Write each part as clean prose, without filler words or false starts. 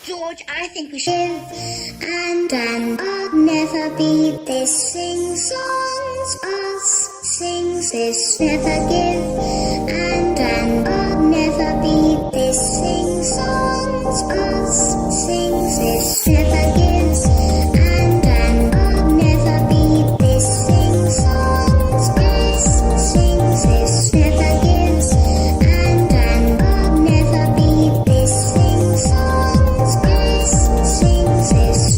George, I think we should and I'll never be this. Sing songs, us sing this, never give and I'll never be this. Sing songs, us sing this, never give and I'll never be this. Sing songs, us sing this, never give and I'll never be this. Sing songs, us sing this.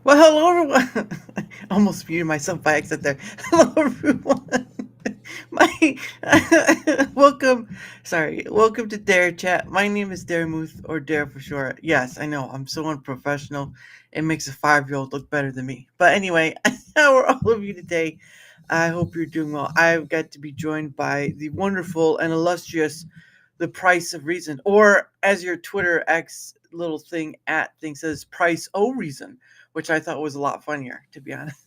'Well, hello everyone. I almost muted myself by accident there. Hello everyone. My welcome to Darachat. My name is Daramouthe, or Dara for short. Yes, I know, I'm so unprofessional. It makes a 5-year-old look better than me. But anyway, how are all of you today? I hope you're doing well. I've got to be joined by the wonderful and illustrious The Price of Reason, or as your Twitter X little thing says, Price O Reason, which I thought was a lot funnier, to be honest.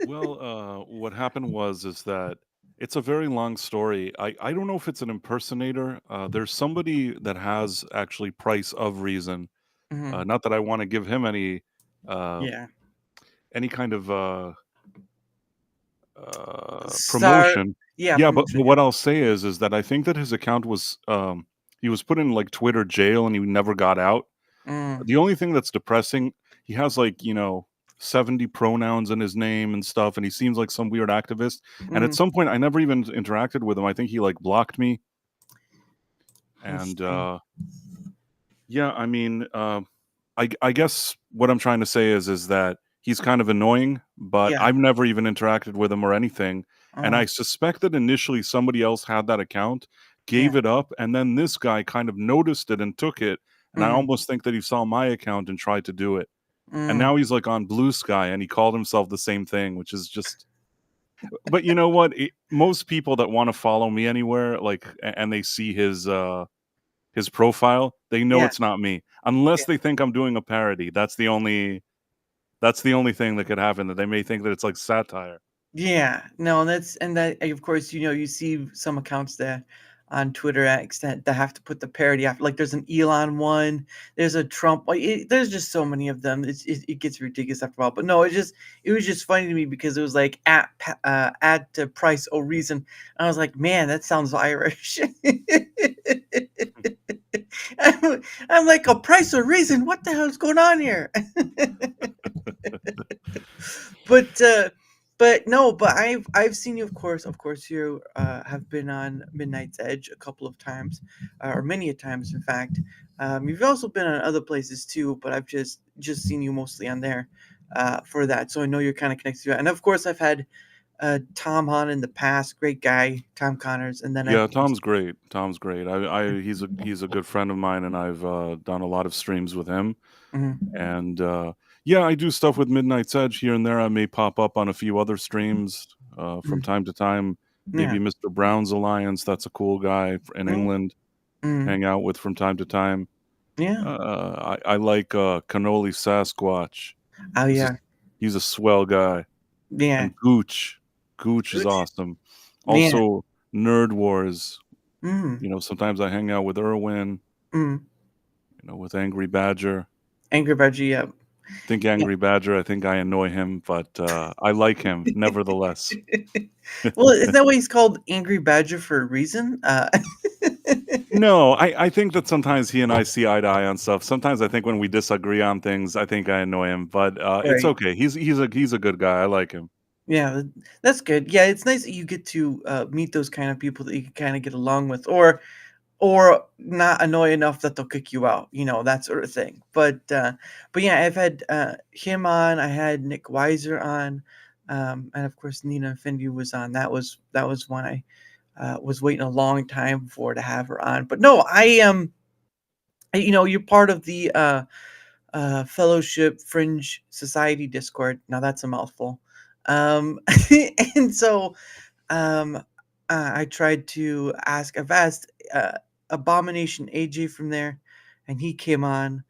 Well, what happened is that it's a very long story. I don't know if it's an impersonator. There's somebody that has actually Price of Reason. Mhm. Not that I want to give him uh, Yeah. any kind of Star. promotion. Yeah, Yeah, but promotion. what I'll say is that I think that his account was he was put in like Twitter jail and he never got out. Mm, The only thing that's depressing, he has 70 pronouns in his name and stuff, and he seems like some weird activist. And at mm, some point, I never even interacted with him. I think he like blocked me. let's And see. yeah, I mean, I guess what I'm trying to say is that he's kind of annoying, but Yeah. I've never even interacted with him or anything. And Uh, I suspect that initially somebody else had that account, yeah. gave it up, and then this guy kind of noticed it and took it. And I Mm, almost think that he saw my account and tried to do it. And mm, now he's like on Blue Sky and he called himself the same thing, which is just. But you know what? Most people that want to follow me anywhere, and they see his profile, they know yeah. it's not me. Unless Yeah. they think I'm doing a parody. That's the only thing that could happen, that they may think that it's like satire. Yeah, no, and that of course, you see some accounts that on Twitter X that have to put the parody after. Like, there's an Elon one, there's a Trump. Like, there's just so many of them. It gets ridiculous after a while. But no, it was just funny to me because it was like at price or reason. And I was like, man, that sounds Irish. I'm like, a price or reason. What the hell is going on here? but no, but I've seen you, of course you have been on Midnight's Edge a couple of times, or many a times, in fact. You've also been on other places too, but I've just seen you mostly on there for that, so I know you're kind of connected to it. And of course, I've had Tom on in the past, great guy, Tom Connors, and then I've Yeah, Tom's great. Tom's great. He's a good friend of mine, and I've done a lot of streams with him. Mhm. And yeah, I do stuff with Midnight's Edge here and there. I may pop up on a few other streams from Mhm. time to time. Yeah. Maybe Mr. Brown's Alliance. That's a cool guy in Mhm. England. Mhm. Hang out with from time to time. Yeah. I like Cannoli Sasquatch. Oh He's a, yeah. he's a swell guy. Yeah. And Gooch. Gooch is Gooch. awesome. Yeah. Also, Nerd Wars. Mm. Sometimes I hang out with Erwin, Mm. with Angry Badger. Angry Budgie. Yeah. Think Yeah. Angry Badger, I think I annoy him, but I like him nevertheless. Well, isn't that why he's called Angry Badger for a reason? No, I think that sometimes he and I see eye to eye on stuff. Sometimes I think when we disagree on things, I think I annoy him, but it's Right. okay. He's a good guy. I like him. Yeah, that's good. Yeah, it's nice that you get to meet those kind of people that you can kind of get along with, or not annoy enough that they'll kick you out, that sort of thing. But yeah, I've had him on. I had Nick Weiser on, and of course Nina Infinity was on. That was one I was waiting a long time for to have her on. But no, I am. You're part of the Fellowship Fringe Society Discord. Now that's a mouthful. Um, and so I tried to ask. I've asked Abomination AJ from there, and he came on,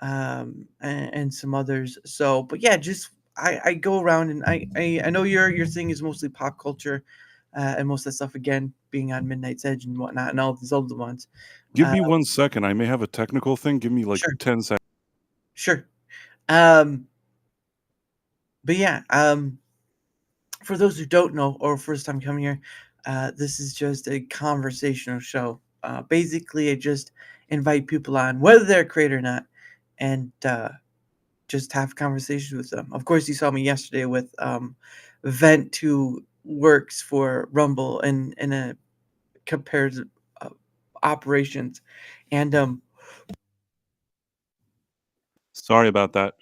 and some others. So, but yeah, just I go around, and I know your thing is mostly pop culture, and most of that stuff again being on Midnight's Edge and whatnot, and all these other ones. Give Uh, me 1 second. I may have a technical thing. Give me like sure, 10 seconds. sure. Um, but yeah, for those who don't know or first time coming here, this is just a conversational show. Basically, I just invite people on, whether they're a creator or not, and just have conversations with them. Of course, you saw me yesterday with Vent, who works for Rumble in a comparative uh, operations, and Sorry about that.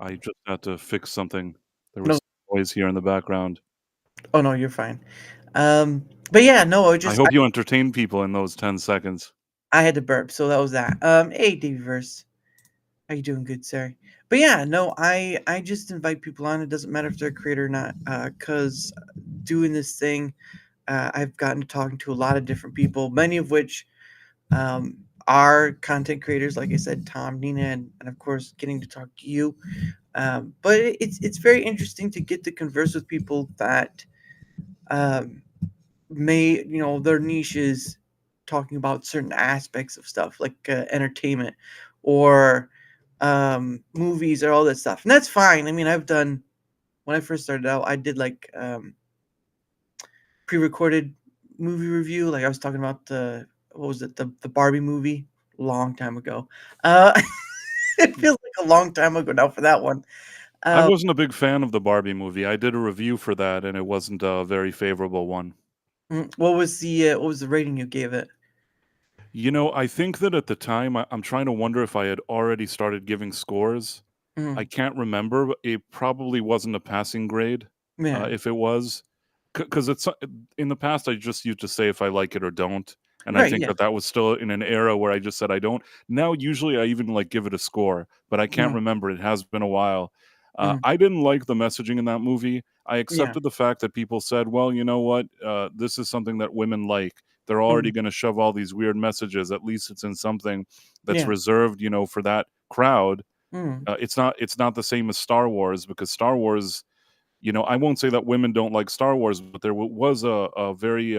I just had to fix something. There no, was noise here in the background. oh no, you're fine. But yeah, no, I hope you entertain people in those 10 seconds. I had to burp, so that was that. Hey, Davyverse. How you doing, good sir? But yeah, no, I just invite people on. It doesn't matter if they're a creator or not, because doing this thing, I've gotten to talking to a lot of different people, many of which um, are content creators, like I said, Tom, Nina, and of course, getting to talk to you. But it's very interesting to get to converse with people that um, may their niche is talking about certain aspects of stuff like entertainment or movies or all that stuff, and that's fine. I mean, I've done when I first started out, I did like pre-recorded movie review. Like I was talking about the what was it the Barbie movie long time ago. uh it feels like a long time ago now for that one. I uh, wasn't a big fan of the Barbie movie. I did a review for that, and it wasn't a very favorable one. what was the rating you gave it? I think that at the time, I'm trying to wonder if I had already started giving scores. I Mm, can't remember, but it probably wasn't a passing grade, yeah, if it was. Because it's in the past, I just used to say if I like it or don't, and I right, think yeah. that that was still in an era where I just said I don't. Now, usually, I even like give it a score, but I can't Mm, remember. It has been a while. mm, I didn't like the messaging in that movie. I yeah. accepted the fact that people said, "Well, you know what? This is something that women like. They're already Mm, going to shove all these weird messages. At least it's in something that's yeah. reserved, for that crowd." Mm, It's not the same as Star Wars because Star Wars I won't say that women don't like Star Wars, but there was a very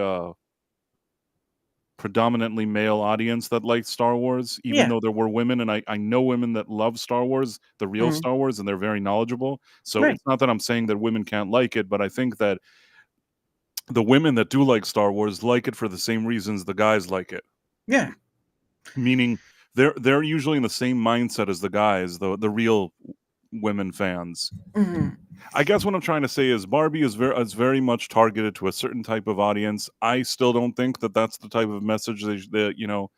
predominantly male audience that liked Star Wars, even Yeah. though there were women, and I know women that love Star Wars, the real Mm. Star Wars, and they're very knowledgeable. So Right. it's not that I'm saying that women can't like it, but I think that the women that do like Star Wars like it for the same reasons the guys like it. Yeah. Meaning they're usually in the same mindset as the guys, the real women fans. Mhm. I guess what I'm trying to say is Barbie is very much targeted to a certain type of audience. I still don't think that that's the type of message that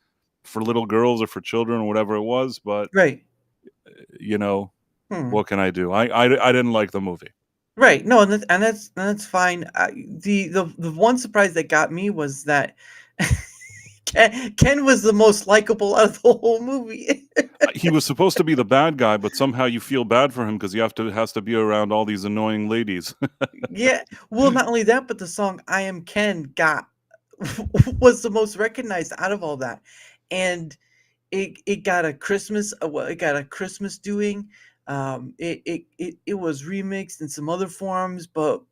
for little girls or for children or whatever it was. But Right. you know, Hmm. what can I do? I didn't like the movie. Right. No, and that's fine. The one surprise that got me was that Ken was the most likable out of the whole movie. He was supposed to be the bad guy, but somehow you feel bad for him because has to be around all these annoying ladies. Yeah. Well, not only that, but the song "I Am Ken" was the most recognized out of all that, and it got a Christmas it got a Christmas doing. It was remixed in some other forms, but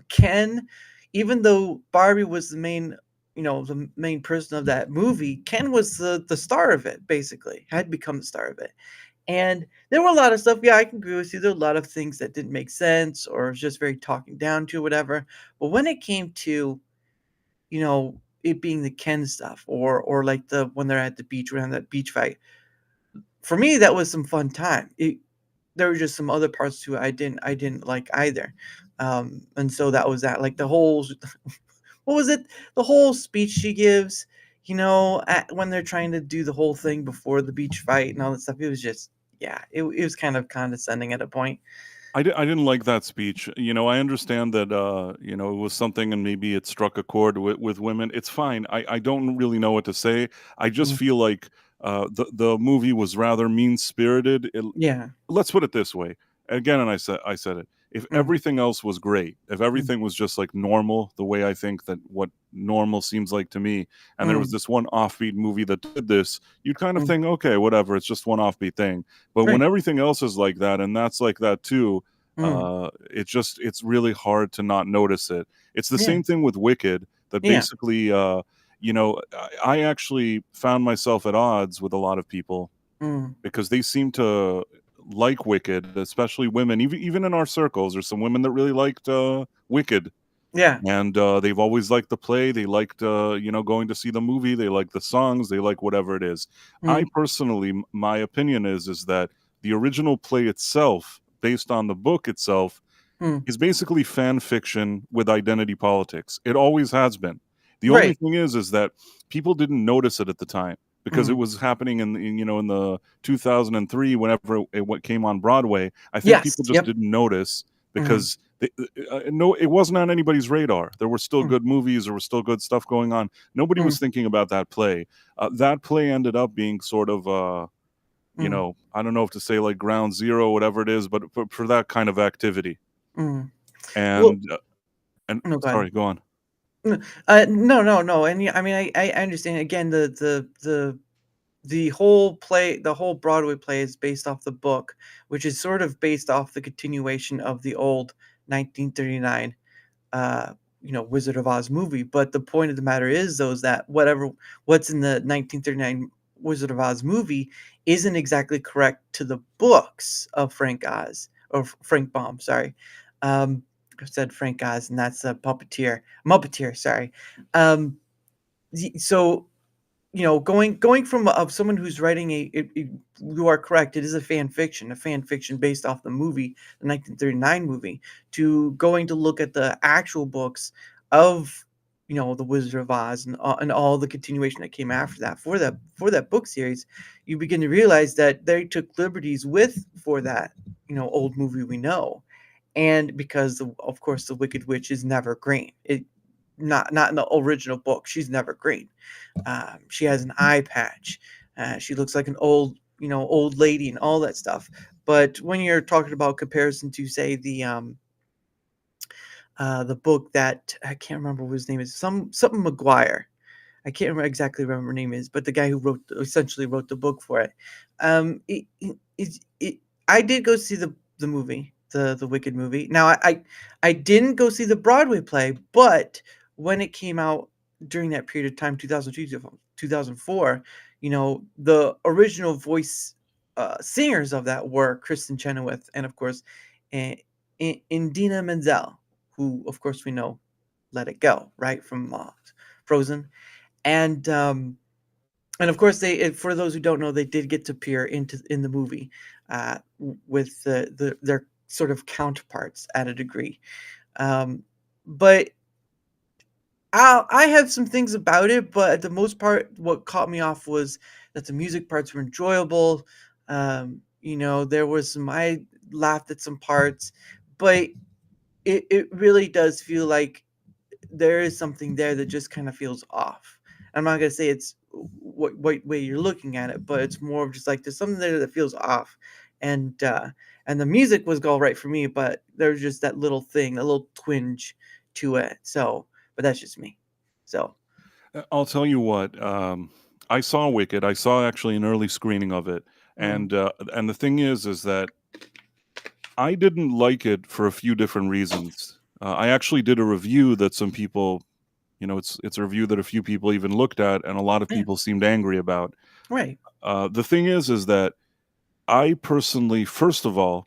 Ken, even though Barbie was the main person of that movie, Ken was the star of it. Basically, had become the star of it. And there were a lot of stuff. Yeah, I can agree with you. There were a lot of things that didn't make sense or was just very talking down to whatever. But when it came to it being the Ken stuff, or like the when they're at the beach around that beach fight, for me that was some fun time. There were just some other parts to it I didn't like either. And so that was that, like the whole what was it? The whole speech she gives, when they're trying to do the whole thing before the beach fight and all that stuff. It was just, yeah, it was kind of condescending at a point. I didn't like that speech. I understand that it was something and maybe it struck a chord with women. It's fine. I don't really know what to say. I just Mm, feel like the movie was rather mean spirited. yeah. Let's put it this way again, and I said it. If Mm, everything else was great, if mm, everything was just like normal, the way I think that what normal seems like to me, and there was mm, this one offbeat movie that did this, you'd kind of mm, think, okay, whatever, it's just one offbeat thing. But when right. everything else is like that, and that's like that too, Mm, it's really hard to not notice it. It's the yeah. same thing with Wicked. That Yeah. basically, I actually found myself at odds with a lot of people Mm, because they seem to like Wicked, especially women. Even in our circles, there's some women that really liked Wicked, yeah. and they've always liked the play. They liked going to see the movie. They like the songs. They like whatever it is. I Mm, personally, my opinion is that the original play itself, based on the book itself, mm, is basically fan fiction with identity politics. It always has been. The only right. thing is that people didn't notice it at the time because it Mm, was happening in the 2003 whenever it came on Broadway. I think yes. people just Yep. didn't notice Mm, because no, it wasn't on anybody's radar. There were still mm, good movies. There was still good stuff going on. Nobody mm, was thinking about that play. That play ended up being sort of mm, I don't know if to say like ground zero, whatever it is, but for that kind of activity. mm. Well, And no, go ahead. sorry, go on. No, no, no, and yeah, I mean, I understand. Again, the whole play, the whole Broadway play is based off the book, which is sort of based off the continuation of the old 1939, uh, Wizard of Oz movie. But the point of the matter is, though, is that what's in the 1939 Wizard of Oz movie isn't exactly correct to the books of Frank Oz or Frank Baum. Sorry, I said Frank Oz, and that's a Muppeteer. Sorry. Um, so going from of someone who's writing you are correct, it is a fan fiction based off the movie, the 1939 movie, to going to look at the actual books of the Wizard of Oz and all the continuation that came after that for that book series. You begin to realize that they took liberties with for that old movie we know. And because of course the Wicked Witch is never green, it not in the original book, she's never green. She has an eye patch. She looks like an old lady and all that stuff. But when you're talking about comparison to, say, the book that I can't remember what his name is, something McGuire. I can't remember exactly remember her name is, but the guy who essentially wrote the book for it. It I did go see the movie. the Wicked movie. Now I didn't go see the Broadway play, but when it came out during that period of time, 2002 to 2004, the original voice singers of that were Kristen Chenoweth and of course Indina Menzel, who of course we know Let It Go, right, from Frozen. And of course for those who don't know, they did get to appear in the movie with their sort of counterparts at a degree. But I have some things about it, but at the most part, what caught me off was that the music parts were enjoyable. There was I laughed at some parts, but it really does feel like there is something there that just kind of feels off. I'm not gonna say it's what way you're looking at it, but it's more of just like there's something there that feels off, and the music was all right for me, but there's just that little thing, a little twinge to it. So, but that's just me. So, I'll tell you what. I saw Wicked. I saw actually an early screening of it, and the thing is that I didn't like it for a few different reasons. I actually did a review that some people, it's a review that a few people even looked at, and a lot of yeah, people seemed angry about. right, The thing is that I personally, first of all,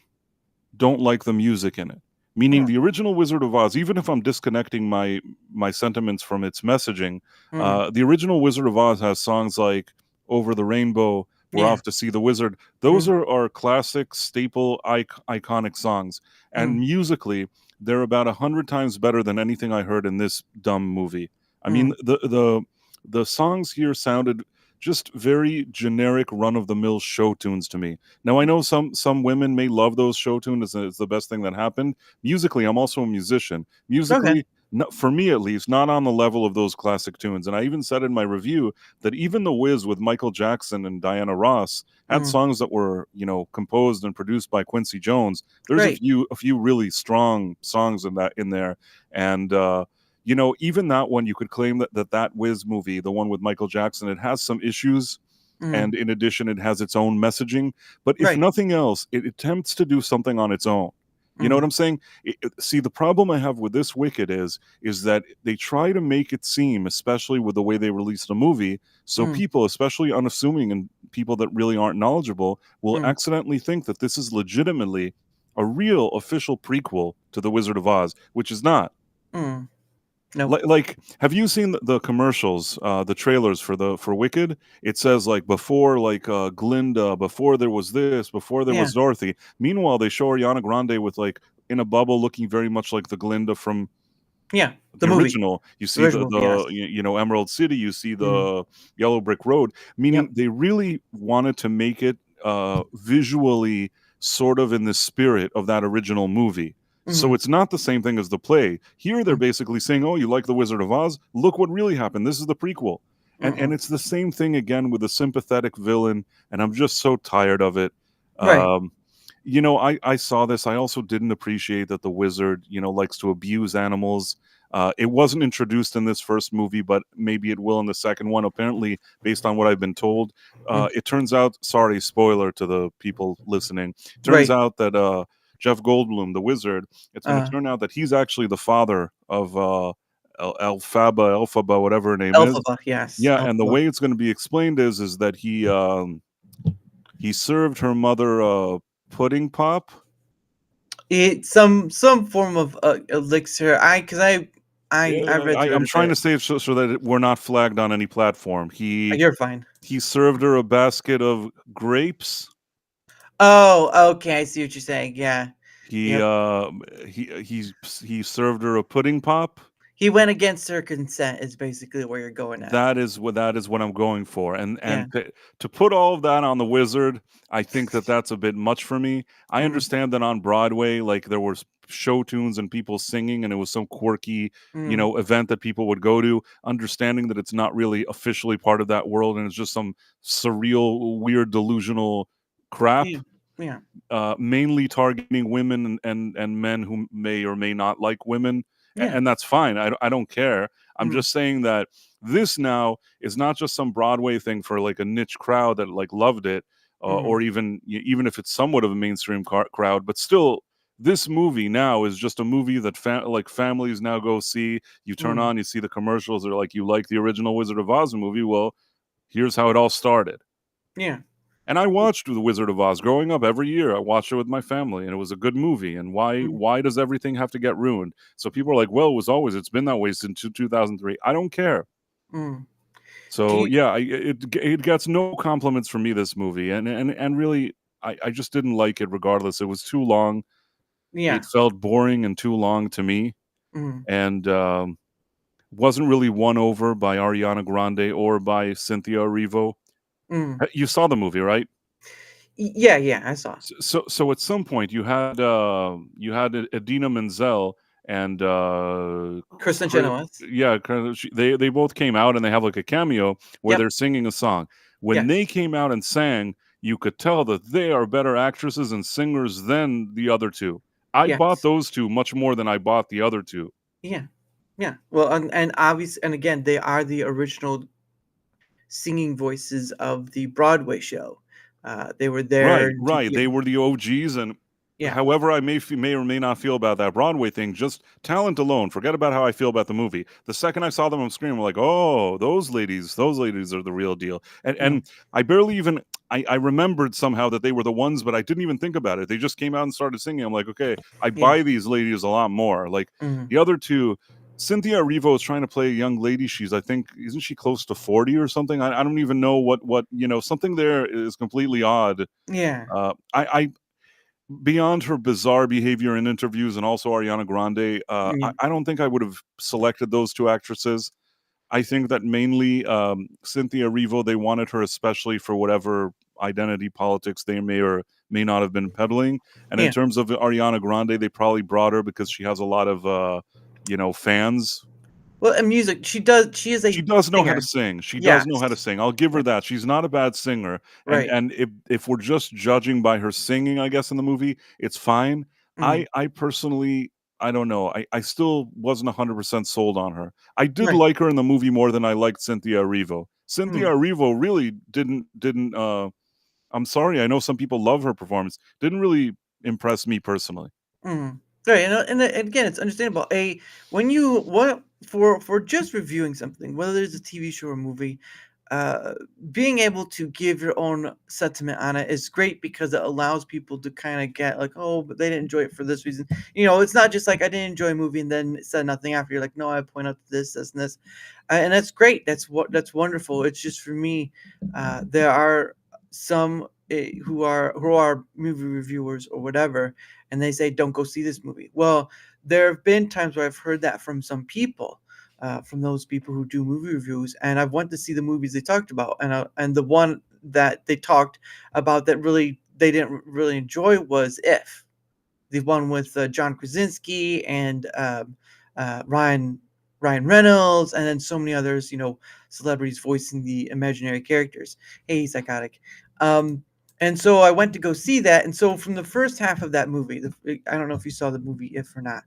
don't like the music in it. Meaning mm, the original Wizard of Oz, even if I'm disconnecting my sentiments from its messaging, mm, the original Wizard of Oz has songs like "Over the Rainbow," "We're yeah, Off to See the Wizard." Those mm, are classic, staple, iconic songs, and mm, musically, they're about 100 times better than anything I heard in this dumb movie. I mean, mm, the songs here sounded just very generic, run of the mill show tunes to me. Now I know some women may love those show tunes. It's the best thing that happened. Musically, I'm also a musician. okay, Musically, for me at least, not on the level of those classic tunes. And I even said in my review that even The Wiz with Michael Jackson and Diana Ross had mm, songs that were, composed and produced by Quincy Jones. There's a right, few really strong songs in there, and even that one, you could claim that Wiz movie, the one with Michael Jackson, it has some issues, mm, and in addition, it has its own messaging. But if right, nothing else, it attempts to do something on its own. You know what mm, I'm saying? See, the problem I have with this Wicked is that they try to make it seem, especially with the way they released the movie, so mm, people, especially unassuming and people that really aren't knowledgeable, will mm, accidentally think that this is legitimately a real official prequel to The Wizard of Oz, which is not. mm. Nope. Like, have you seen the commercials, the trailers for Wicked? It says like before, like Glinda, before there was this, before there Yeah. was Dorothy. Meanwhile, they show Ariana Grande with like in a bubble, looking very much like the Glinda from Yeah. The the movie. original. You The see original movie, yes. Emerald City. You see Mhm. the Yellow Brick Road. Yep. Meaning they really wanted to make it visually sort of in the spirit of that original movie. So Mhm. it's not the same thing as the play. Here they're Mm. basically saying, "Oh, you like the Wizard of Oz? Look what really happened. This is the prequel." And Mm-mm. it's the same thing again with a sympathetic villain, and I'm just so tired of it. Right. Um, I saw this. I also didn't appreciate that the wizard, likes to abuse animals. It wasn't introduced in this first movie, but maybe it will in the second one. Apparently, based on what I've been told, Mm. it turns out. Sorry, spoiler to the people listening. Turns Right. out that Jeff Goldblum, the wizard, it's going to Uh, turn out that he's actually the father of Elphaba, whatever her name is. Elphaba, yes. Yeah, and the Elphaba. way it's going to be explained is that he served her mother a pudding pop. It's some form of elixir. I Yeah, read through it I'm a trying bit. to say it so that we're not flagged on any platform. You're fine. He served her a basket of grapes. Oh, okay. I see what you're saying. Yeah. He Yep. he served her a pudding pop. He went against her consent is basically where you're going at. That is what I'm going for, Yeah. and to put all of that on the wizard, I think that that's a bit much for me. I Mm, understand that on Broadway, like there were show tunes and people singing, and it was some quirky, mm. event that people would go to. Understanding that it's not really officially part of that world, and it's just some surreal, weird, delusional crap, Yeah. Yeah. mainly targeting women and men who may or may not like women, Yeah. and that's fine. I don't care. I'm Mm, just saying that this now is not just some Broadway thing for like a niche crowd that like loved it, mm. or even if it's somewhat of a mainstream crowd, but still This movie now is just a movie that like families now go see. You turn Mm. on, you see the commercials. They're like, you like the original Wizard of Oz movie? Well, here's how it all started. Yeah. And I watched The Wizard of Oz growing up every year. I watched it with my family, and it was a good movie. And why does everything have to get ruined? So people are like, well, it's been that way since 2003. I don't care. Mm. So yeah, it gets no compliments from me, this movie, and really, I just didn't like it. Regardless, it was too long. Yeah. It felt boring and too long to me, Mm. and wasn't really won over by Ariana Grande or by Cynthia Erivo. Mm. You saw the movie, right? Yeah, I saw. So at some point you had Idina Menzel and Kristen Chenoweth. they both came out and they have like a cameo where Yep. they're singing a song. When they Yes. came out and sang, you could tell that they are better actresses and singers than the other two. I bought Yes. those two much more than I bought the other two. Yeah. Yeah. Well, and obviously, and again, they are the original singing voices of the Broadway show. They were there. Right. They were the OGs, and Yeah. however I may or may not feel about that Broadway thing, just talent alone, forget about how I feel about the movie. The second I saw them on screen, I'm like, oh, those ladies are the real deal. And Mm. I barely even I remembered somehow that they were the ones, but I didn't even think about it. They just came out and started singing. I'm like, okay, I Yeah. buy these ladies a lot more. Like Mm. the other two. Cynthia Erivo is trying to play a young lady. She's, I think, isn't she close to 40 or something? I don't even know what something there is completely odd. Yeah. I beyond her bizarre behavior in interviews and also Ariana Grande, Yeah. I don't think I would have selected those two actresses. I think that mainly Cynthia Erivo, they wanted her especially for whatever identity politics they may or may not have been peddling. And in Yeah. terms of Ariana Grande, they probably brought her because she has a lot of fans. Well, and music, she does. She is She a does know how to singer. sing. She does Yes. know how to sing. I'll give her Yeah. that. She's not a bad singer. Right. And if we're just judging by her singing, I guess in the movie, it's fine. Mm. I personally, I don't know. I still wasn't 100% sold on her. I did Right. like her in the movie more than I liked Cynthia Erivo. Cynthia Mm. Erivo really didn't I'm sorry. I know some people love her performance. Didn't really impress me personally. Mm. Right, and again, it's understandable. When you what for just reviewing something, whether it's a TV show or movie, uh, being able to give your own sentiment on it is great because it allows people to kind of get like, oh, but they didn't enjoy it for this reason. It's not just like I didn't enjoy a movie and then said nothing after. You're like, no, I point out this, and this, and that's great. That's wonderful. It's just for me, there are some who are movie reviewers or whatever, and they say don't go see this movie. Well, there have been times where I've heard that from some people, from those people who do movie reviews, and I've went to see the movies they talked about, and the one that they talked about that really they didn't really enjoy was If, the one with John Krasinski and Ryan Reynolds, and then so many others, celebrities voicing the imaginary characters. Hey, psychotic. Um, and so I went to go see that. And so from the first half of that movie, I don't know if you saw the movie If or not,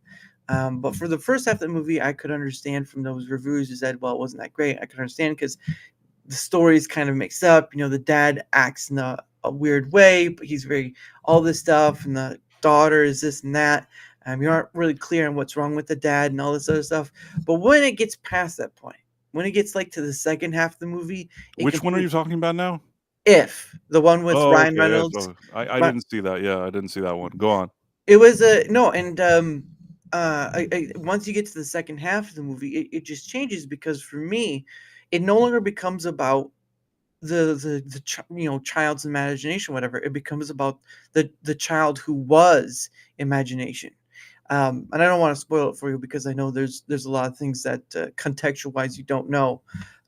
but for the first half of the movie, I could understand from those reviewers who said, well, it wasn't that great. I could understand because the story is kind of mixed up. The dad acts in a weird way, but he's very all this stuff, and the daughter is this and that. You aren't really clear on what's wrong with the dad and all this other stuff. But when it gets past that point, when it gets like to the second half of the movie, it Which one are complete you talking about now? If the one with Oh, Ryan okay. Reynolds. I didn't see that. Yeah, I didn't see that one. Go on. It was a no, and once you get to the second half of the movie, it just changes because for me, it no longer becomes about the child's imagination, whatever. It becomes about the child who was imagination. And I don't want to spoil it for you because I know there's a lot of things that contextual wise you don't know.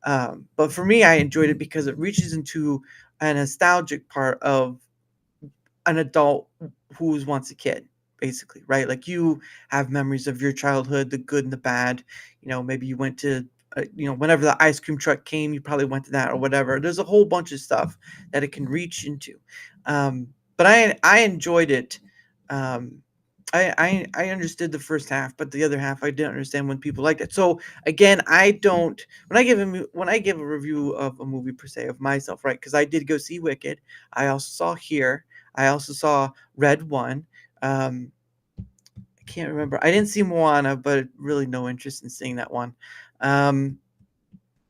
But for me, I enjoyed it because it reaches into a nostalgic part of an adult who's once a kid, basically, right? Like you have memories of your childhood, the good and the bad. Maybe you went to, whenever the ice cream truck came, you probably went to that or whatever. There's a whole bunch of stuff that it can reach into. But I enjoyed it. Um, I understood the first half, but the other half I didn't understand when people liked it. So again, I don't when I give a review of a movie per se of myself, right? Because I did go see Wicked. I also saw Here. I also saw Red One. Um, can't remember. I didn't see Moana, but really no interest in seeing that one.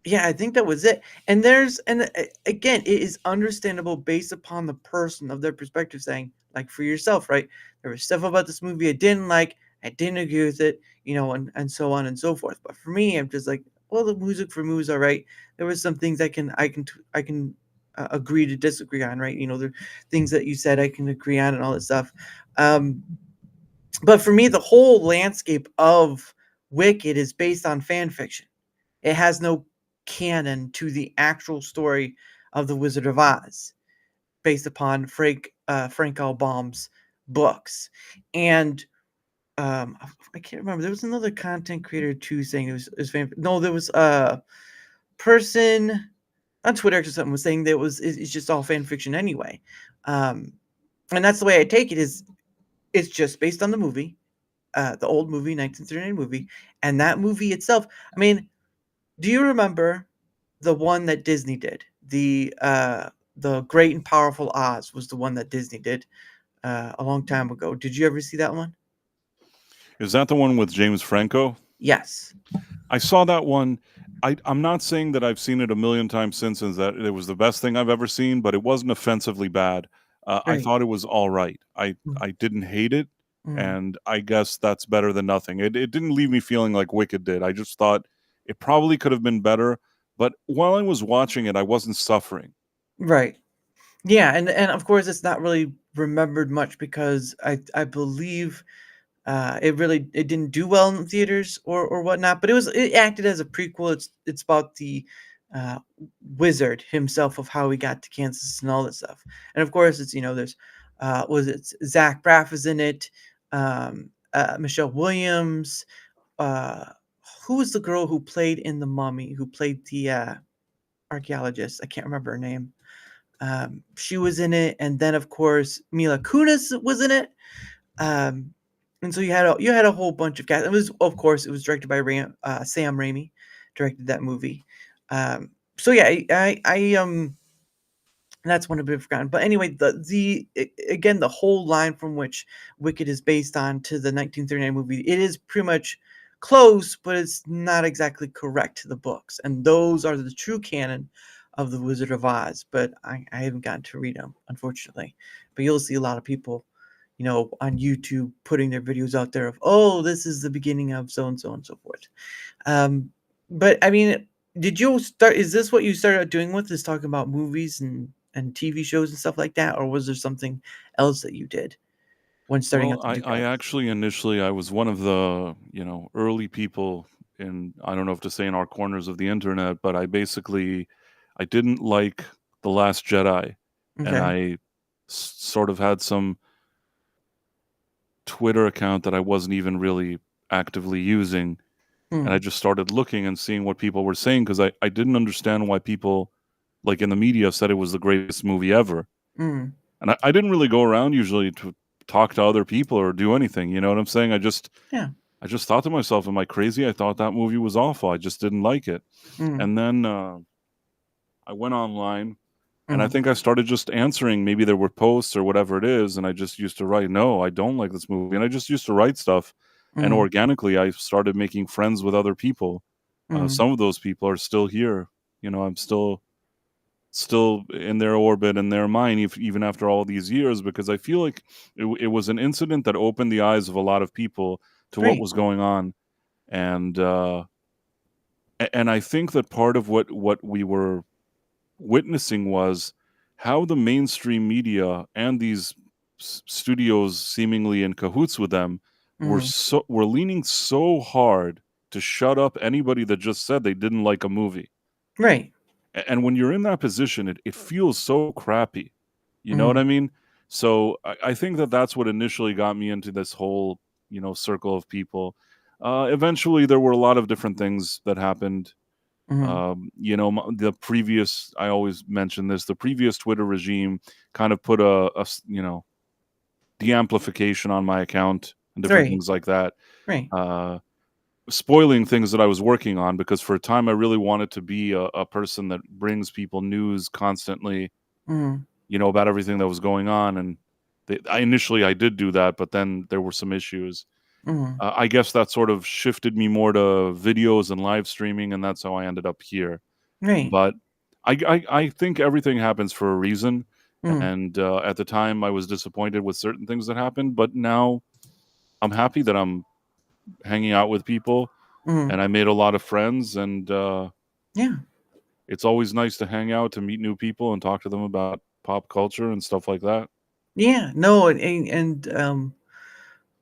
Yeah, I think that was it. Again, it is understandable based upon the person of their perspective saying, like for yourself, right? There was stuff about this movie I didn't like, I didn't agree with it, and so on and so forth. But for me, I'm just like, well, the music for me was all right. There was some things I can agree to disagree on, right? The things that you said I can agree on and all that stuff. Um, but for me, the whole landscape of Wicked is based on fan fiction. It has no canon to the actual story of the Wizard of Oz, based upon Frank L. Baum's books. And I can't remember. There was another content creator too saying it was fan. No, there was a person on Twitter or something was saying that it's just all fan fiction anyway. And that's the way I take it. It's just based on the movie, the old movie, 1939 movie, and that movie itself. I mean, do you remember the one that Disney did? The Great and Powerful Oz was the one that Disney did a long time ago. Did you ever see that one? Is that the one with James Franco? Yes. I saw that one. I'm not saying that I've seen it a million times since and that it was the best thing I've ever seen, but it wasn't offensively bad. I Right. thought it was all right. Mm, I didn't hate it, mm. and I guess that's better than nothing. It didn't leave me feeling like Wicked did. I just thought it probably could have been better, but while I was watching it, I wasn't suffering. Right. Yeah, and of course it's not really remembered much because I believe it didn't do well in theaters or whatnot, but it acted as a prequel. It's about the uh, wizard himself of how he got to Kansas and all that stuff. And of course, it's there's was it Zach Braff is in it, Michelle Williams. Uh, who was the girl who played in The Mummy? Who played the archaeologist? I can't remember her name. She was in it, and then of course Mila Kunis was in it. Um, and so you had a whole bunch of cast. It was directed by Sam Raimi, directed that movie. So yeah, that's one I've been forgotten. But anyway, again, the whole line from which Wicked is based on to the 1939 movie, it is pretty much close, but it's not exactly correct to the books. And those are the true canon of the Wizard of Oz. But I haven't gotten to read them, unfortunately. But you'll see a lot of people, on YouTube putting their videos out there of, oh, this is the beginning of so and so and so forth. Um, but I mean, did you start? Is this what you started doing with? Is talking about movies and TV shows and stuff like that, or was there something else that you did when starting Well, out the I duet? actually initially I was one of the, early people in, I don't know if to say in our corners of the internet, but I didn't like The Last Jedi, and Okay. sort of had some Twitter account that I wasn't even really actively using, and I Mm, just started looking and seeing what people were saying because I didn't understand why people like in the media said it was the greatest movie ever. mm, And I didn't really go around usually to talk to other people or do anything, you know what I'm saying? yeah. I just thought to myself, am I crazy? I thought that movie was awful. I just didn't like it. Mm, And then I went online and I mm, think I started just answering. Maybe there were posts or whatever it is. And I just used to write, no, I don't like this movie. And I just used to write stuff. And mm, organically, I started making friends with other people. mm, Some of those people are still here. I'm still in their orbit and their mind even after all these years because I feel like it was an incident that opened the eyes of a lot of people to what right. was going on and and I think that part of what we were witnessing was how the mainstream media and these studios seemingly in cahoots with them Mm, were leaning so hard to shut up anybody that just said they didn't like a movie. right. And when you're in that position, it feels so crappy. You know what Mm, I mean? So I think that that's what initially got me into this whole, circle of people. Eventually, there were a lot of different things that happened. mm, The previous, I always mention this, the previous Twitter regime kind of put de-amplification on my account and different right. things like that. Right. Uh, Spoiling things that I was working on because for a time I really wanted to be a person that brings people news constantly, Mm, about everything that was going on. And I did do that, but then there were some issues. Mm. I guess that sort of shifted me more to videos and live streaming, and that's how I ended up here. Right. But I think everything happens for a reason, Mm. and at the time I was disappointed with certain things that happened, but now I'm happy that I'm hanging out with people, Mm. and I made a lot of friends, and Yeah. it's always nice to hang out, to meet new people, and talk to them about pop culture and stuff like that. Yeah. No, and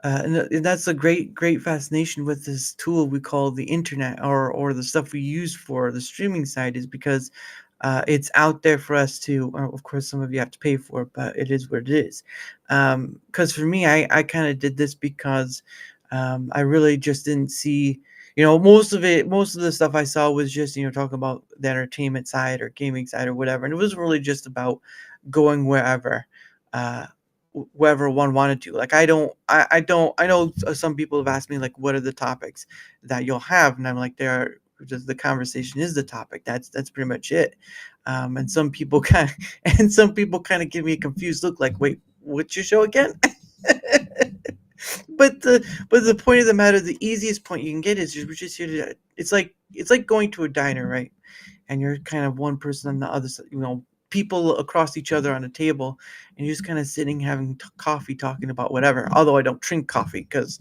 that's a great fascination with this tool we call the internet, or the stuff we use for the streaming side, is because it's out there for us to. Of course, some of you have to pay for it, but it is what it is. Because for me, I kind of did this because I really just didn't see. Most of the stuff I saw was just talking about the entertainment side or gaming side or whatever, and it was really just about going wherever. Uh, Wherever one wanted to. Like I know some people have asked me like what are the topics that you'll have, and I'm like there are just the conversation is the topic. That's pretty much it. And some people kind of and some people kind of give me a confused look like wait, what's your show again? But the point of the matter, the easiest point you can get is we're just here to it's like going to a diner, right? And you're kind of one person on the other side, people across each other on a table, and you're just kind of sitting having coffee, talking about whatever. Although I don't drink coffee because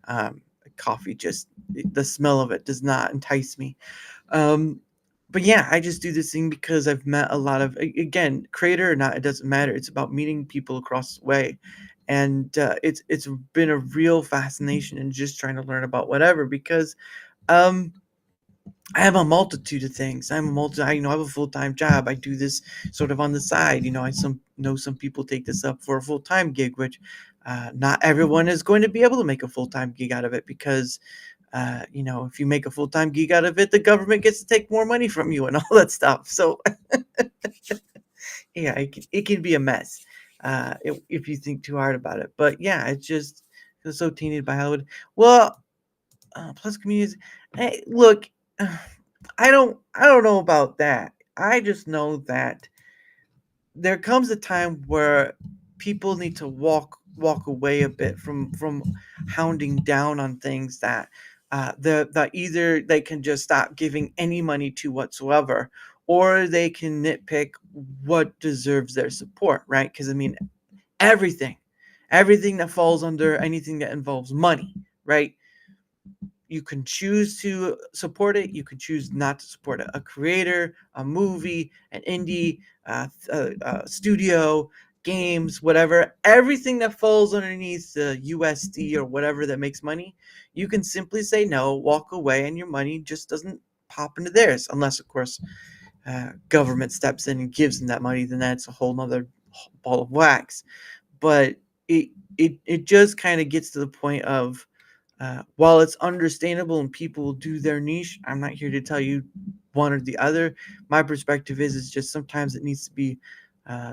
um, coffee just the smell of it does not entice me. Um, but yeah, I just do this thing because I've met a lot of again, creator or not, it doesn't matter. It's about meeting people across the way, and it's been a real fascination in just trying to learn about whatever because um I have a multitude of things. I have a full time job. I do this sort of on the side. I know some people take this up for a full time gig, which not everyone is going to be able to make a full time gig out of it because, if you make a full time gig out of it, the government gets to take more money from you and all that stuff. So yeah, it can be a mess if you think too hard about it. But yeah, it's so tainted by Hollywood. Well, plus communities. Hey, look, I don't know about that. I just know that there comes a time where people need to walk away a bit from hounding down on things that that either they can just stop giving any money to whatsoever, or they can nitpick what deserves their support, right? Because I mean, everything, everything that falls under anything that involves money, right? You can choose to support it. You can choose not to support it. A creator, a movie, an indie, studio, games, whatever, everything that falls underneath the USD or whatever that makes money, you can simply say no, walk away, and your money just doesn't pop into theirs. Unless, of course, government steps in and gives them that money, then that's a whole nother ball of wax. But it just kind of gets to the point of while it's understandable and people will do their niche, I'm not here to tell you one or the other. My perspective is just sometimes it needs to be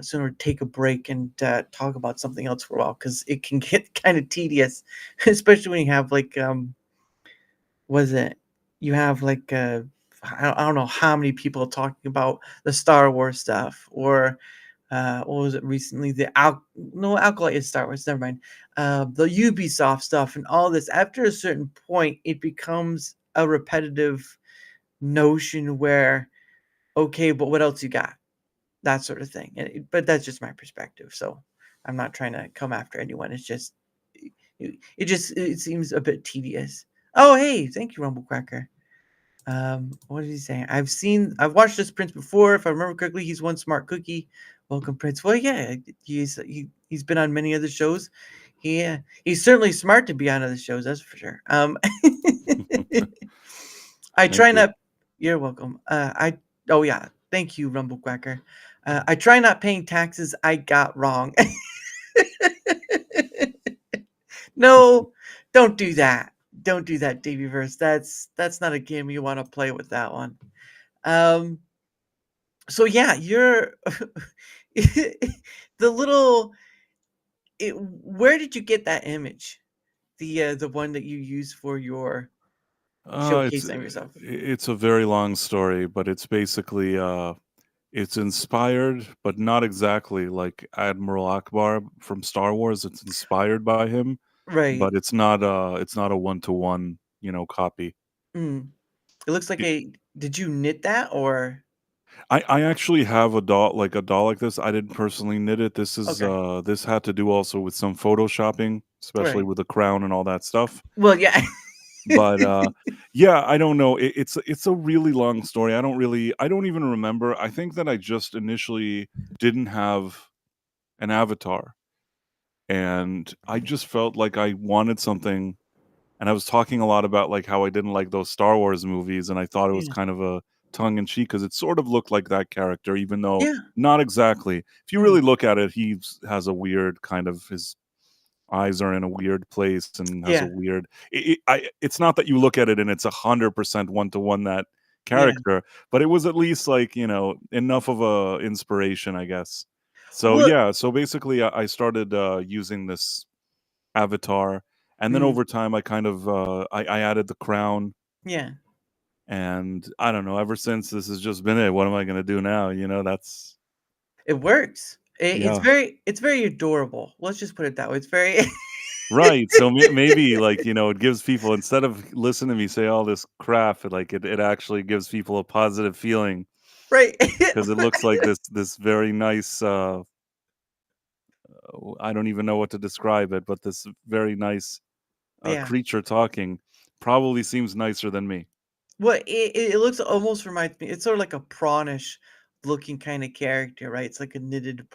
sort of take a break and talk about something else for a while because it can get kind of tedious, especially when you have like was it you have like I don't know how many people talking about the Star Wars stuff or what was it recently? No, Alkali is Star Wars. Never mind. The Ubisoft stuff and all this. After a certain point, it becomes a repetitive notion where, okay, but what else you got? That sort of thing. But that's just my perspective. So I'm not trying to come after anyone. It's just, it seems a bit tedious. Oh, hey, thank you, Rumble Cracker. What is he saying? I've watched this Prince before. If I remember correctly, he's one smart cookie. Welcome, Prince. Well, yeah, he's been on many other shows. He's certainly smart to be on other shows. That's for sure. I Thank try you. not. You're welcome. Oh yeah, thank you, Rumble Quacker. I try not paying taxes. I got wrong. No, don't do that. Don't do that, Daveyverse. That's not a game you want to play with that one. Um, so yeah, you're the little. Where did you get that image? The one that you use for your It's showcasing yourself. it's a very long story, but it's basically it's inspired, but not exactly like Admiral Akbar from Star Wars. It's inspired by him. Right. but it's not a one-to-one, copy. Mm. It looks like It a did you knit that or I actually have a doll like this. I didn't personally knit it. okay. This had to do also with some photoshopping, especially Right. with the crown and all that stuff. Well, yeah. But, yeah, I don't know. It's a really long story. I don't even remember. I think that I just initially didn't have an avatar, and I just felt like I wanted something, and I was talking a lot about, like, how I didn't like those Star Wars movies, and I thought it was Yeah. kind of a tongue in cheek because it sort of looked like that character, even though Yeah. not exactly. If you Mm. really look at it, has a weird kind of his eyes are in a weird place and has a Yeah. weird it's not that you look at it and it's 100% one to one that Yeah. character, but it was at least like, enough of a inspiration, I guess. So Well, yeah, so basically I started using this avatar, and then mm, over time I kind of I added the crown, yeah. and I don't know, ever since this has just been it. What am I gonna do now? That's It works. It's yeah. very adorable. Let's just put it that way. It's very Right, so maybe, like, it gives people, instead of listening to me say all this crap, it actually gives people a positive feeling right. because it looks like this very nice, I don't even know what to describe it, but this very nice, Yeah. creature talking probably seems nicer than me. Well, it looks almost reminds me it's sort of like a prawnish looking kinda character, right? It's like a knitted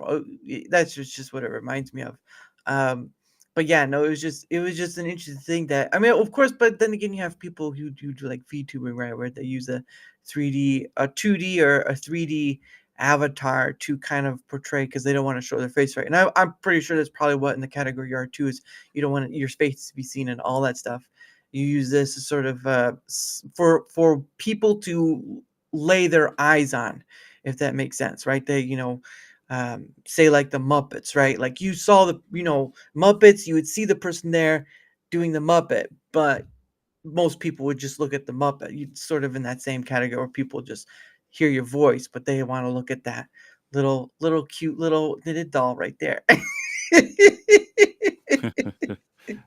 that's just what it reminds me of. Um, but yeah, no, it was just an interesting thing that I mean, of course, but then again, you have people who do like VTubing, right, where they use a 2D or a 3D avatar to kind of portray because they don't wanna show their face, right? And I'm pretty sure that's probably what in the category you are too, is you don't want your face to be seen and all that stuff. You use this as sort of for people to lay their eyes on, if that makes sense, right? They, say like the Muppets, right? Like you saw the, Muppets, you would see the person there doing the Muppet, but most people would just look at the Muppet. You sort of in that same category where people just hear your voice, but they want to look at that little cute little knitted doll right there.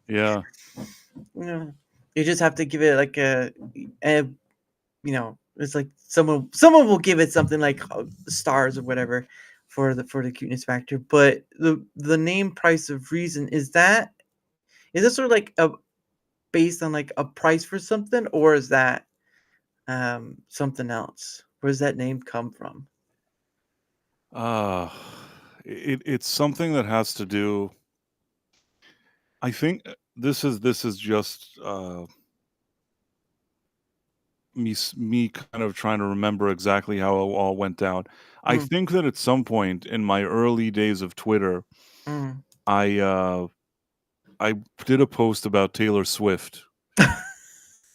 Yeah. Yeah. You just have to give it like a it's like someone will give it something like stars or whatever for the cuteness factor. But the name Price of Reason is that sort of like a based on like a price for something, or is that something else? Where does that name come from? Uh, it's something that has to do, I think, this is just, me kind of trying to remember exactly how it all went down. I Mm, think that at some point in my early days of Twitter, mm. I, uh, I did a post about Taylor Swift,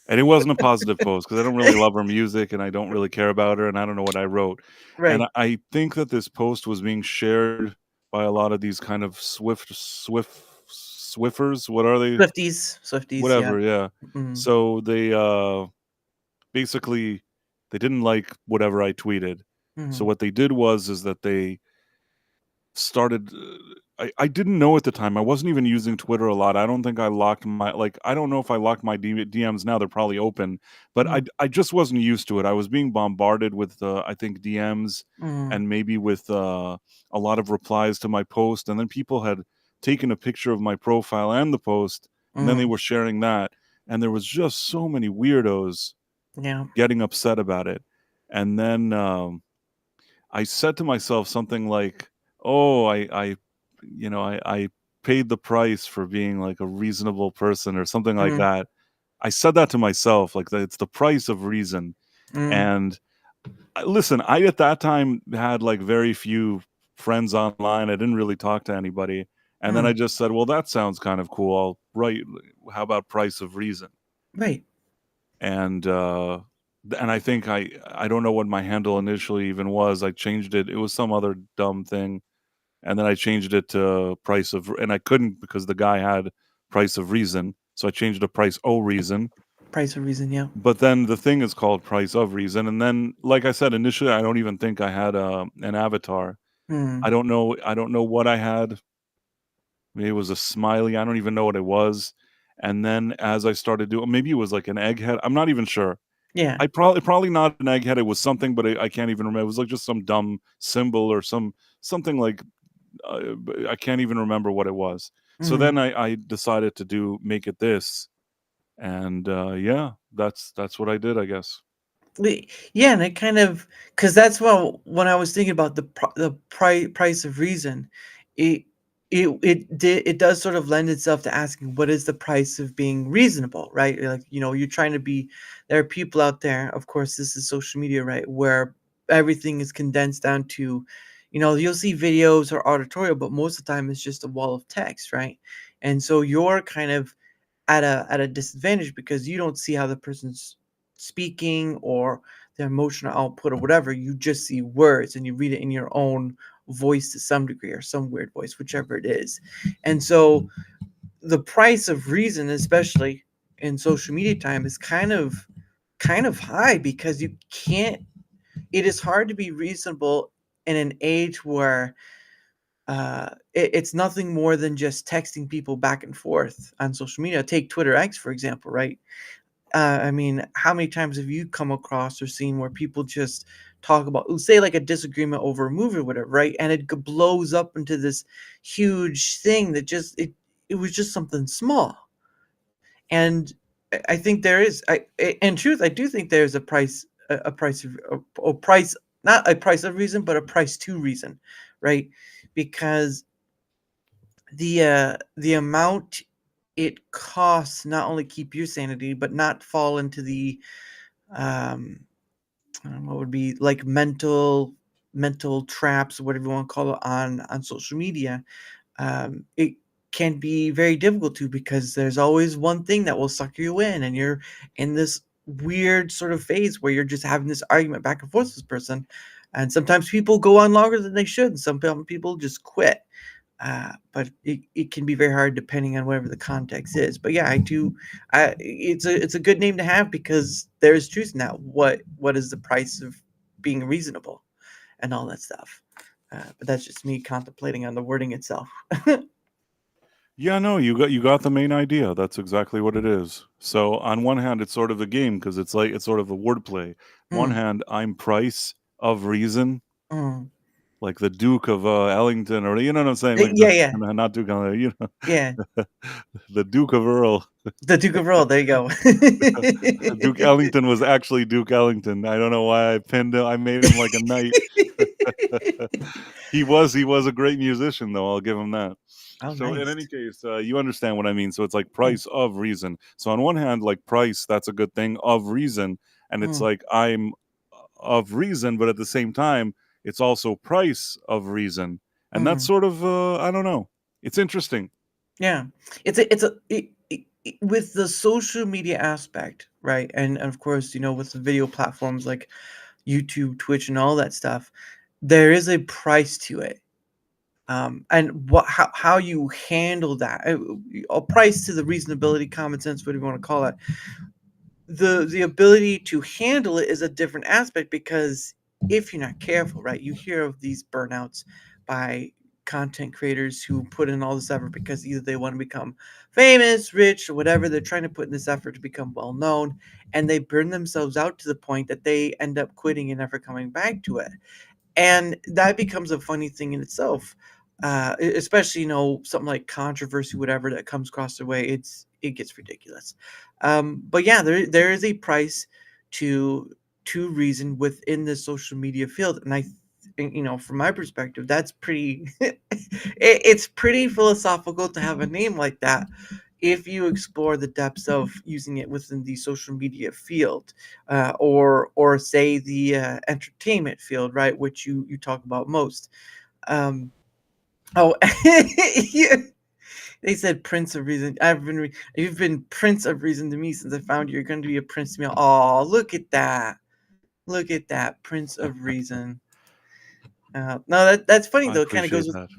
and it wasn't a positive post because I don't really love her music and I don't really care about her, and I don't know what I wrote. And Right. I think that this post was being shared by a lot of these kind of Swiffers. What are they? Swifties, yeah. Whatever, yeah. Mm, So they basically they didn't like whatever I tweeted. So mhm, what they did was is that they started I didn't know at the time. I wasn't even using Twitter a lot. I don't think I locked my, I don't know if I locked my DMs now. They're probably open, but mm, I just wasn't used to it. I was being bombarded with I think DMs, mm, and maybe with a lot of replies to my post, and then people had taken a picture of my profile and the post, and then they mm, were sharing that, and there was just so many weirdos yeah. getting upset about it. And then I said to myself something like, "Oh, I paid the price for being like a reasonable person," or something like Mm, that. I said that to myself, like that it's the price of reason. mm, And listen, I at that time had like very few friends online. I didn't really talk to anybody. And then I mm, just said, "Well, that sounds kind of cool. I'll write. How about price of reason?" right. And I think I don't know what my handle initially even was. I changed it. It was some other dumb thing, and then I changed it to price of, and I couldn't because the guy had price of reason, so I changed it to price o reason. Price of Reason, yeah. But then the thing is called price of reason, and then like I said initially, I don't even think I had an avatar. Mm, I don't know what I had. Maybe it was a smiley. I don't even know what it was. And then as I started doing, maybe it was like an egghead. I'm not even sure. Yeah. I probably not an egghead. It was something, but I can't even remember. It was like just some dumb symbol or something like I can't even remember what it was. So Mhm. then I decided to make it this, and yeah, that's what I did, I guess. Yeah, and it kind of, because that's what when I was thinking about the price of reason, it it does sort of lend itself to asking what is the price of being reasonable, right? Like, you're trying to be. There are people out there, of course, this is social media, right, where everything is condensed down to, you'll see videos or auditorial, but most of the time it's just a wall of text, right? And so you're kind of at a disadvantage because you don't see how the person's speaking or their emotional output or whatever. You just see words and you read it in your own voice to some degree, or some weird voice, whichever it is. And so the price of reason, especially in social media time, is kind of high, because you can't it is hard to be reasonable in an age where it's nothing more than just texting people back and forth on social media. Take Twitter X, for example, right? I mean, how many times have you come across or seen where people just talk about, say, like a disagreement over a movie or whatever, right? And it blows up into this huge thing that it was just something small. And I think there is, in truth, I do think there's a price of a price, not a price of reason, but a price to reason, right? Because the amount it costs not only keep your sanity, but not fall into the um I don't know, what would be like mental traps, whatever you want to call it, on social media. It can be very difficult to, because there's always one thing that will suck you in, and you're in this weird sort of phase where you're just having this argument back and forth with this person, and sometimes people go on longer than they should, and some people just quit. But it can be very hard depending on whatever the context is. But yeah, I do. It's a good name to have, because there is truth in that. What is the price of being reasonable and all that stuff? But that's just me contemplating on the wording itself. Yeah, no, you got the main idea. That's exactly what it is. So on one hand, it's sort of a game because it's sort of a wordplay. One Mm, hand, I'm Price of Reason, mm. like the Duke of Ellington, or you know what I'm saying, like Yeah, yeah, not Duke, yeah. the Duke of Earl. The Duke of Earl. There you go. Duke Ellington was actually Duke Ellington. I don't know why I pinned him. I made him like a knight. He was a great musician, though. I'll give him that. Oh, So in nice. any case, you understand what I mean. So it's like Mm, price of reason. So on one hand, like price, that's a good thing of reason, and it's mm, like I'm of reason, but at the same time, it's also price of reason, and that's mm. sort of I don't know. It's interesting. Yeah, with the social media aspect, right? And of course, with the video platforms like YouTube, Twitch, and all that stuff, there is a price to it. And how you handle that, a price to the reasonability, common sense, whatever you want to call it. The ability to handle it is a different aspect, because if you're not careful, right, you hear of these burnouts by content creators who put in all this effort because either they want to become famous, rich, or whatever. They're trying to put in this effort to become well known, and they burn themselves out to the point that they end up quitting and never coming back to it. And that becomes a funny thing in itself. Especially, something like controversy, whatever that comes across their way, it gets ridiculous. But yeah, there is a price to reason within the social media field, and I think, from my perspective, that's pretty. It's pretty philosophical to have a name like that, if you explore the depths of using it within the social media field, or say the entertainment field, right, which you talk about most. Um, oh, yeah, they said Prince of Reason. You've been Prince of Reason to me since I found you. You're going to be a Prince to me. Oh, look at that, Prince of Reason. No, that's funny I though. It kind of goes appreciate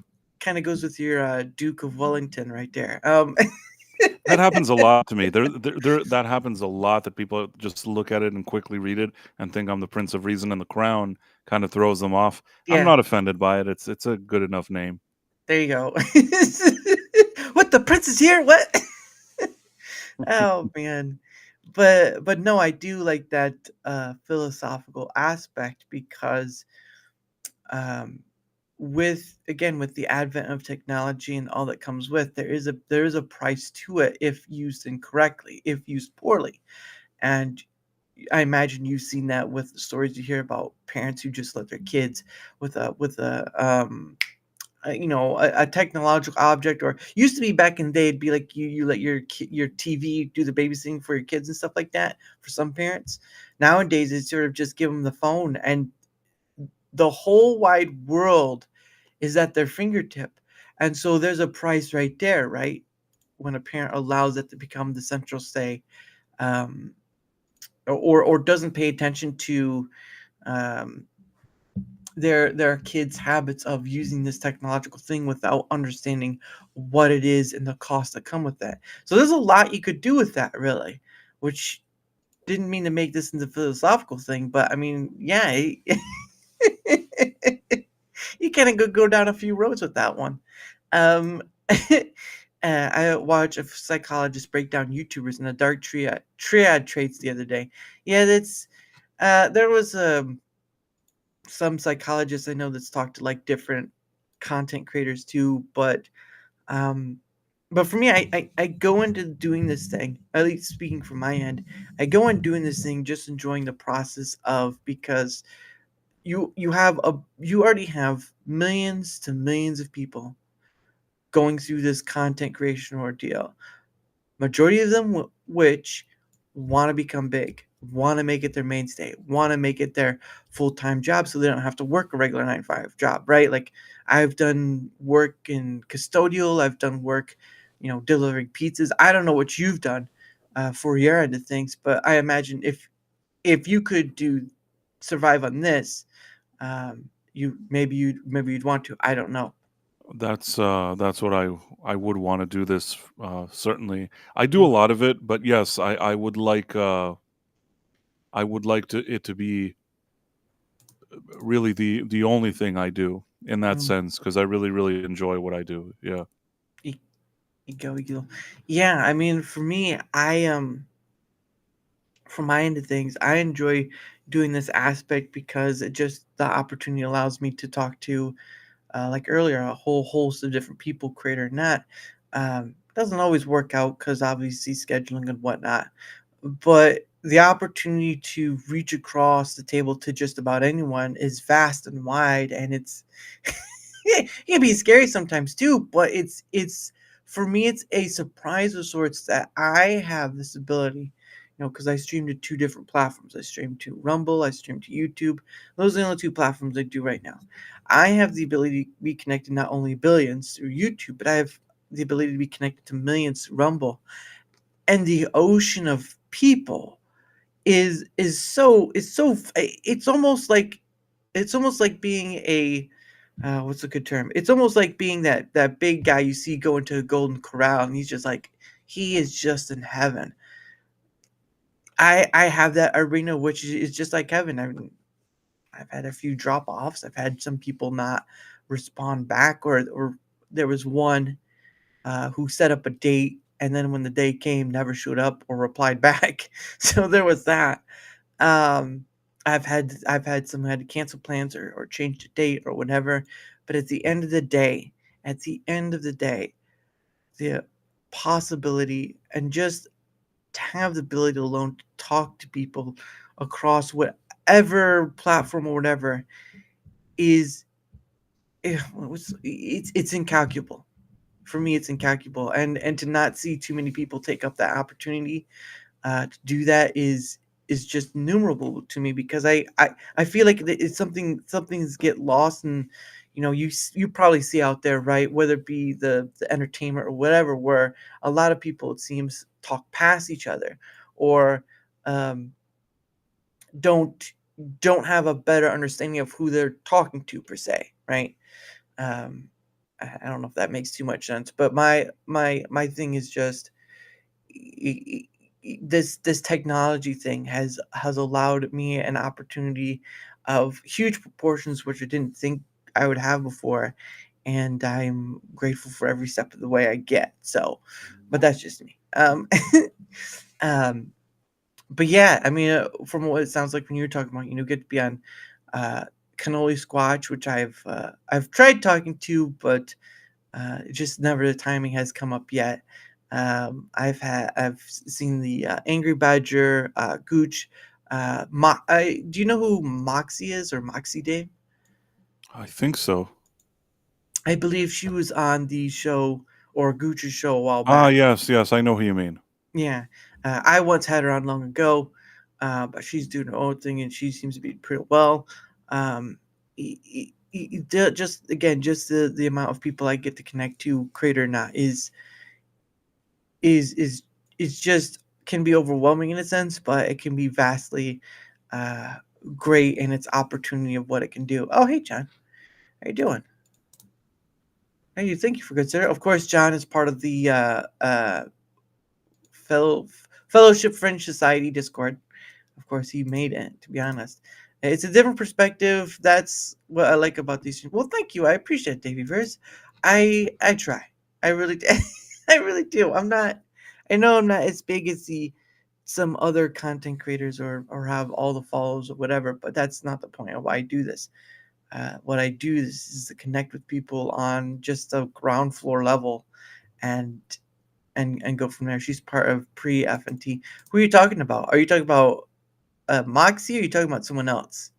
with that. your Duke of Wellington right there. That happens a lot to me. That happens a lot that people just look at it and quickly read it and think I'm the Prince of Reason, and the crown kind of throws them off. I'm Yeah, not offended by it. It's a good enough name. there you go. What, the prince is here? What? Oh man. But no, I do like that philosophical aspect because um with again with the advent of technology and all that comes with, there is a price to it if used incorrectly, if used poorly. And I imagine you've seen that with the stories you hear about parents who just let their kids with a technological object. Or used to be back in the day, it'd be like you let your TV do the babysitting for your kids and stuff like that. For some parents nowadays, it's sort of just give them the phone, and the whole wide world is at their fingertip. And so there's a price right there, right? When a parent allows it to become the central say, um, or doesn't pay attention to um, their kids' habits of using this technological thing without understanding what it is and the costs that come with that. So there's a lot you could do with that, really, which didn't mean to make this into a philosophical thing, but I mean, yeah, you kind of go down a few roads with that one. Um, I watched a psychologist break down YouTubers in the dark triad traits the other day. Yeah, that's there was some psychologists I know that's talked to like different content creators too, um, but for me, I go into doing this thing, at least speaking from my end, I go in doing this thing just enjoying the process of, because you already have millions to millions of people going through this content creation ordeal. Majority of them which want to become big, want to make it their mainstay, want to make it their full-time job so they don't have to work a regular 9 to 5 job, right? Like I've done work in custodial, I've done work, delivering pizzas. I don't know what you've done for your end of things, but I imagine if you could do survive on this, maybe you'd want to. I don't know. That's what I would want to do this, certainly. I do a Mm, lot of it, but yes, I would like to it to be really the only thing I do in that mm. sense, because I really, really enjoy what I do. Yeah. You, you go. Yeah, I mean, for me, from my end of things, I enjoy doing this aspect because it just the opportunity allows me to talk to, like earlier, a whole host of different people, creator and not. Doesn't always work out because obviously scheduling and whatnot, but the opportunity to reach across the table to just about anyone is vast and wide, and it can be scary sometimes too. But it's for me, it's a surprise of sorts that I have this ability. Because I stream to two different platforms. I stream to Rumble, I stream to YouTube. Those are the only two platforms I do right now. I have the ability to be connected not only billions through YouTube, but I have the ability to be connected to millions through Rumble. And the ocean of people it's almost like being a what's a good term? It's almost like being that big guy you see go into a golden corral, and he's just like, he is just in heaven. I have that arena, which is just like heaven. I've had a few drop offs. I've had some people not respond back, or there was one who set up a date, and then when the day came, never showed up or replied back. So there was that. Um, I've had some had to cancel plans, or change the date or whatever. But at the end of the day, the possibility and just to have the ability alone to talk to people across whatever platform or whatever is it's incalculable. For me, it's incalculable, and to not see too many people take up that opportunity to do that is just innumerable to me, because I feel like it's something's get lost. And you probably see out there, right, whether it be the entertainment or whatever, where a lot of people, it seems, talk past each other, or um, don't don't have a better understanding of who they're talking to, per se, right? um, I don't know if that makes too much sense, but my thing is just e- this technology thing has allowed me an opportunity of huge proportions which I didn't think I would have before. and I'm grateful for every step of the way I get. So, but that's just me. Um, but yeah, I mean, from what it sounds like when you were talking about, get to be on uh, Cannoli Squatch, which I've tried talking to, but just never the timing has come up yet. I've seen the Angry Badger, Gooch. Do you know who Moxie is, or Moxie Dave? I think so. I believe she was on the show, or Gooch's show, a while Ah, back. yes, I know who you mean. Yeah, I once had her on long ago, but she's doing her own thing, and she seems to be pretty well. Um, just again, just the amount of people I get to connect to, creator or not, is is is just can be overwhelming in a sense, but it can be vastly uh, great in its opportunity of what it can do. Oh, hey, John, how you doing? Hey, you thank you for good sir. Of course, John is part of the fellow Fellowship Fringe Society Discord. Of course, he made it. To be honest, it's a different perspective. That's what I like about these. Well, thank you. I appreciate it, Davey Verse. I try. I really I really do. I'm not. I know I'm not as big as the some other content creators, or have all the follows or whatever, but that's not the point of why I do this. What I do is to connect with people on just a ground floor level, and and go from there. She's part of pre F and T. Who are you talking about? Are you talking about Moxie, or are you talking about someone else?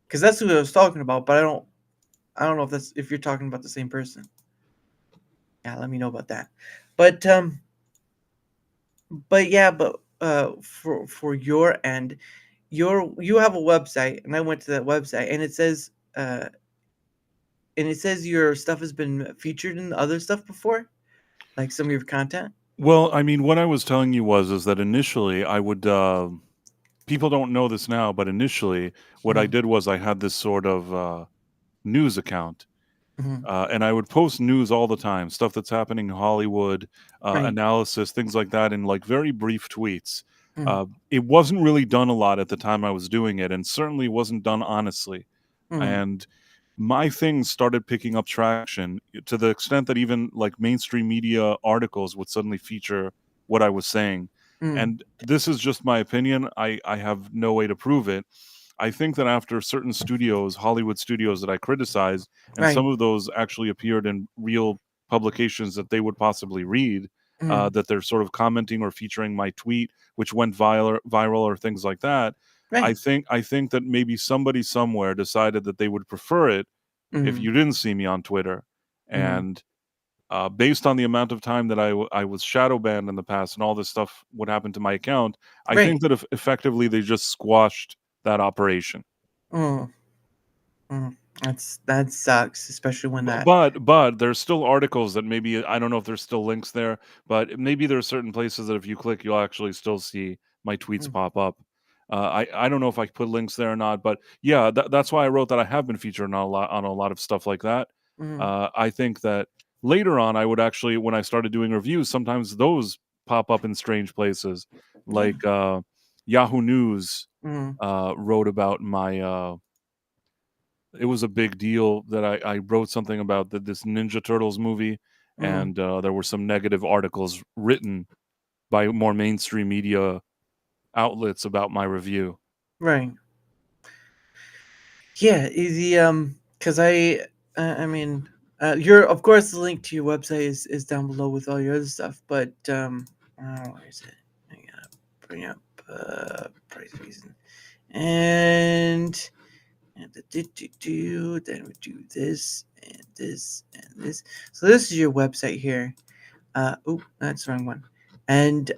Because that's who I was talking about, but I don't know if you're talking about the same person. Yeah, let me know about that. But yeah, but for your end, you have a website, and I went to that website, and it says your stuff has been featured in other stuff before, like some of your content. Well, I mean, what I was telling you is that initially I would. People don't know this now, but initially, what I Mm-hmm. did was I had this sort of news account. Mm-hmm. And I would post news all the time, stuff that's happening in Hollywood, Right. analysis, things like that, in like very brief tweets. Mm-hmm. It wasn't really done a lot at the time I was doing it, and certainly wasn't done honestly. Mm-hmm. And my things started picking up traction to the extent that even like mainstream media articles would suddenly feature what I was saying. Mm-hmm. And this is just my opinion. I have no way to prove it. I think that after certain studios, Hollywood studios that I criticized, and Right. some of those actually appeared in real publications that they would possibly read, Mm-hmm. that they're sort of commenting or featuring my tweet, which went viral or things like that. Right. I think that maybe somebody somewhere decided that they would prefer it if Mm-hmm. you didn't see me on Twitter, Mm-hmm. and based on the amount of time that I was shadow banned in the past and all this stuff would happen to my account, I think Right. that if effectively they just squashed that operation. Mm-hmm. Mm. That sucks, especially when that. But there's still articles that maybe I don't know if there's still links there, but maybe there are certain places that if you click, you'll actually still see my tweets Mm, pop up. I don't know if I put links there or not, but yeah, that's why I wrote that I have been featured on a lot of stuff like that. mm, I think that later on, I would actually, when I started doing reviews, sometimes those pop up in strange places, yeah. like Yahoo News Mm, wrote about my it was a big deal that I wrote something about this Ninja Turtles movie, mm, and there were some negative articles written by more mainstream media outlets about my review. right. Yeah, because I mean, your of course the link to your website is down below with all your other stuff, but where is it? I gotta bring up price reason, and then we do this and this and this. So this is your website here. Oh, that's the wrong one. And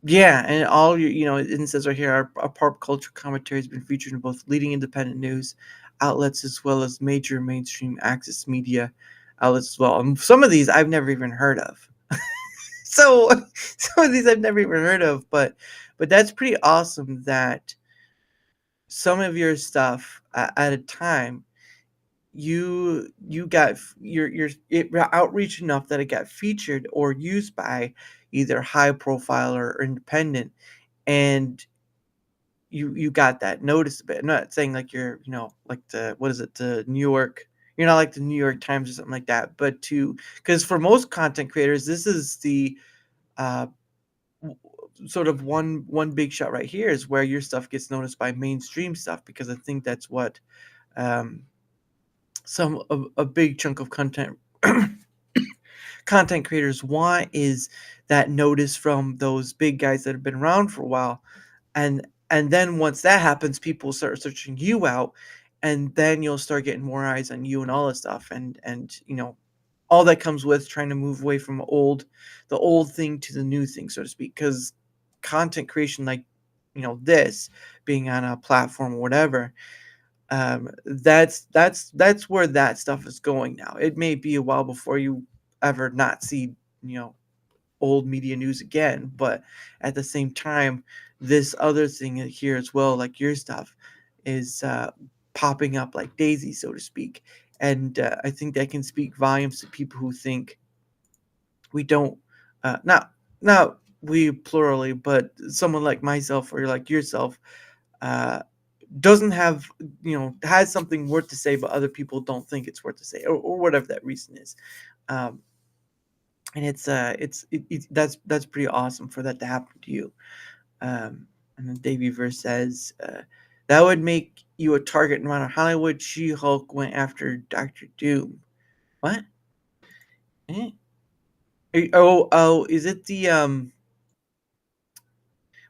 yeah, and all it says right here, our pop culture commentary has been featured in both leading independent news outlets as well as major mainstream access media outlets as well. And some of these I've never even heard of. So some of these I've never even heard of, but that's pretty awesome that some of your stuff at a time you got your it outreach enough that it got featured or used by either high profile or independent, and you got that notice a bit. I'm not saying like you're like the what is it, the New York you're not like the New York Times or something like that, but because for most content creators, this is the uh, sort of one big shot right here is where your stuff gets noticed by mainstream stuff, because I think that's what um, a big chunk of content creators want, is that notice from those big guys that have been around for a while. And then once that happens, people start searching you out, and then you'll start getting more eyes on you and all this stuff, and all that comes with trying to move away from the old thing to the new thing, so to speak, because content creation, like this being on a platform or whatever, that's where that stuff is going now. It may be a while before you ever not see old media news again, but at the same time, this other thing here as well, like your stuff, is popping up like daisy, so to speak. And I think that can speak volumes to people who think we don't, not we plurally, but someone like myself or like yourself, uh, doesn't have, has something worth to say, but other people don't think it's worth to say, or whatever that reason is. Um, and that's pretty awesome for that to happen to you. And then Davey Verse says that would make you a target no matter Hollywood. She-Hulk went after Doctor Doom. What? Eh? Oh, is it the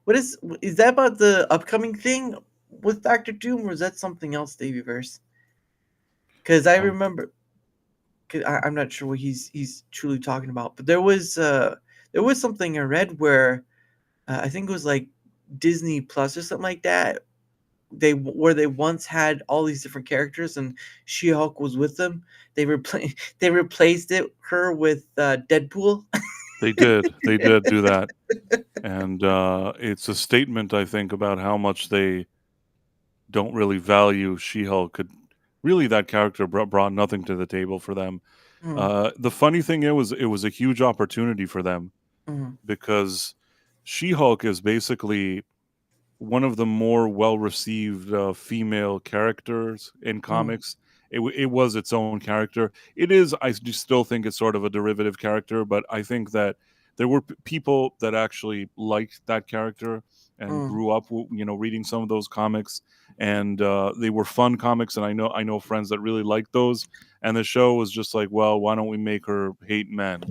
What is that about the upcoming thing with Doctor Doom, or is that something else, Davey Verse? Because I Um, remember, cause I'm not sure what he's truly talking about, but there was something I read where I think it was like Disney Plus or something like that. They once had all these different characters, and She-Hulk was with them. They replaced her with Deadpool. they did do that, and it's a statement, I think, about how much they don't really value She-Hulk. Really, that character brought nothing to the table for them. Mm, The funny thing is, it was a huge opportunity for them mm, because She-Hulk is basically one of the more well-received female characters in mm, comics. It was its own character. It is. Still think it's sort of a derivative character, but I think that there were people that actually liked that character and mm. grew up, reading some of those comics, and they were fun comics. And I know friends that really liked those. And the show was just like, well, why don't we make her hate men?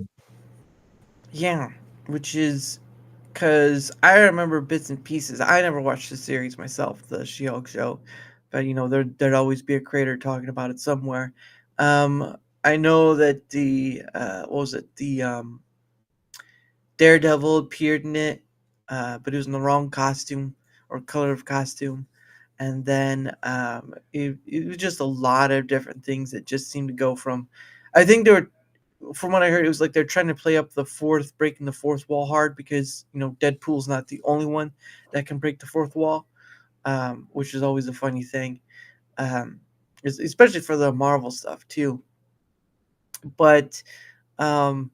Yeah, which is because I remember bits and pieces. I never watched the series myself, the She-Hulk show, but there'd always be a creator talking about it somewhere. I know that the what was it, the Daredevil appeared in it, but it was in the wrong costume or color of costume. And then it was just a lot of different things that just seemed to go from. I think they were, from what I heard, it was like they're trying to play up breaking the fourth wall hard, because Deadpool's not the only one that can break the fourth wall, which is always a funny thing, um, especially for the Marvel stuff too. But um,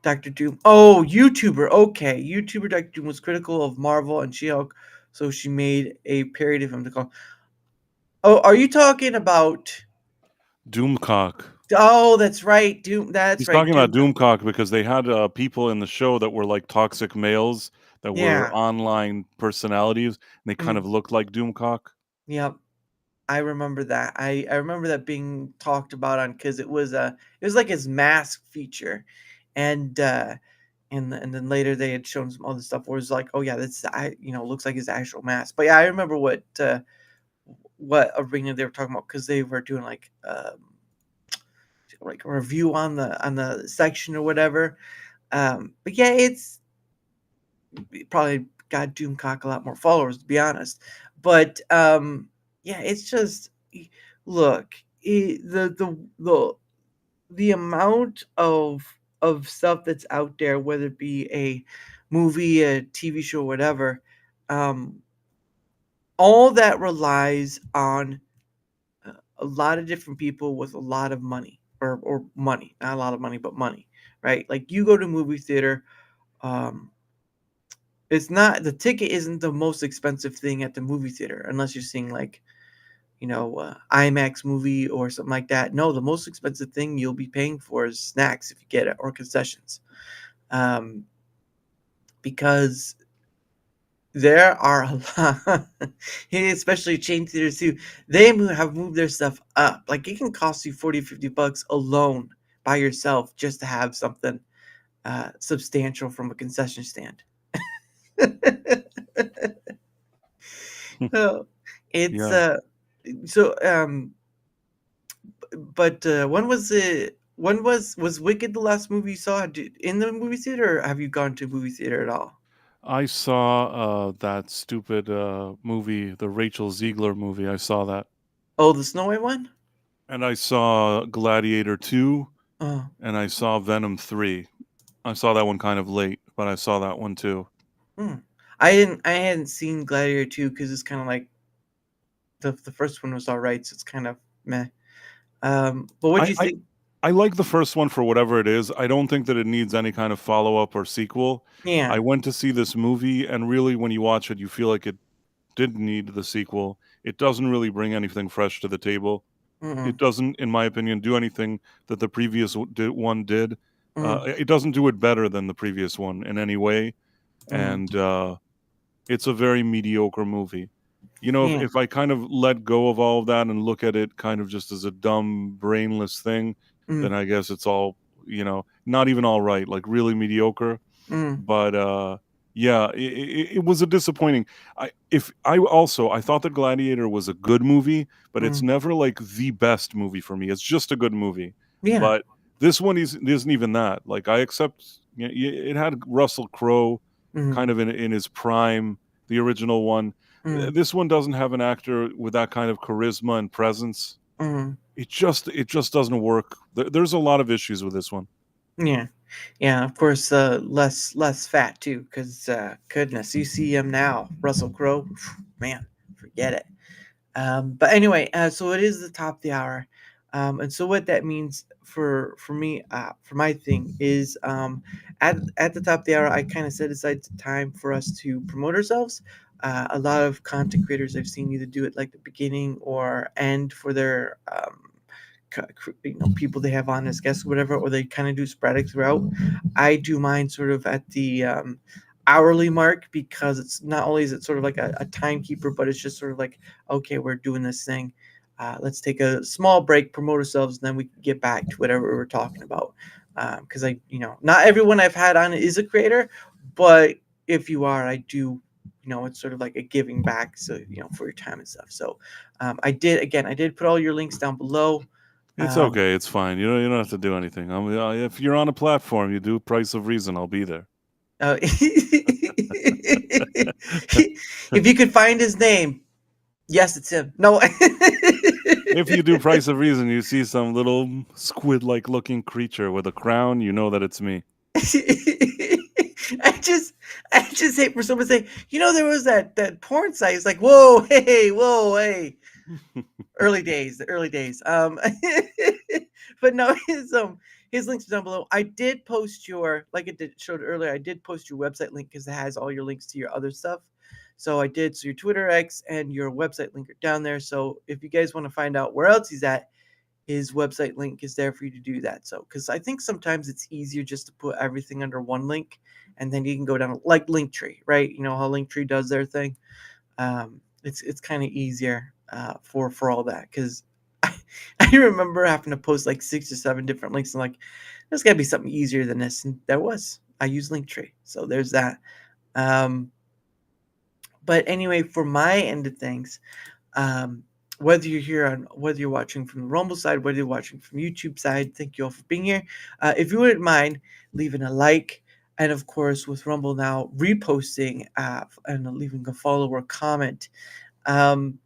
Doctor Doom. Oh, YouTuber. Okay, YouTuber Doctor Doom was critical of Marvel and She-Hulk, so she made a parody of him to call. Oh, are you talking about? Doomcock. Oh, that's right, Doom. That's He's right, talking about Doom. Doomcock because they had people in the show that were like toxic males that were Yeah. online personalities, and they kind Mm, of looked like Doomcock. yep. I remember that. I remember that being talked about on, because it was like his mask feature, and and then later they had shown some other stuff where it was like, oh yeah, that's looks like his actual mask. But yeah, I remember what arena they were talking about, because they were doing like a review on the section or whatever. But yeah, it probably got Doomcock a lot more followers, to be honest. But yeah, it's just, look, the amount of stuff that's out there, whether it be a movie, a TV show, whatever, um, all that relies on a lot of different people with a lot of money, or money, not a lot of money, but money, right? Like, you go to a movie theater, um, it's not the ticket isn't the most expensive thing at the movie theater, unless you're seeing like IMAX movie or something like that. No, the most expensive thing you'll be paying for is snacks if you get it, or concessions. Because there are a lot, especially chain theaters too. They have moved their stuff up. Like, it can cost you 40, $50 alone by yourself just to have something substantial from a concession stand. So it's Yeah. so but when was it? When was Wicked the last movie you saw in the movie theater, or have you gone to a movie theater at all? I saw that stupid movie, the Rachel Ziegler movie. I saw that. Oh, the Snow White one? And I saw Gladiator 2 Oh, and I saw Venom 3. I saw that one kind of late, but I saw that one too. hmm. I hadn't seen Gladiator 2 because it's kind of like the first one was all right, so it's kind of meh. But what do I, you I think? I like the first one for whatever it is. I don't think that it needs any kind of follow-up or sequel. I Yeah. went to see this movie, and really, when you watch it, you feel like it didn't need the sequel. It doesn't really bring anything fresh to the table. Mm-mm, It doesn't, in my opinion, do anything that the previous one did. mm, It doesn't do it better than the previous one in any way, mm. and it's a very mediocre movie. You know, Yeah. if I kind of let go of all of that and look at it kind of just as a dumb, brainless thing, then Mm, I guess it's all, not even all right, like really mediocre. mm, But yeah, it was a disappointing. I thought that Gladiator was a good movie, but it's mm. never like the best movie for me. It's just a good movie. Yeah. But this one isn't even that. Like, I accept, it had Russell Crowe Mm, kind of in his prime, the original one. mm, This one doesn't have an actor with that kind of charisma and presence. mm. It just doesn't work. There's a lot of issues with this one. Yeah. Yeah, of course, less fat too, because goodness, you see him now, Russell Crowe, man, forget it. But anyway, so it is the top of the hour, and so what that means for me, for my thing is, at the top of the hour, I kind of set aside some time for us to promote ourselves. A lot of content creators I've seen either do it like the beginning or end for their people they have on as guests or whatever, or they kind of do sporadic throughout. I do mine sort of at the hourly mark, because it's not only is it sort of like a timekeeper, but it's just sort of like, okay, we're doing this thing. Let's take a small break, promote ourselves, and then we can get back to whatever we're talking about. Because not everyone I've had on is a creator, but if you are, I do. It's sort of like a giving back, so for your time and stuff. So I did put all your links down below. It's Um, okay. It's fine. You don't have to do anything. If you're on a platform, you do Price of Reason. I'll be there. if you could find his name, yes, it's him. No. If you do Price of Reason, you see some little squid-like looking creature with a crown, you know that it's me. I just hate for someone to say, there was that porn site. It's like, whoa, hey. The early days. But no, his links are down below. I did post like it showed earlier. I did post your website link because it has all your links to your other stuff. So I did. So your Twitter X and your website link are down there. So if you guys want to find out where else he's at, his website link is there for you to do that. So, because I think sometimes it's easier just to put everything under one link, and then you can go down like Linktree, right? You know how Linktree does their thing. It's kind of easier for all that, because I remember having to post like 6 or 7 different links, and like, there's got to be something easier than this, and there was. I use Linktree, so there's that. Um, but anyway, for my end of things, um, whether you're watching from the Rumble side, whether you're watching from YouTube side, thank you all for being here. If you wouldn't mind leaving a like, and of course with Rumble now reposting and leaving a follow or comment. Um,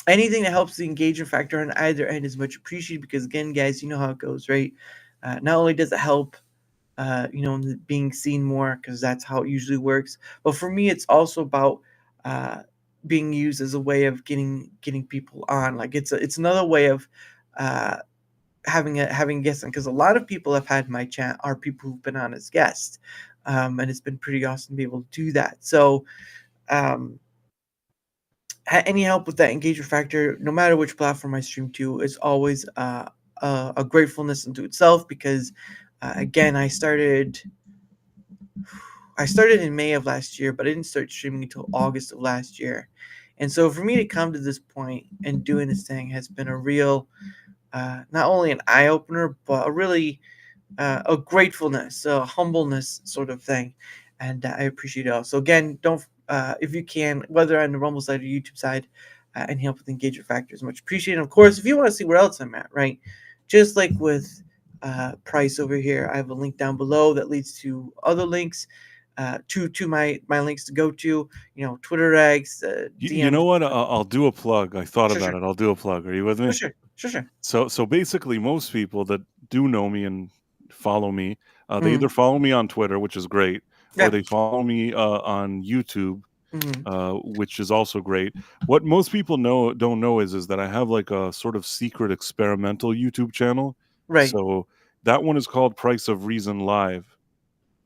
Anything that helps the engagement factor on either end is much appreciated, because again, guys, you know how it goes, right? Not only does it help being seen more, because that's how it usually works, but for me it's also about uh, being used as a way of getting people on. Like, it's another way of uh, having guests on, because a lot of people I've had in my chat are people who've been on as guests, and it's been pretty awesome to be able to do that. So um, any help with that engagement factor, no matter which platform I stream to, is always a gratefulness unto itself, because again, I started in May of last year, but I didn't start streaming until August of last year. And so for me to come to this point and doing this thing has been a real, not only an eye opener, but a really a gratefulness, a humbleness sort of thing. And I appreciate it all. So again, don't if you can, whether on the Rumble side or YouTube side, and help with engagement factors, much appreciated. Of course, if you want to see where else I'm at, right? Just like with Price over here, I have a link down below that leads to other links. To my links to go to, Twitter eggs, You DMs. know what? I'll do a plug. I thought Sure, about sure, it. I'll do a plug. Are you with me? sure, sure, sure. So basically, most people that do know me and follow me, they Mm, either follow me on Twitter, which is great, or yeah. they follow me on YouTube, Mm, which is also great. What most people don't know is that I have like a sort of secret experimental YouTube channel. right. So that one is called Price of Reason Live.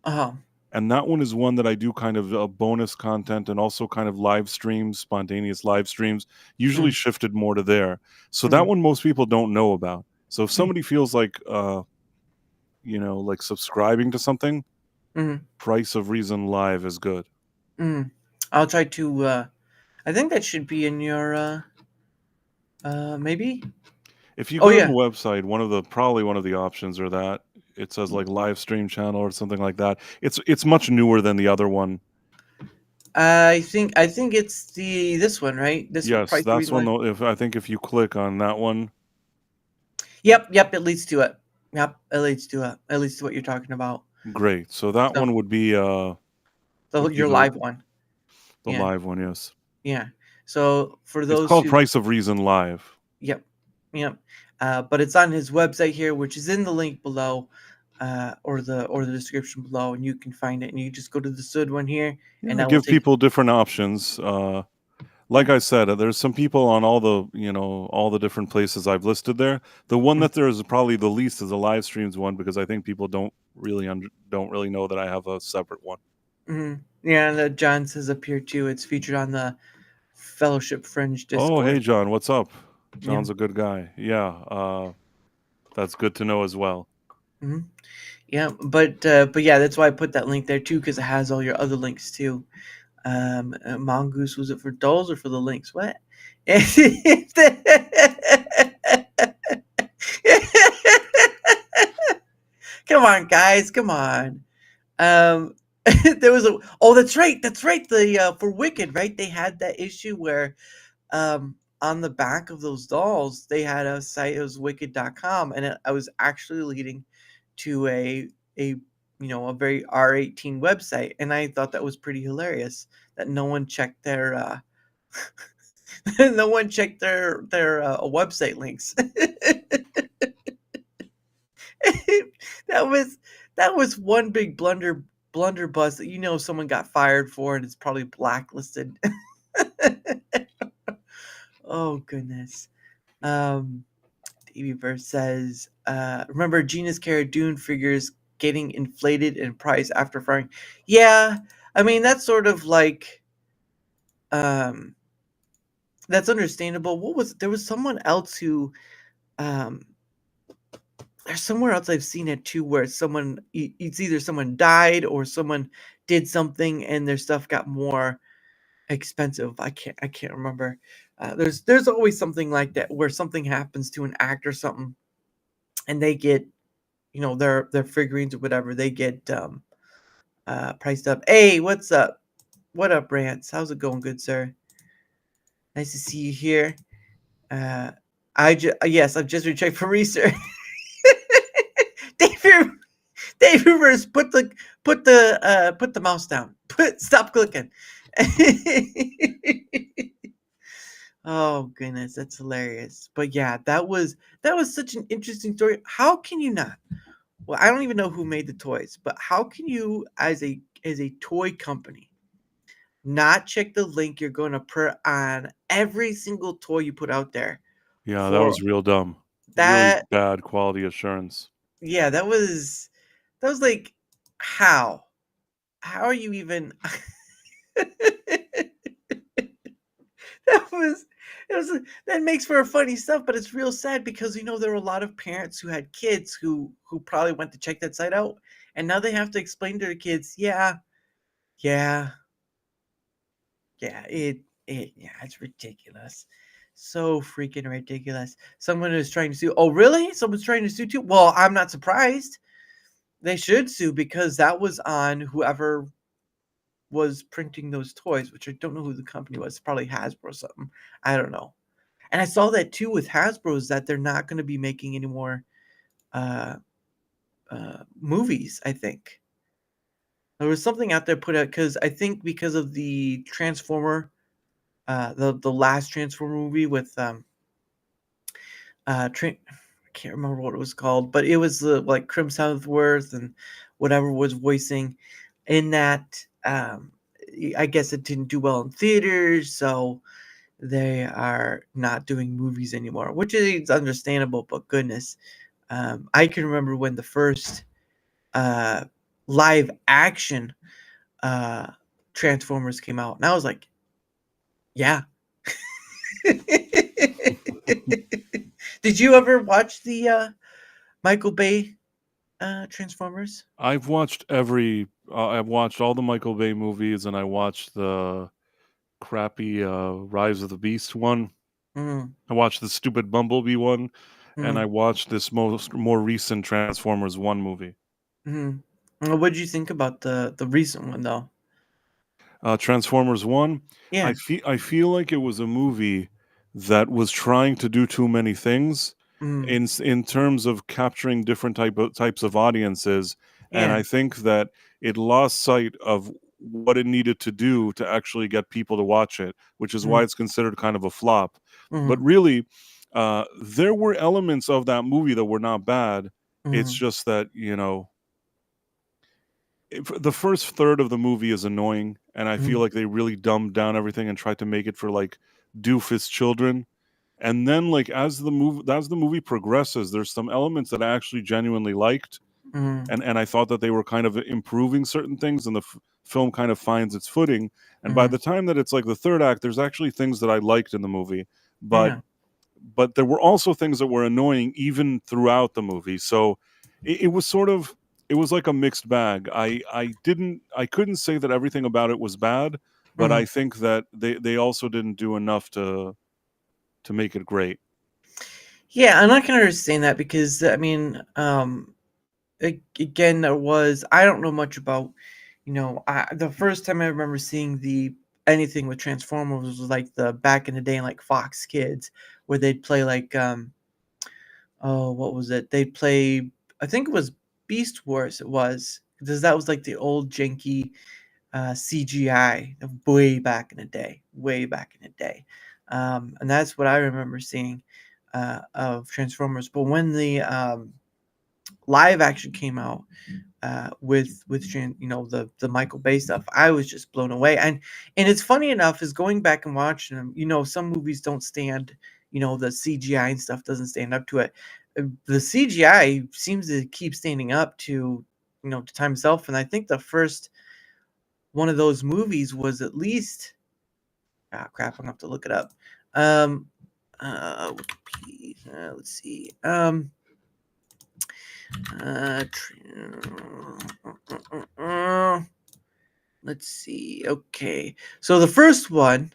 Uh-huh. And that one is one that I do kind of bonus content and also kind of live streams, spontaneous live streams, usually Mm, shifted more to there. So that mm, one most people don't know about. So if mm, somebody feels like, like subscribing to something, mm. Price of Reason Live is good. Mm. I'll try to. I think that should be in your. Maybe. If you Oh go to the yeah. website, probably one of the options are that it says like live stream channel or something like that. It's much newer than the other one. I think it's this one, right? This Yes, price the that's reason one. why. If I think if you click on that one, Yep. It leads to it. Yep. It leads to it. It leads to what you're talking about. great. So that So one would be your live one. the Yeah. live one. Yes. Yeah. So for It's those called who. Price of Reason Live. Yep. Yep. But it's on his website here, which is in the link below, or the description below, and you can find it. And you just go to the Sud one here, and Yeah, that will give take you. people different options. Like Yeah. I said, there's some people on all the different places I've listed there. The one Mm, that there's probably the least is the live streams one because I think people don't really know that I have a separate one. Yeah, and John says up here too. It's featured on the Fellowship Fringe Oh, hey Discord. John, what's up? Yeah. John's a good guy. Yeah, that's good to know as well. hmm Yeah, but yeah, that's why I put that link there too, because it has all your other links too. Mongoose, was it for dolls or for the links? What? Come on, guys, come on. Um, there was a. Oh, that's right. The for Wicked, right? They had that issue where on the back of those dolls, they had a site. It was wicked.com, and I was actually leading to a very R18 website, and I thought that was pretty hilarious that no one checked their no one checked their website links. that was that was one big blunderbuss that someone got fired for, and it's probably blacklisted. Oh goodness. Um, Daveyverse says, remember Gina's Cara Dune figures getting inflated in price after firing? Yeah, I mean that's sort of like um that's understandable. There was someone else who um there's somewhere else I've seen it too where it's either someone died or someone did something and their stuff got more expensive. I can't remember. There's always something like that where something happens to an act or something and they get their figurines or whatever, they get priced up. Hey, what's up? What up, Rance? How's it going, good sir? Nice to see you here. Uh, yes, I've just rechecked for research. David, David Rivers, put the mouse down. Stop clicking. Oh goodness, that's hilarious. But yeah, that was such an interesting story. How can you not? Well, I don't even know who made the toys, but how can you, as a toy company, not check the link you're going to put on every single toy you put out there? Yeah, that For was real dumb. Really that, bad quality assurance. yeah, that was like, how are you even? that was it was that makes for funny stuff, but it's real sad because there were a lot of parents who had kids who probably went to check that site out, and now they have to explain to their kids, yeah, yeah, it's ridiculous. So freaking ridiculous. Someone is trying to sue. Oh, really? Someone's trying to sue too? Well, I'm not surprised. They should sue because that was on whoever was printing those toys, which I don't know who the company was. Probably Hasbro or something. I don't know. And I saw that too with Hasbro's that they're not going to be making any more uh, movies. I think there was something out there put out because I think because of the Transformer, the last Transformer movie with I can't remember what it was called, but it was like Crim Southworth and whatever was voicing in that. I guess it didn't do well in theaters, so they are not doing movies anymore, which is understandable. But goodness, I can remember when the first uh, live action uh, Transformers came out, and I was like, yeah. Did you ever watch the Michael Bay Transformers? I've watched I've watched all the Michael Bay movies, and I watched the crappy Rise of the Beast one. Mm, I watched the stupid Bumblebee one, and I mm, watched this more recent Transformers one movie. mm. What did you think about the recent one though? Transformers one, Yeah. I feel like it was a movie that was trying to do too many things Mm, in terms of capturing different types of audiences, and yeah. I think that it lost sight of what it needed to do to actually get people to watch it, which is why Mm, it's considered kind of a flop. But mm, really, there were elements of that movie that were not bad. It's mm, just that the first third of the movie is annoying, and I feel mm, like they really dumbed down everything and tried to make it for like doofus children. And then, like as the movie progresses, there's some elements that I actually genuinely liked, mm, and I thought that they were kind of improving certain things, and the film kind of finds its footing. And by mm. the time that it's like the third act, there's actually things that I liked in the movie, but Yeah. there were also things that were annoying even throughout the movie. So it was sort of it was like a mixed bag. I couldn't say that everything about it was bad, but I Mm. think that they also didn't do enough to make it great. Yeah, and I can understand that because I mean, again, there was I don't know much about, the first time I remember seeing the anything with Transformers was like the back in the day, like Fox Kids, where they'd play like oh, what was it? They'd play, I think it was Beast Wars. It was because that was like the old janky CGI of way back in the day, way back in the day, and that's what I remember seeing of Transformers. But when the live action came out the Michael Bay stuff, I was just blown away. And it's funny enough is going back and watching them. Some movies don't stand. The CGI and stuff doesn't stand up to it. The CGI seems to keep standing up to time itself. And I think the first one of those movies was at least crap. I'm gonna have to look it up. Um, Wikipedia, let's see. Uh, let's see. Okay, so the first one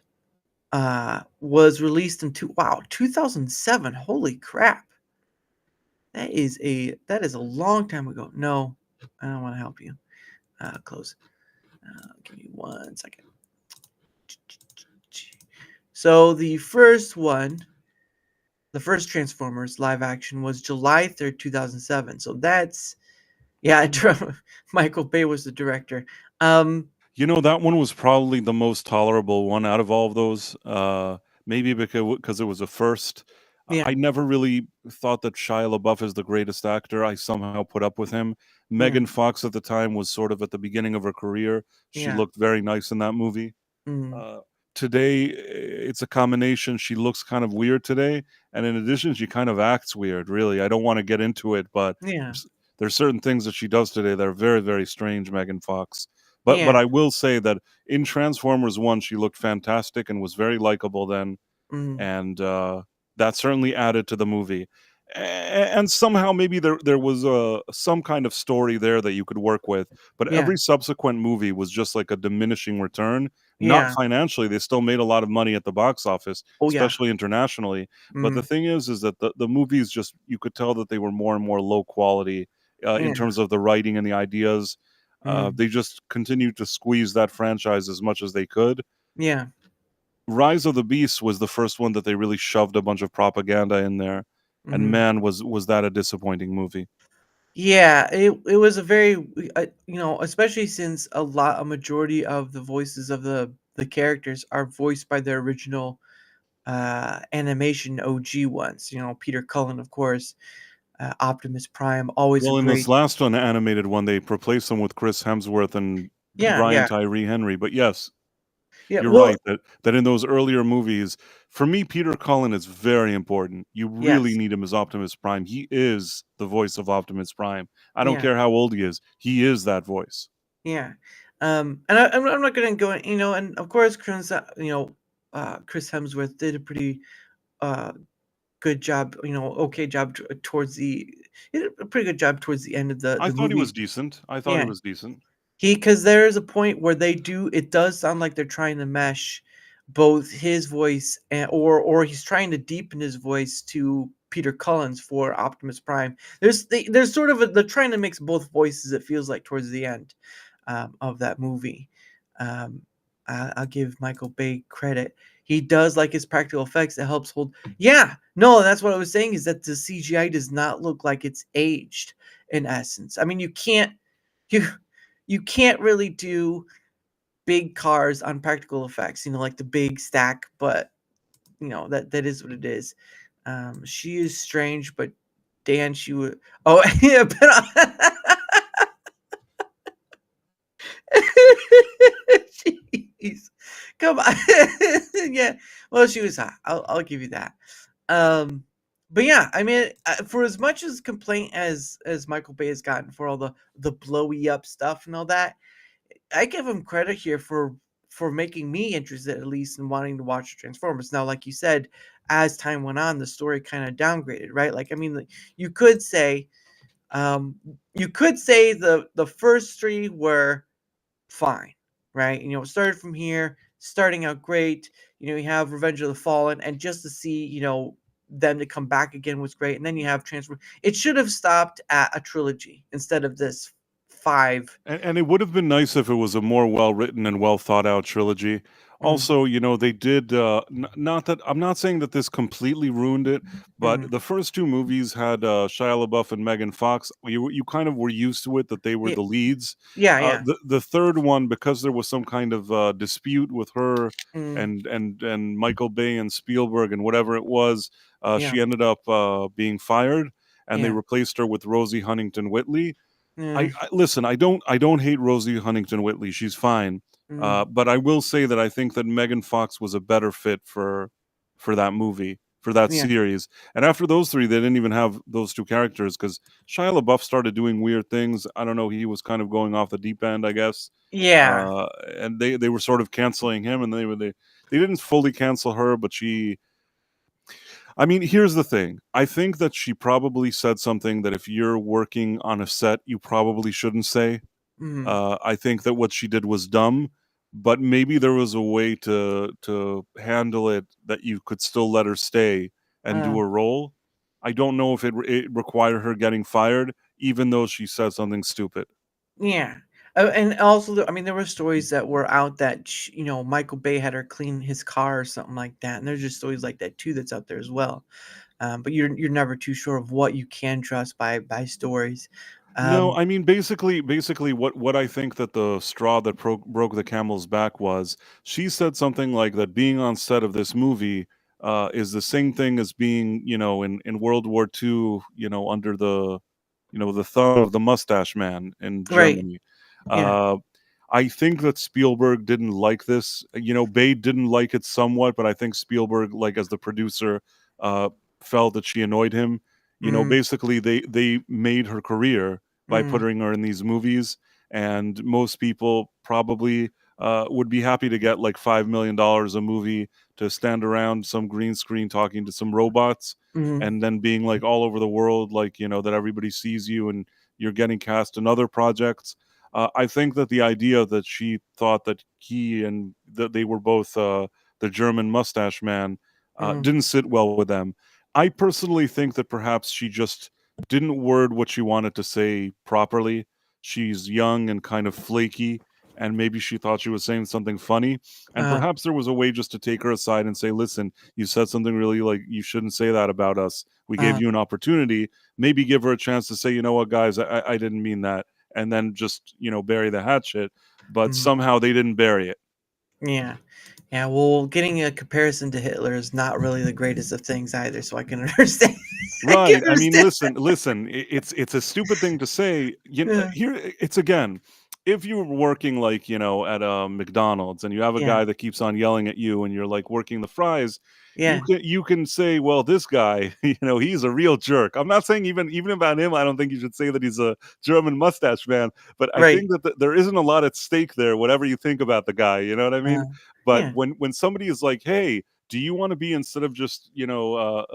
was released in 2007. Holy crap! That is a long time ago. No, I don't want to help you. Close. Give me 1 second. So the first Transformers live action was July 3rd, 2007. So that's yeah. Michael Bay was the director. Um, That one was probably the most tolerable one out of all of those. Maybe because it was a first. yeah. I never really thought that Shia LaBeouf is the greatest actor. I somehow put up with him. Mm, Megan Fox at the time was sort of at the beginning of her career. She yeah. looked very nice in that movie. Mm, Uh, Today, it's a combination. She looks kind of weird today, and in addition, she kind of acts weird. Really, I don't want to get into it, but yeah. there's certain things that she does today that are very, very strange. Megan Fox, But Yeah. I will say that in Transformers 1, she looked fantastic and was very likable then, Mhm. and that certainly added to the movie. And somehow maybe there was some kind of story there that you could work with, but Yeah. every subsequent movie was just like a diminishing return. Not Yeah. financially, they still made a lot of money at the box office, Oh, yeah. especially internationally. But the Mhm. thing is that the movies just you could tell that they were more and more low quality in Yeah. terms of the writing and the ideas. Mhm. They just continued to squeeze that franchise as much as they could. Yeah. Rise of the Beast was the first one that they really shoved a bunch of propaganda in there, and Mhm. man, was that a disappointing movie. Yeah, it was a very especially since a majority of the voices of the characters are voiced by their original animation OG ones. Peter Cullen, of course, Optimus Prime, always a Well, in this great. last one, animated one, they replaced them with Chris Hemsworth and Yeah, Brian yeah, Tyree Henry, but yes, yeah. you're Well, right that in those earlier movies, for me, Peter Cullen is very important. You really yes, need him as Optimus Prime. He is the voice of Optimus Prime. I don't yeah, care how old he is. He is that voice. yeah. And I'm not gonna go, and of course, Chris Hemsworth did a pretty uh good job, okay job towards he did a pretty good job towards the end of the I the thought he was movie. decent. I thought he Yeah, was decent. because there is a point where it does sound like they're trying to mesh both his voice or he's trying to deepen his voice to Peter Cullen's for Optimus Prime. There's sort of they're trying to mix both voices. It feels like towards the end of that movie. Um, I'll give Michael Bay credit. He does like his practical effects. It helps hold. Yeah, no, that's what I was saying is that the CGI does not look like it's aged in essence. I mean, you you can't really do big cars on practical effects, like the big stack, but that is what it is. She is strange, but Dan, she would. Oh, yeah, but jeez, come on, yeah. Well, she was hot. I'll give you that. Um, but yeah, I mean, for as much as complaint as Michael Bay has gotten for all the blowy up stuff and all that, I give him credit here for making me interested at least in wanting to watch the Transformers. Now, like you said, as time went on, the story kind of downgraded, right? Like, I mean, you could say, um, the first three were fine, right? It started from here, starting out great. You have Revenge of the Fallen, and just to see, them to come back again was great. And then you have Transform. It should have stopped at a trilogy instead of this five. And it would have been nice if it was a more well written and well thought out trilogy. Mm, Also, they did not that I'm not saying that this completely ruined it, but mhm. the first two movies had Shia LaBeouf and Megan Fox. You kind of were used to it that they were Yeah, the leads. yeah, yeah. The third one, because there was some kind of dispute with her Mm, and Michael Bay and Spielberg and whatever it was, yeah, she ended up being fired, and they yeah. replaced her with Rosie Huntington Whiteley. Mm, I listen. I don't hate Rosie Huntington Whiteley. She's fine, mm, but I will say that I think that Megan Fox was a better fit for that movie, for that yeah, series. And after those three, they didn't even have those two characters because Shia LaBeouf started doing weird things. I don't know. He was kind of going off the deep end, I guess. yeah. Uh, and they were sort of canceling him, and they didn't fully cancel her, but she. I mean, here's the thing. I think that she probably said something that if you're working on a set, you probably shouldn't say. Mm, I think that what she did was dumb, but maybe there was a way to handle it that you could still let her stay and do uh, a role. I don't know if it required her getting fired, even though she said something stupid. yeah. And also, I mean, there were stories that were out that Michael Bay had her clean his car or something like that, and there's just stories like that too that's out there as well. But you're never too sure of what you can trust by stories. No, Um, I mean basically what I think that the straw that broke the camel's back was she said something like that being on set of this movie is the same thing as being in World War II under the thumb of the mustache man in right. Germany. Yeah. Uh, I think that Spielberg didn't like this. Bay didn't like it somewhat, but I think Spielberg, like as the producer, uh, felt that she annoyed him. Mm, Basically they made her career by mm, putting her in these movies, and most people probably would be happy to get like $5 million a movie to stand around some green screen talking to some robots, Mhm. and then being like all over the world, like, you know, that everybody sees you and you're getting cast in other projects. I think that the idea that she thought that he and that they were both the German mustache man Mhm. didn't sit well with them. I personally think that perhaps she just didn't word what she wanted to say properly. She's young and kind of flaky, and maybe she thought she was saying something funny. And Uh, perhaps there was a way just to take her aside and say, listen, you said something really, like, you shouldn't say that about us. We gave uh, you an opportunity. Maybe give her a chance to say, you know what, guys, I didn't mean that. And then just, you know, bury the hatchet. But mhm. somehow they didn't bury it. Yeah. Yeah, well, getting a comparison to Hitler is not really the greatest of things either, so I can understand. I can Right. I mean, understand. listen. It's a stupid thing to say. You know, Yeah. here it's again. If you're working like, you know, at a McDonald's and you have a Yeah. guy that keeps on yelling at you and you're like working the fries, Yeah. you can say, well, this guy, you know, he's a real jerk. I'm not saying even about him. I don't think you should say that he's a German mustache man. But I Right. think that there isn't a lot at stake there. Whatever you think about the guy, you know what I Uh, mean. But yeah. when somebody is like, hey, do you want to be, instead of just, you know,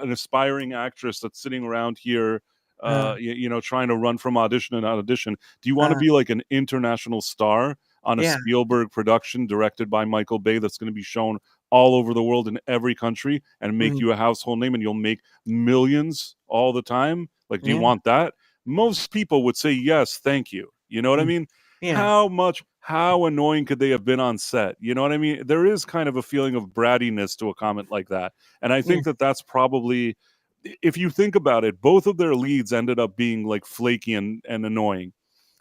an aspiring actress that's sitting around here, Uh, you know, trying to run from audition and audition, do you want to uh, be like an international star on a yeah. Spielberg production directed by Michael Bay that's going to be shown all over the world in every country and make Mhm. you a household name and you'll make millions all the time? Like, do you Yeah. want that? Most people would say yes, thank you. You know what I Mm. mean? Yeah. How annoying could they have been on set? You know what I mean? There is kind of a feeling of brattiness to a comment like that. And I Yeah. think that that's probably, if you think about it, both of their leads ended up being like flaky and annoying.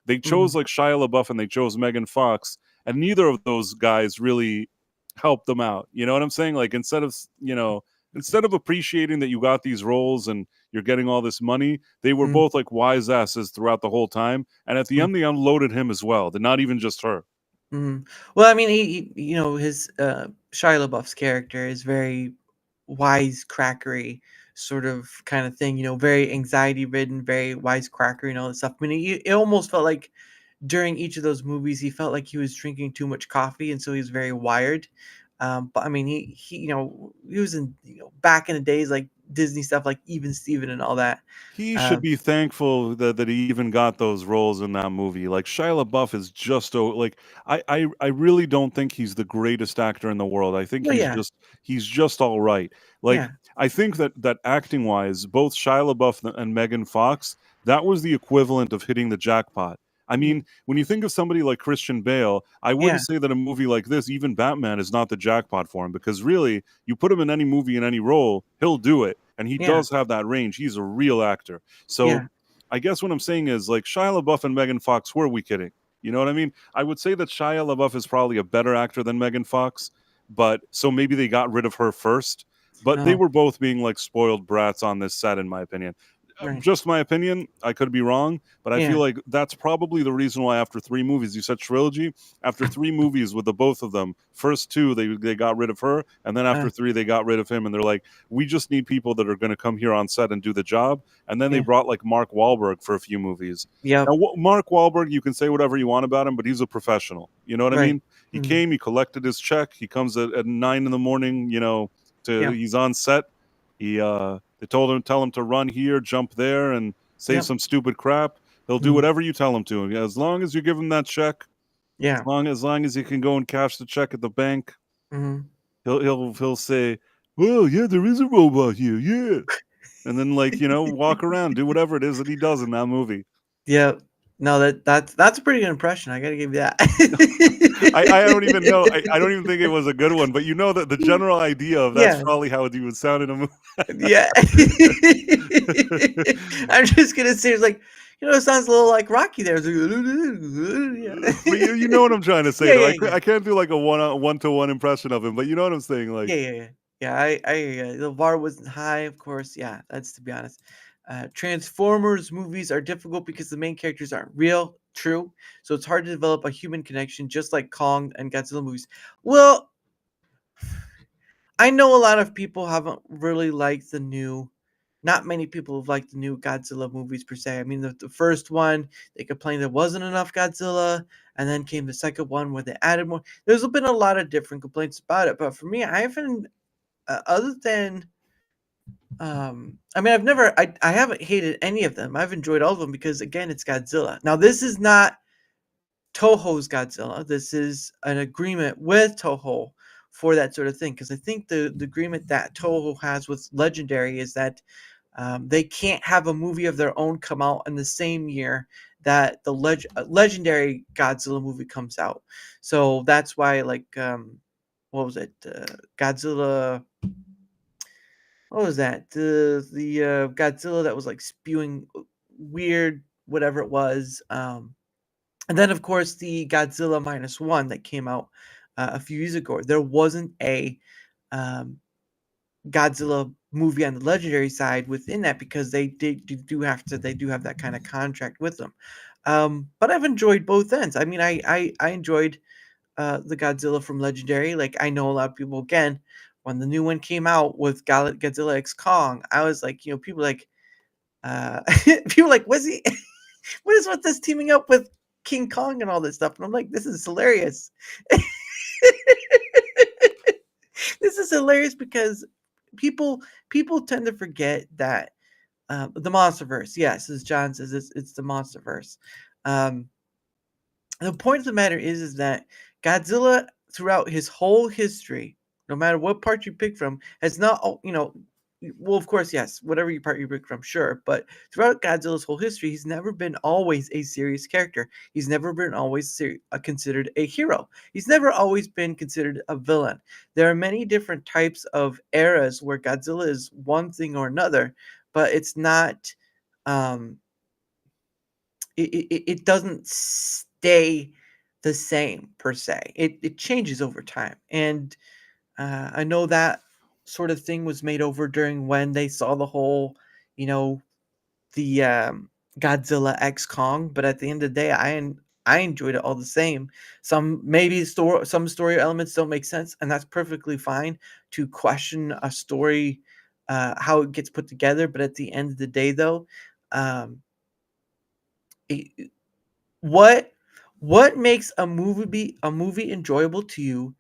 They chose Mhm. like Shia LaBeouf and they chose Megan Fox, and neither of those guys really helped them out. You know what I'm saying? Like, instead of appreciating that you got these roles and you're getting all this money, they were Mhm. both like wise asses throughout the whole time. And at the Mhm. end, they unloaded him as well. They're not even just her. Mhm. Well, I mean, you know, his Shia LaBeouf's character is very wisecrackery sort of kind of thing. You know, very anxiety ridden, very wisecrackery and all that stuff. I mean, it almost felt like during each of those movies, he felt like he was drinking too much coffee, and so he was very wired. But I mean, he you know he was in back in the days like Disney stuff like Even Steven and all that. He should Um, be thankful that he even got those roles in that movie. Like, Shia LaBeouf is just like, I really don't think he's the greatest actor in the world. I think well, yeah, he's just all right. Like, yeah, I think that acting wise, both Shia LaBeouf and Megan Fox, that was the equivalent of hitting the jackpot. I mm, mean, when you think of somebody like Christian Bale, I yeah, wouldn't say that a movie like this, even Batman, is not the jackpot for him, because really, you put him in any movie in any role, he'll do it, and he yeah, does have that range. He's a real actor. So yeah, I guess what I'm saying is, like, Shia LaBeouf and Megan Fox, who are we kidding? You know what I mean? I would say that Shia LaBeouf is probably a better actor than Megan Fox, but so maybe they got rid of her first. But they uh, were both being like spoiled brats on this set, in my opinion. right, Just my opinion. I could be wrong, but I yeah, feel like that's probably the reason why after 3 movies, you said trilogy, after 3 movies with the both of them, first two they got rid of her, and then uh, after three they got rid of him, and they're like, we just need people that are going to come here on set and do the job. And then they yeah, brought like Mark Wahlberg for a few movies. yep, Now, Mark Wahlberg, you can say whatever you want about him, but he's a professional. You know what I right, mean? He mm, came, he collected his check. He comes at 9 in the morning. You know, yeah, he's on set. They tell him to run here, jump there, and say yep, some stupid crap. He'll do mm, whatever you tell him to. And as long as you give him that check, yeah, as long as he can go and cash the check at the bank, mhm. he'll say, "Well, yeah, there is a robot here, yeah," and then, like, walk around, do whatever it is that he does in that movie. Yep. No, that's a pretty good impression, I gotta give you that. I don't even know. I don't even think it was a good one, but you know that the general idea of that's Yeah, probably how it would sound in a movie. yeah. I'm just gonna say it's like, it sounds a little like Rocky there. It's like, But you know what I'm trying to say, yeah, though. yeah, yeah. I can't do like a one-to-one impression of him, but you know what I'm saying, like. Yeah, yeah, yeah. Yeah, I hear ya. The bar wasn't high, of course. Yeah, that's to be honest. Transformers movies are difficult because the main characters aren't real, true. So it's hard to develop a human connection, just like Kong and Godzilla movies. Well, I know a lot of people haven't really liked the new. not many people have liked the new Godzilla movies per se. I mean, the first one, they complained there wasn't enough Godzilla, and then came the second one where they added more. There's been a lot of different complaints about it, but for me, I haven't, other than, I mean, I haven't hated any of them. I've enjoyed all of them because, again, it's Godzilla. Now, this is not Toho's Godzilla. This is an agreement with Toho for that sort of thing. Because I think the agreement that Toho has with Legendary is that they can't have a movie of their own come out in the same year that the Legendary Godzilla movie comes out. So that's why, like, what was it? Godzilla. What was that? The Godzilla that was like spewing weird whatever it was. And then, of course, the Godzilla -1 that came out a few years ago. There wasn't a um, Godzilla movie on the Legendary side within that because they do have that kind of contract with them. But I've enjoyed both ends. I mean, I enjoyed the Godzilla from Legendary. Like, I know a lot of people, again, when the new one came out with Godzilla X Kong, I was like, people like, people like, was he? What is with this teaming up with King Kong and all this stuff? And I'm like, this is hilarious. This is hilarious because people tend to forget that the MonsterVerse, yes, as John says, it's the MonsterVerse. Um, the point of the matter is that Godzilla, throughout his whole history, no matter what part you pick from, has not, well, of course, yes, whatever part you pick from, sure, but throughout Godzilla's whole history, he's never been always a serious character. He's never been always considered a hero. He's never always been considered a villain. There are many different types of eras where Godzilla is one thing or another, but it's not. Um, it doesn't stay the same per se. It changes over time, and I know that sort of thing was made over during when they saw the whole, you know, the Godzilla X Kong. But at the end of the day, I enjoyed it all the same. Some story elements don't make sense, and that's perfectly fine to question a story, how it gets put together. But at the end of the day, though, um, it, what what makes a movie enjoyable to you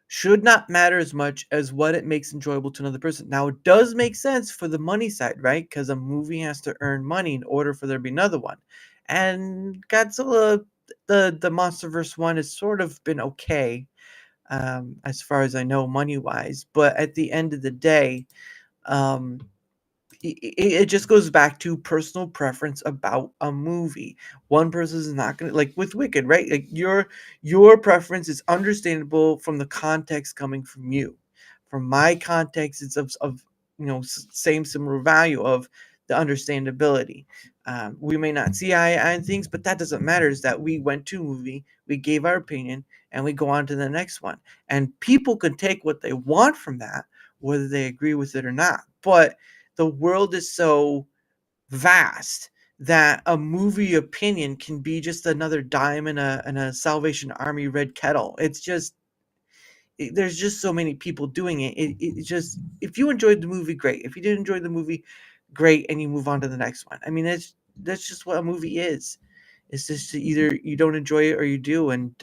should not matter as much as what it makes enjoyable to another person. Now, it does make sense for the money side, right? Because a movie has to earn money in order for there to be another one. And Godzilla, the MonsterVerse one, has sort of been okay, as far as I know, money wise. But at the end of the day, um, it just goes back to personal preference about a movie. One person is not gonna, like with Wicked, right? Like your preference is understandable from the context coming from you. From my context, it's of same similar value of the understandability. We may not see eye to eye on things, but that doesn't matter. Is that we went to a movie, we gave our opinion, and we go on to the next one. And people can take what they want from that, whether they agree with it or not. But the world is so vast that a movie opinion can be just another dime in a Salvation Army red kettle. It's just there's just so many people doing it. It just, if you enjoyed the movie, great. If you didn't enjoy the movie, great, and you move on to the next one. I mean, that's just what a movie is. It's just either you don't enjoy it or you do, and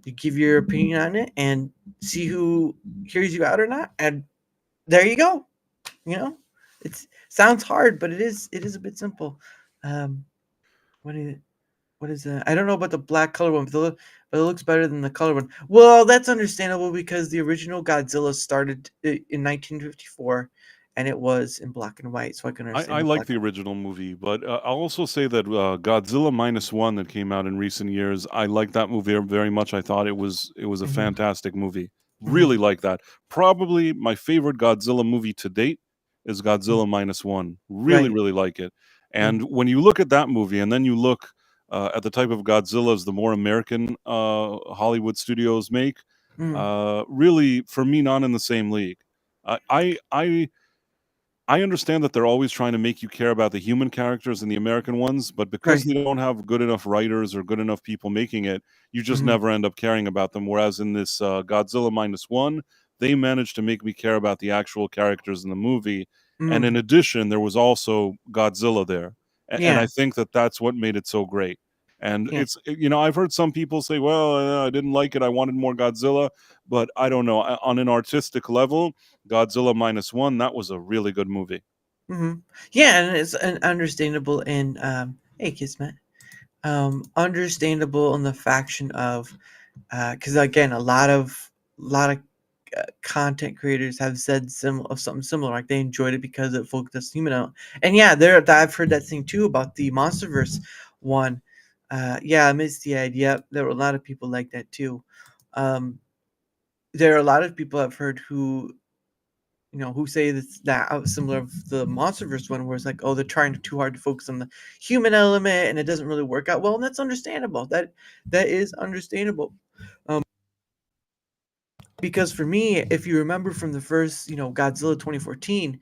you give your opinion on it and see who hears you out or not, and there you go. You know, it sounds hard, but it is a bit simple. Um, what is it? What is that? I don't know about the black color one, but it looks better than the color one. Well, that's understandable because the original Godzilla started in 1954, and it was in black and white, so I can understand I the like black. the original movie, but I'll also say that Godzilla -1 that came out in recent years, I like that movie very much. I thought it was a Hmm. fantastic movie. Hmm. Really like that. Probably my favorite Godzilla movie to date is Godzilla -1. Really, Right. really like it. Mm. And when you look at that movie, and then you look at the type of Godzillas the more American Hollywood studios make, Mm. really, for me, not in the same league. I I I I understand that they're always trying to make you care about the human characters in the American ones, but because Right. they don't have good enough writers or good enough people making it, you just Hmm. never end up caring about them. Whereas in this Godzilla -1, they managed to make me care about the actual characters in the movie, and in addition, there was also Godzilla there, and Yeah. I think that that's what made it so great. And Yeah. it's I've heard some people say, "Well, I didn't like it. I wanted more Godzilla," but I don't know. On an artistic level, Godzilla -1, that was a really good movie. Yeah, and it's understandable in hey Kismet. Understandable in the faction of because again a lot of content creators have said something similar, like they enjoyed it because it focused human out. And yeah, I've heard that thing too about the Monsterverse one. Yeah, Misty idea. There were a lot of people like that too. There are a lot of people I've heard who say that similar of the Monsterverse one, where it's like, oh, they're trying too hard to focus on the human element, and it doesn't really work out well, and that's understandable. That is understandable. Um, because for me, if you remember from the first, Godzilla 2014,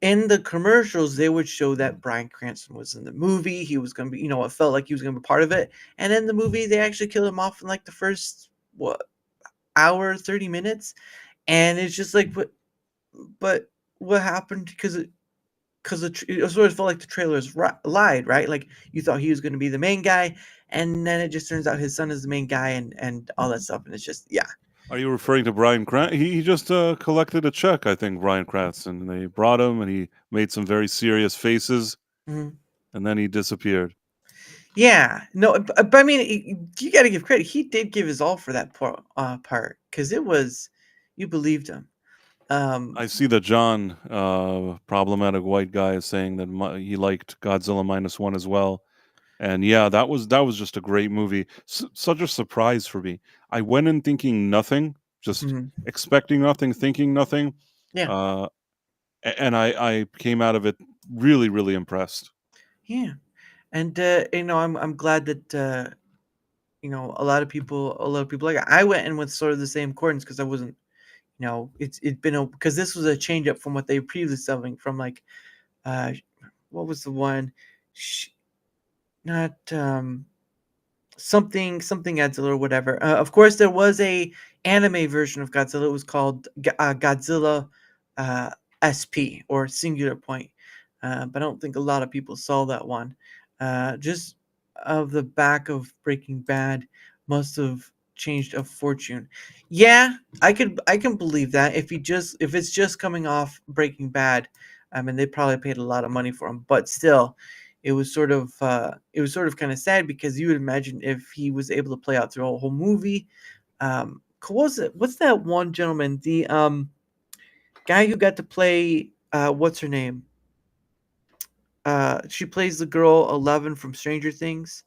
in the commercials, they would show that Bryan Cranston was in the movie. He was going to be, it felt like he was going to be part of it. And in the movie, they actually kill him off in like the first, what, hour, 30 minutes. And it's just like, but what happened? Because it sort of felt like the trailers lied, right? Like you thought he was going to be the main guy, and then it just turns out his son is the main guy, and all that stuff, and it's just yeah. Are you referring to Bryan Cranston? He just collected a check, I think, Bryan Cranston. They brought him, and he made some very serious faces, Mhm. and then he disappeared. Yeah, no, but I mean, you got to give credit. He did give his all for that part because it was you believed him. Um, I see that John, problematic white guy, is saying that he liked Godzilla -1 as well. And yeah, that was just a great movie. Such a surprise for me. I went in thinking nothing, just mhm. expecting nothing, thinking nothing, Yeah, uh, and I came out of it really, really impressed. yeah, and I'm glad that a lot of people like it. I went in with sort of the same accordance because I wasn't. It's been because this was a change up from what they were previously selling from like uh what was the one Sh- not something Godzilla or whatever. Of course, there was a anime version of Godzilla. It was called Godzilla uh, SP or Singular Point, but I don't think a lot of people saw that one. Just of the back of Breaking Bad must have changed a fortune. Yeah, I can believe that if it's just coming off Breaking Bad, I mean they probably paid a lot of money for him, but still it was sort of kind of sad because you would imagine if he was able to play out through a whole movie. What was it? What's that one gentleman? The guy who got to play what's her name? She plays the girl 11 from Stranger Things.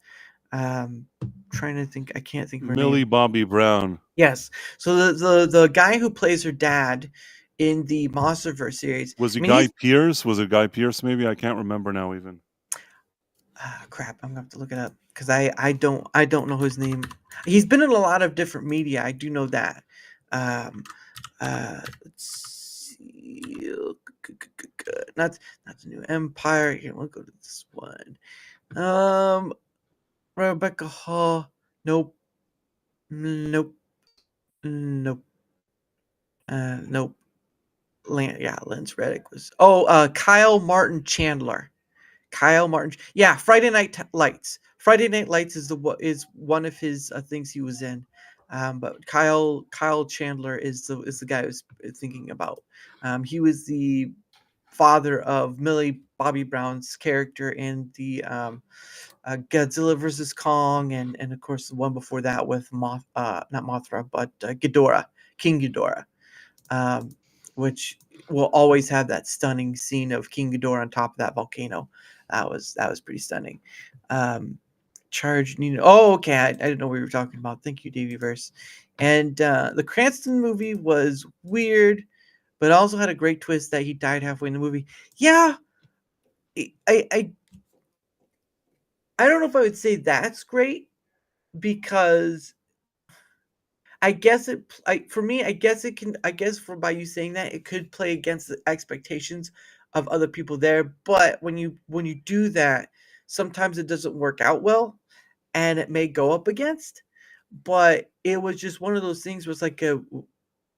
Um, trying to think, I can't think of her Millie name. Bobby Brown. Yes. So the guy who plays her dad in the Monsterverse series. Was I it mean, Guy he's Pearce? Was it Guy Pearce? Maybe I can't remember now. Even crap. I'm gonna have to look it up because I don't know his name. He's been in a lot of different media. I do know that. Um, let's see. Not not the New Empire. Here, we'll go to this one. Um, Rebecca Hall. Nope. Nope. Nope. Nope. Lance Reddick was. Oh, Kyle Martin Chandler. Kyle Martin. Yeah, Friday Night Lights. Friday Night Lights is one of his things he was in. But Kyle Chandler is the guy I was thinking about. He was the father of Millie Bobby Brown's character in the Godzilla versus Kong, and of course the one before that with not Mothra, but Ghidorah, King Ghidorah, um, which will always have that stunning scene of King Ghidorah on top of that volcano. That was pretty stunning. Um, Charge Nino. Oh, okay. I didn't know what we were talking about. Thank you, Davey Verse. And the Cranston movie was weird, but also had a great twist that he died halfway in the movie. Yeah, I don't know if I would say that's great because I guess for me, I guess it can. I guess for by you saying that, it could play against the expectations of other people there. But when you do that, sometimes it doesn't work out well, and it may go up against. But it was just one of those things where it's like a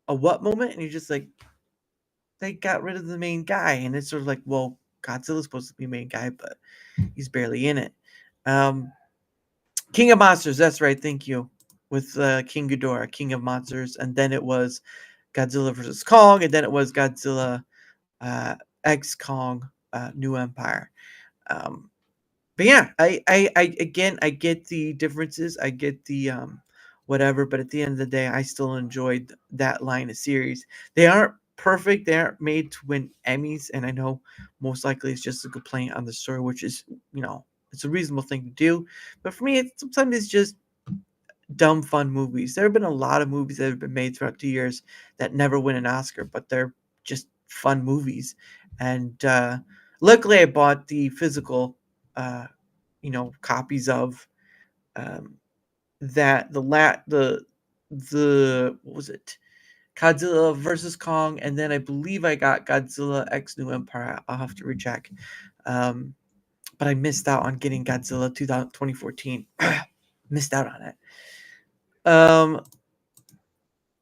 what moment, and you're just like, they got rid of the main guy, and it's sort of like, well, Godzilla's supposed to be the main guy, but he's barely in it. King of Monsters, that's right, thank you. With King Ghidorah, King of Monsters, and then it was Godzilla versus Kong, and then it was Godzilla X Kong New Empire. But yeah, I again, I get the differences, I get the whatever, but at the end of the day, I still enjoyed that line of series. They aren't perfect, they aren't made to win Emmys, and I know most likely it's just a complaint on the story, which is, it's a reasonable thing to do. But for me, sometimes it's just dumb fun movies. There have been a lot of movies that have been made throughout the years that never win an Oscar, but they're just fun movies. And luckily, I bought the physical, copies of um, that the what was it? Godzilla versus Kong, and then I believe I got Godzilla X New Empire. I'll have to recheck. But I missed out on getting Godzilla 2014. Missed out on it.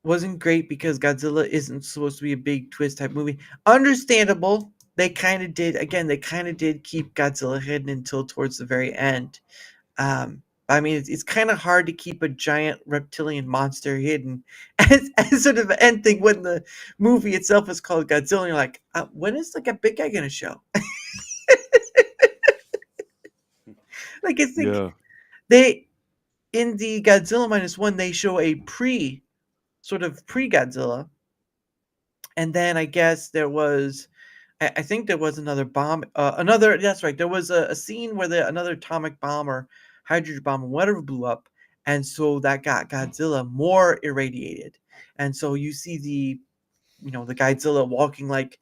Wasn't great because Godzilla isn't supposed to be a big twist type movie. Understandable. They kind of did. Again, they kind of did keep Godzilla hidden until towards the very end. I mean, it's kind of hard to keep a giant reptilian monster hidden as sort of an end thing when the movie itself is called Godzilla. And you're like, when is like a big guy gonna show? Like I think Yeah. they in the Godzilla -1 they show a sort of pre-Godzilla, and then I guess there was, I think there was another bomb, another. That's right. There was a scene where another atomic bomb or hydrogen bomb or whatever blew up, and so that got Godzilla more irradiated, and so you see the Godzilla walking like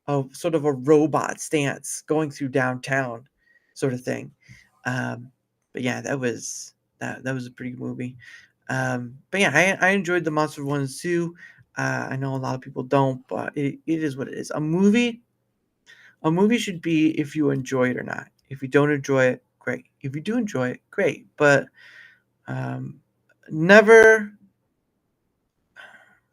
a sort of a robot stance going through downtown, sort of thing. But yeah, that was a pretty good movie. But yeah, I enjoyed the Monster ones too. I know a lot of people don't, but it is what it is. A movie should be if you enjoy it or not. If you don't enjoy it, great. If you do enjoy it, great. But um, never,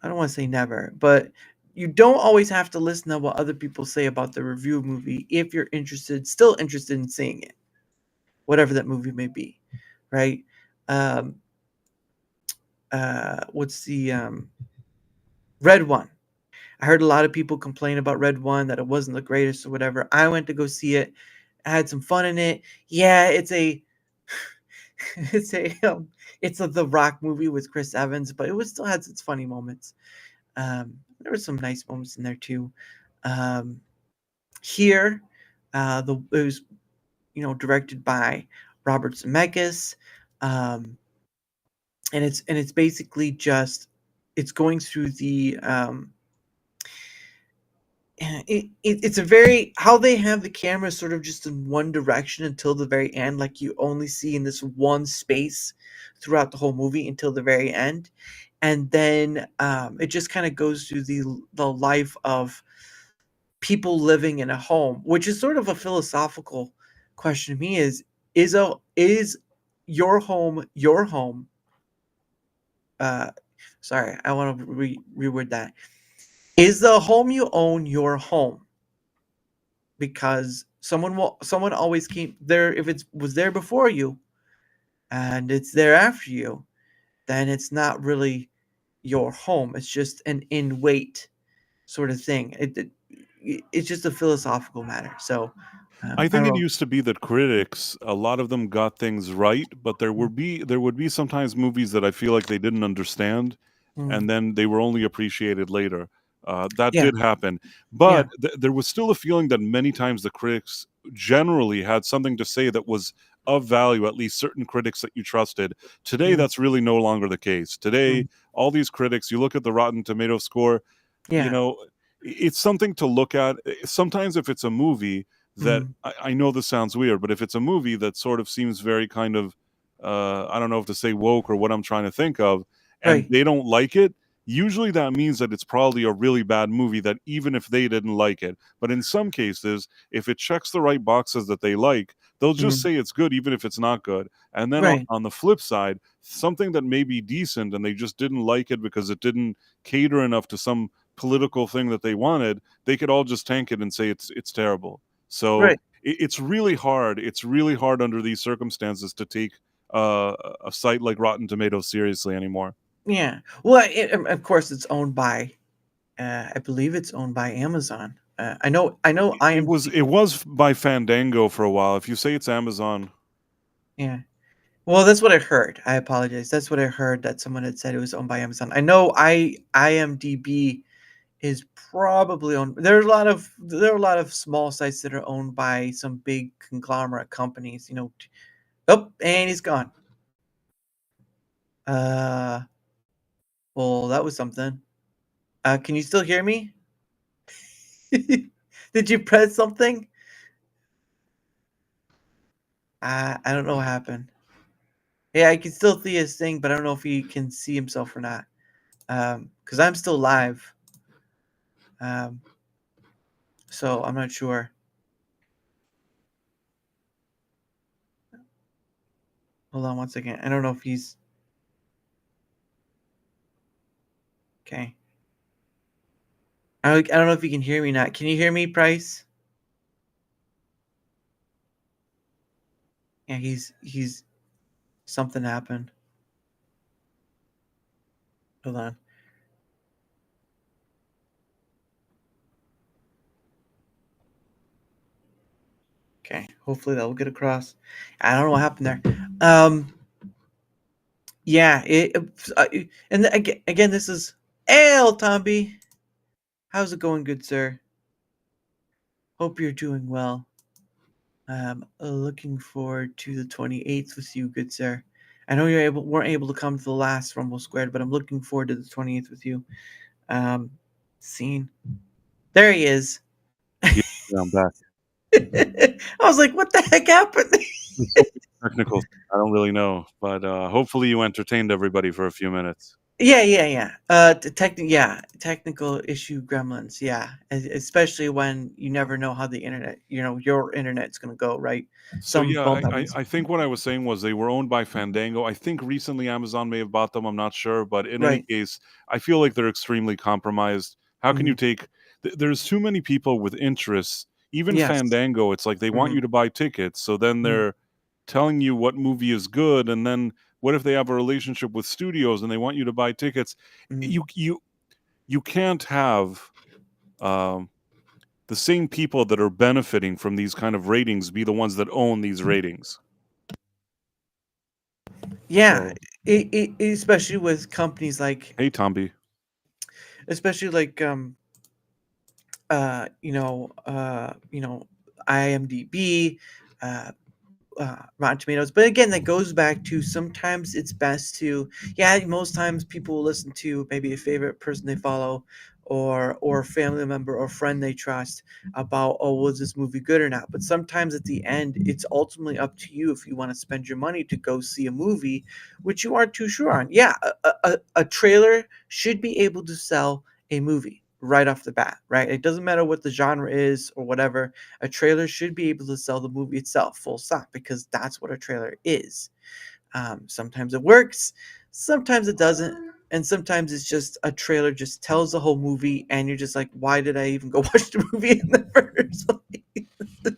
I don't want to say never, but you don't always have to listen to what other people say about the review of a movie if you're still interested in seeing it, whatever that movie may be, right? Um, what's the Red One? I heard a lot of people complain about Red One that it wasn't the greatest or whatever. I went to go see it. I had some fun in it. Yeah, it's a it's a The Rock movie with Chris Evans, but it was still has its funny moments. There were some nice moments in there too. Um, here, it was directed by Robert Zemeckis, and it's basically just it's going through the it's a very how they have the camera sort of just in one direction until the very end, like you only see in this one space throughout the whole movie until the very end, and then it just kind of goes through the life of people living in a home, which is sort of a philosophical question to me. Is your home your home? Uh, Sorry, I want to reword that. Is the home you own your home? Because someone always came there. If it was there before you and it's there after you, then it's not really your home. It's just an in wait sort of thing. It's just a philosophical matter. So I I think don't it know. used to be that critics, a lot of them got things right, but there would be sometimes movies that I feel like they didn't understand, Mm, and then they were only appreciated later. That yeah, did happen, yeah, but there was still a feeling that many times the critics generally had something to say that was of value, at least certain critics that you trusted. Today, mm, that's really no longer the case. Today, mm, all these critics, you look at the Rotten Tomato score, you yeah, know, it's something to look at. Sometimes, if it's a movie that mm, I know this sounds weird, but if it's a movie that sort of seems very kind of, I don't know if to say woke or what I'm trying to think of, and right, they don't like it, usually that means that it's probably a really bad movie that even if they didn't like it. But in some cases, if it checks the right boxes that they like, they'll just mm, say it's good even if it's not good. And then right, on the flip side, something that may be decent and they just didn't like it because it didn't cater enough to some political thing that they wanted, they could all just tank it and say it's terrible. So Right. it's really hard. It's really hard under these circumstances to take a site like Rotten Tomatoes seriously anymore. Yeah. Well, of course, it's owned by. I believe it's owned by Amazon. I know. I know. It was by Fandango for a while. If you say it's Amazon, Yeah. Well, that's what I heard. I apologize. That's what I heard that someone had said it was owned by Amazon. I know IMDb is probably owned. There are a lot of small sites that are owned by some big conglomerate companies. Oh, and he's gone. Uh, well, that was something. Can you still hear me? Did you press something? I don't know what happened. Yeah, I can still see his thing, but I don't know if he can see himself or not. Because I'm still live. Um, so I'm not sure. Hold on one second. I don't know if he's okay. I don't know if you can hear me now. Can you hear me, Price? Yeah, he's something happened. Hold on. Okay, hopefully that will get across. I don't know what happened there. Yeah, and again, this is El Tomby. How's it going, good sir? Hope you're doing well. Looking forward to the 28th with you, good sir. I know weren't able to come to the last Rumble Squared, but I'm looking forward to the 28th with you. Scene. There he is. yeah, I'm back. I was like, what the heck happened? There's so many technical. I don't really know, but hopefully you entertained everybody for a few minutes. Yeah. Technical issue gremlins. Yeah, especially when you never know how the internet, your internet's gonna go, right? So Some yeah, bump happens. I think what I was saying was they were owned by Fandango. I think recently Amazon may have bought them. I'm not sure, but in any Right. case, I feel like they're extremely compromised. How can you Mhm. take? There's too many people with interests. Even Yes. Fandango, it's like they want Mhm. you to buy tickets, so then Mhm. they're telling you what movie is good, and then what if they have a relationship with studios and they want you to buy tickets? Mhm. You can't have. Um, the same people that are benefiting from these kind of ratings be the ones that own these ratings. Yeah, So, especially with companies like, hey, Tomby. especially like IMDb, uh, Rotten Tomatoes. But again, that goes back to sometimes it's best to, yeah, most times people will listen to maybe a favorite person they follow or a family member or friend they trust about, oh, was this movie good or not? But sometimes at the end, it's ultimately up to you if you want to spend your money to go see a movie which you aren't too sure on. Yeah, a trailer should be able to sell a movie right off the bat, right? It doesn't matter what the genre is or whatever. A trailer should be able to sell the movie itself, full stop, because that's what a trailer is. Sometimes it works, sometimes it doesn't, and sometimes it's just a trailer just tells the whole movie, and you're just like, why did I even go watch the movie in the first place?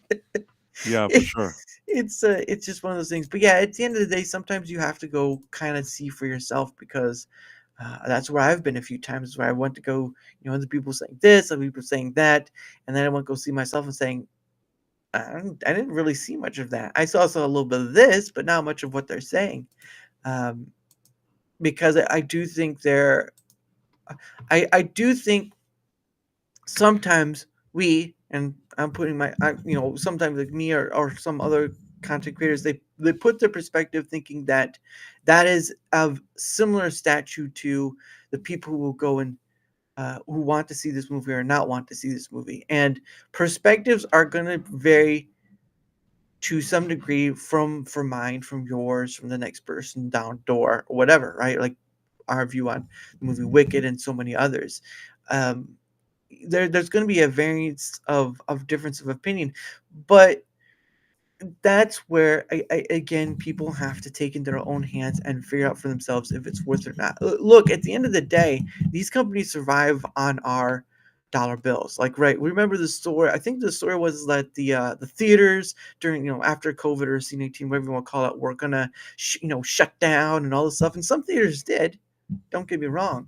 Yeah, for sure. It's just one of those things. But yeah, at the end of the day, sometimes you have to go kind of see for yourself because that's where I've been a few times where I went to go, other people saying this, other people saying that, and then I went to go see myself and saying, I didn't really see much of that. I saw a little bit of this, but not much of what they're saying. Um, because I do think I do think sometimes we, and I'm putting sometimes like me or some other content creators, they put their perspective thinking that that is of similar statute to the people who will go and who want to see this movie or not want to see this movie. And perspectives are going to vary to some degree from mine, from yours, from the next person down door, or whatever, right? Like our view on the movie Wicked and so many others. Um, there's going to be a variance of difference of opinion, but that's where again people have to take into their own hands and figure out for themselves if it's worth it or not. Look, at the end of the day, these companies survive on our dollar bills. Like, right, remember the story? I think the story was that the theaters during, after COVID or C-19, whatever you want to call it, were gonna shut down and all this stuff, and some theaters did. Don't get me wrong,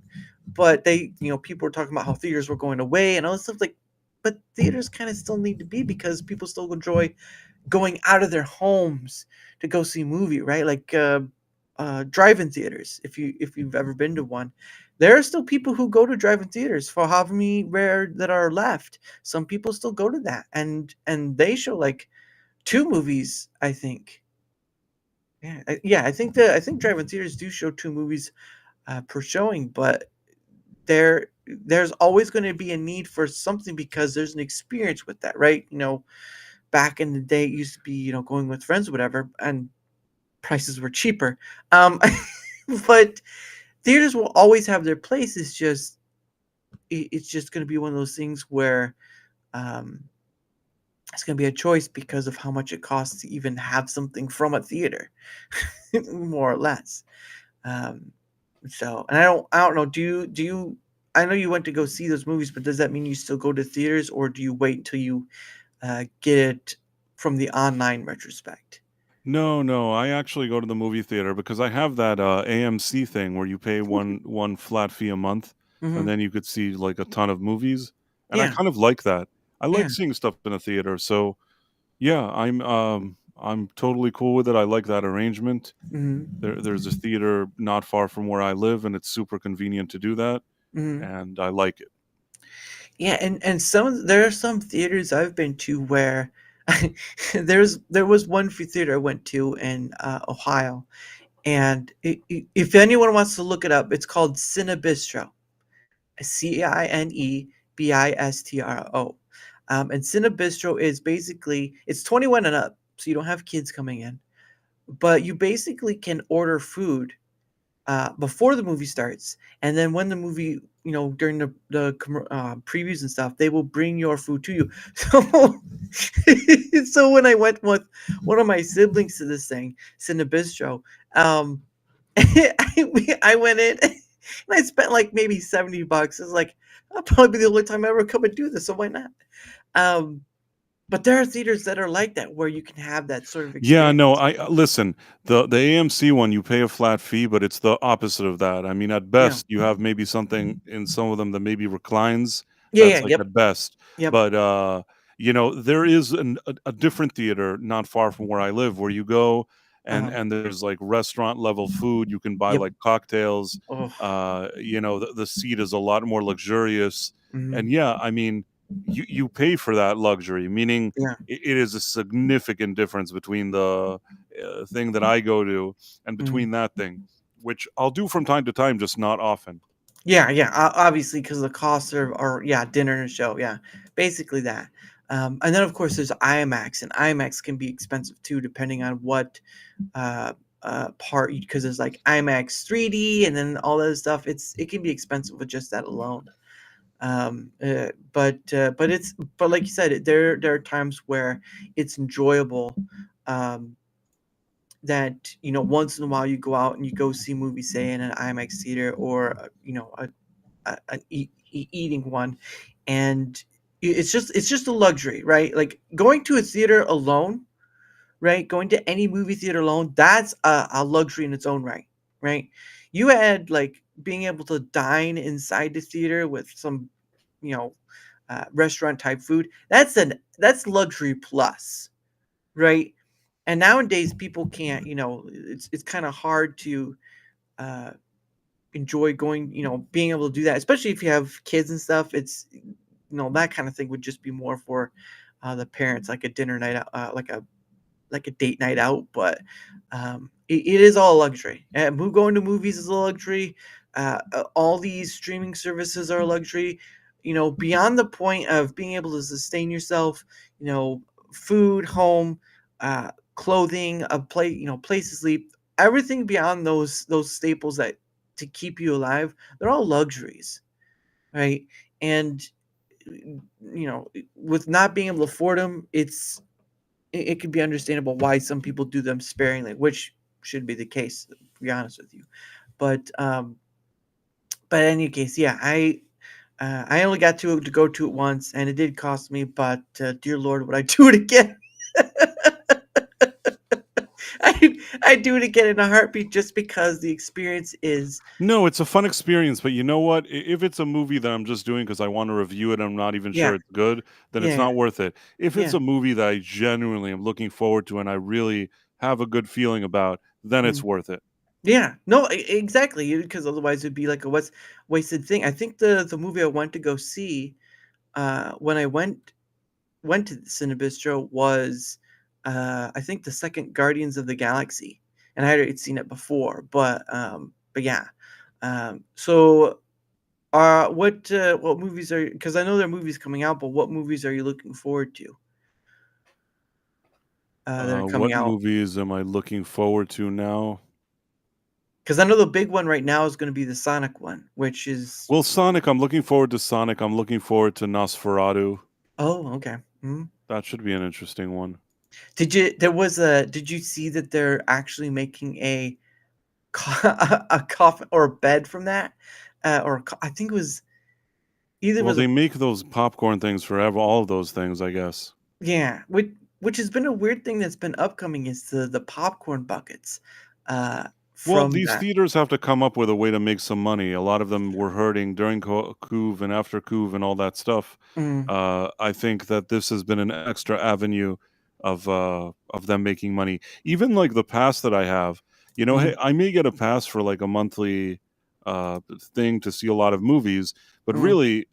but they, people were talking about how theaters were going away and all this stuff. Like, but theaters kind of still need to be, because people still enjoy going out of their homes to go see a movie, right? Like drive-in theaters. If you've ever been to one, there are still people who go to drive-in theaters for however many rare that are left. Some people still go to that, and they show like two movies, I think. Yeah, I think drive-in theaters do show two movies per showing, but there's always going to be a need for something because there's an experience with that, right? Back in the day, it used to be, going with friends or whatever, and prices were cheaper. But theaters will always have their place. It's just it's just going to be one of those things where um, it's going to be a choice because of how much it costs to even have something from a theater, more or less. Um, so, and I don't know. Do you? I know you went to go see those movies, but does that mean you still go to theaters, or do you wait until you get it from the online retrospect? No, no, I actually go to the movie theater because I have that AMC thing where you pay one flat fee a month, and Hmm. then you could see like a ton of movies, and I Yeah, kind of like that. I yeah. like seeing stuff in a theater, so yeah, I'm totally cool with it. I like that arrangement. Hmm. There's a theater not far from where I live, and it's super convenient to do that, Hmm. and I like it. Yeah, and there are some theaters I've been to where there was one free theater I went to in Ohio, and if anyone wants to look it up, it's called Cinebistro, Cinebistro. And Cinebistro is basically, it's 21 and up, so you don't have kids coming in, but you basically can order food before the movie starts, and then when the movie, during the previews and stuff, they will bring your food to you. So, so when I went with one of my siblings to this thing, Cinebistro, um, I went in and I spent like maybe $70. It's like, that'll probably be the only time I ever come and do this, so why not? Um, but there are theaters that are like that where you can have that sort of Yeah, no, experience. I listen, the AMC one, you pay a flat fee, but it's the opposite of that. I mean, at Yeah. best, you have maybe something in some of them that maybe reclines. Yeah, yeah, That's like yep. at best. Yep. But there is a different theater not far from where I live where you go Uh-huh. and there's like restaurant level food. You can buy Yep. like cocktails. Oh. The seat is a lot more luxurious. And Mhm. yeah, I mean, you pay for that luxury, meaning Yeah. it is a significant difference between the thing that I go to and Mhm. between that thing, which I'll do from time to time, just not often. Yeah, yeah, obviously, because the costs are, yeah, dinner and a show, yeah, basically that. And then, of course, there's IMAX, and IMAX can be expensive too, depending on what uh, part, because there's like IMAX 3D and then all that stuff. It can be expensive with just that alone. But like you said, there are times where it's enjoyable. Um, that once in a while you go out and you go see movies, say in an IMAX theater, or an eating one, and it's just a luxury, right? Like going to a theater alone, right? Going to any movie theater alone, that's a luxury in its own right, right? You add like being able to dine inside the theater with some, you know, restaurant type food. That's luxury plus, right? And nowadays people can't. It's kind of hard to uh, enjoy going. Being able to do that, especially if you have kids and stuff. It's that kind of thing would just be more for the parents, like a dinner night out, like a date night out, but it is all a luxury. And going to movies is a luxury. All these streaming services are a luxury. Beyond the point of being able to sustain yourself, food, home, clothing, place to sleep, everything beyond those staples that to keep you alive, they're all luxuries, right? And with not being able to afford them, it's it could be understandable why some people do them sparingly, which should be the case, to be honest with you. But in any case, yeah, I only got to go to it once, and it did cost me. But dear Lord, would I do it again? I do it again in a heartbeat, just because the experience is. No, it's a fun experience, but you know what? If it's a movie that I'm just doing because I want to review it, I'm not even Yeah, sure it's good, then it's yeah, not worth it. If it's yeah, a movie that I genuinely am looking forward to and I really have a good feeling about, then it's mm, worth it. yeah. No, exactly. Because otherwise, it'd be like a wasted thing. I think the movie I went to go see, when I went to the Cinebistro, was, I think, the second Guardians of the Galaxy, and I had seen it before, but yeah. So, what movies are? Because I know there are movies coming out, but what movies are you looking forward to, that are coming What out? movies am I looking forward to now? Because I know the big one right now is going to be the Sonic one, which is. Well, Sonic, I'm looking forward to Sonic. I'm looking forward to Nosferatu. Oh, okay. Mhm. That should be an interesting one. Did you see that they're actually making a coffin or a bed from that? I think it was either it Well, was a. they make those popcorn things forever, all of those things, I guess. Yeah, which has been a weird thing that's been upcoming, is the popcorn buckets, Well, from these that. theaters have to come up with a way to make some money. A lot of them were hurting during Couve and after Couve and all that stuff. Mm, I think that this has been an extra avenue of them making money. Even like the pass that I have, mhm, hey, I may get a pass for like a monthly thing to see a lot of movies, but mm, really,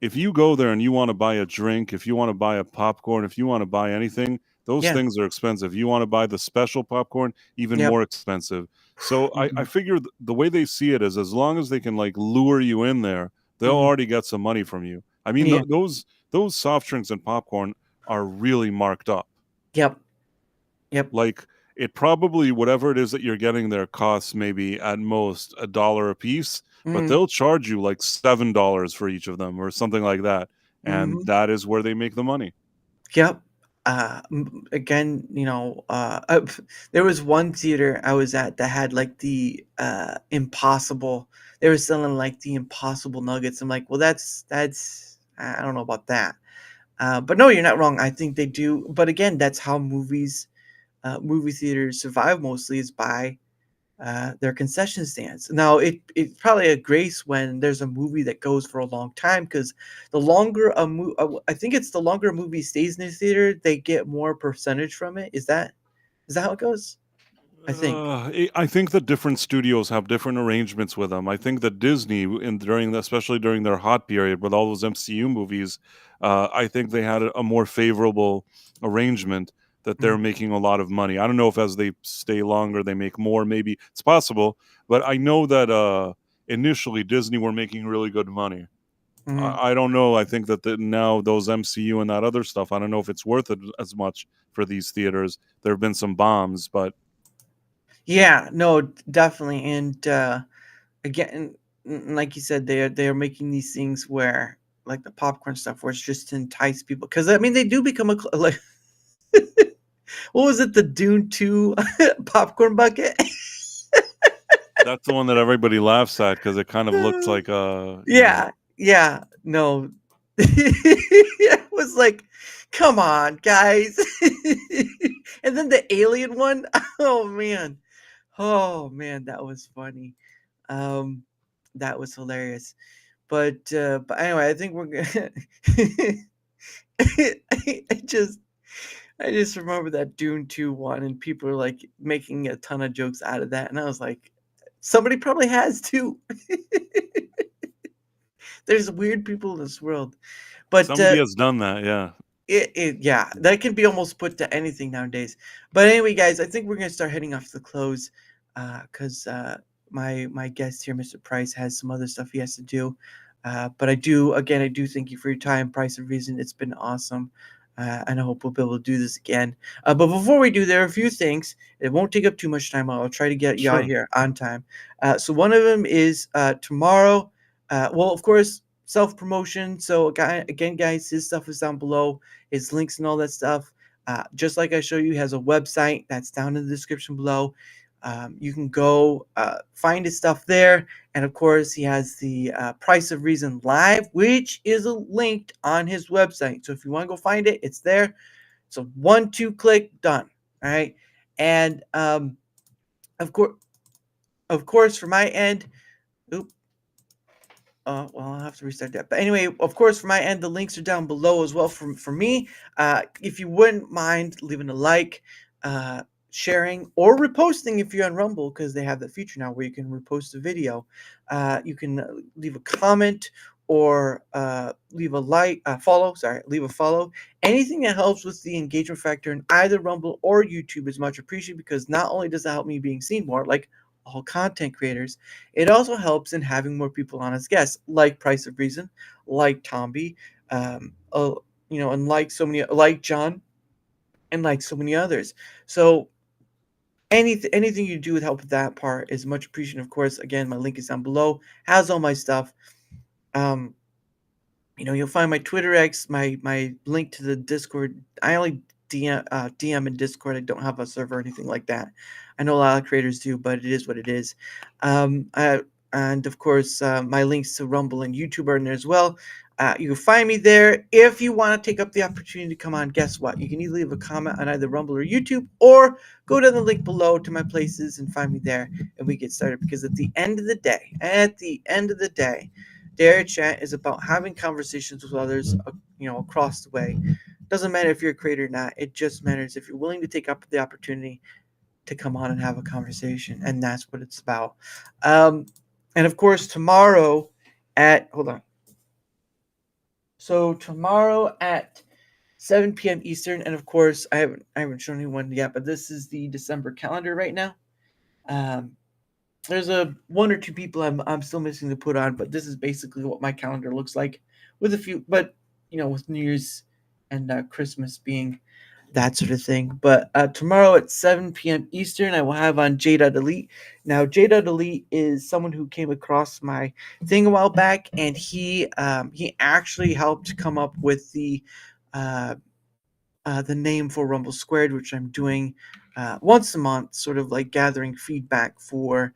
if you go there and you want to buy a drink, if you want to buy a popcorn, if you want to buy anything, those yeah, things are expensive. You want to buy the special popcorn, even yep, more expensive. So I mhm, figure the way they see it is as long as they can like lure you in there, they'll mhm, already get some money from you. I mean, yeah, those soft drinks and popcorn are really marked up. yep, yep, Like it probably whatever it is that you're getting there costs maybe at most $1 a piece, but mm, they'll charge you like $7 for each of them or something like that. And mhm. that is where they make the money. Yep. Again, there was one theater I was at that had like the impossible. They were selling like the impossible nuggets. I'm like, well, that's I don't know about that. But no, you're not wrong. I think they do. But again, that's how movie theaters survive, mostly, is by their concession stands. Now, it's probably a grace when there's a movie that goes for a long time, because I think it's the longer a movie stays in the theater, they get more percentage from it. Is that how it goes? I think. I think that different studios have different arrangements with them. I think that Disney, especially during their hot period with all those MCU movies, I think they had a more favorable arrangement that they're Mm, making a lot of money. I don't know if as they stay longer they make more. Maybe it's possible, but I know that initially Disney were making really good money. mm. I don't know. I think that now those MCU and that other stuff, I don't know if it's worth it as much for these theaters. There have been some bombs, but Yeah, no, definitely. And again, like you said, they're making these things where, like the popcorn stuff, where it's just to entice people. Because I mean, they do become like, what was it, the Dune 2 popcorn bucket? that's the one that everybody laughs at because it kind of looks like, Yeah, yeah, no. It was like, "Come on, guys." And then the alien one, oh, man. Oh, man, that was funny. Um, that was hilarious. But anyway, I think we're gonna I just I just remember that Dune 2 one, and people are, like, making a ton of jokes out of that, and I was like, "Somebody probably has too." There's weird people in this world. But, somebody has done that, yeah. yeah, that can be almost put to anything nowadays. But anyway, guys, I think we're gonna start heading off to the close, because my guest here, Mr. Price, has some other stuff he has to do. But I do thank you for your time, Price of Reason. It's been awesome. And I hope we'll be able to do this again. But before we do, there are a few things. It won't take up too much time. I'll try to get you out Sure. here on time. So one of them is tomorrow. Well, of course, self promotion. So, again, guys, his stuff is down below, his links and all that stuff. Just like I show you, he has a website that's down in the description below. You can go find his stuff there. And of course, he has the Price of Reason Live, which is linked on his website. So if you want to go find it, it's there. So 1-2 click, done. All right. And of course, for my end, oop, well, I'll have to restart that. But anyway, of course, for my end, the links are down below as well for me. If you wouldn't mind leaving a like, sharing, or reposting if you're on Rumble, because they have that feature now where you can repost a video. You can leave a comment or leave a leave a follow. Anything that helps with the engagement factor in either Rumble or YouTube is much appreciated, because not only does it help me being seen more, like all content creators, it also helps in having more people on as guests, like Price of Reason, like Tomby, and like John, and like so many others. So anything you do with help with that part is much appreciated. Of course, again, my link is down below, has all my stuff. You'll find my Twitter X, my link to the Discord. I only DM in Discord. I don't have a server or anything like that. I know a lot of creators do, but it is what it is. And of course, my links to Rumble and YouTube are in there as well. You can find me there. If you want to take up the opportunity to come on, guess what? You can either leave a comment on either Rumble or YouTube, or go to the link below to my places and find me there, and we get started. Because at the end of the day, Darachat is about having conversations with others, across the way. Doesn't matter if you're a creator or not. It just matters if you're willing to take up the opportunity to come on and have a conversation, and that's what it's about. And of course, tomorrow at tomorrow at 7 p.m. Eastern, and of course, I haven't shown anyone yet, but this is the December calendar right now. There's one or two people I'm still missing to put on, but this is basically what my calendar looks like, with a few, but with New Year's and Christmas being that sort of thing. But tomorrow at 7 p.m. Eastern, I will have on J.Elite. Now, J.Elite is someone who came across my thing a while back, and he actually helped come up with the name for Rumble Squared, which I'm doing once a month, sort of like gathering feedback for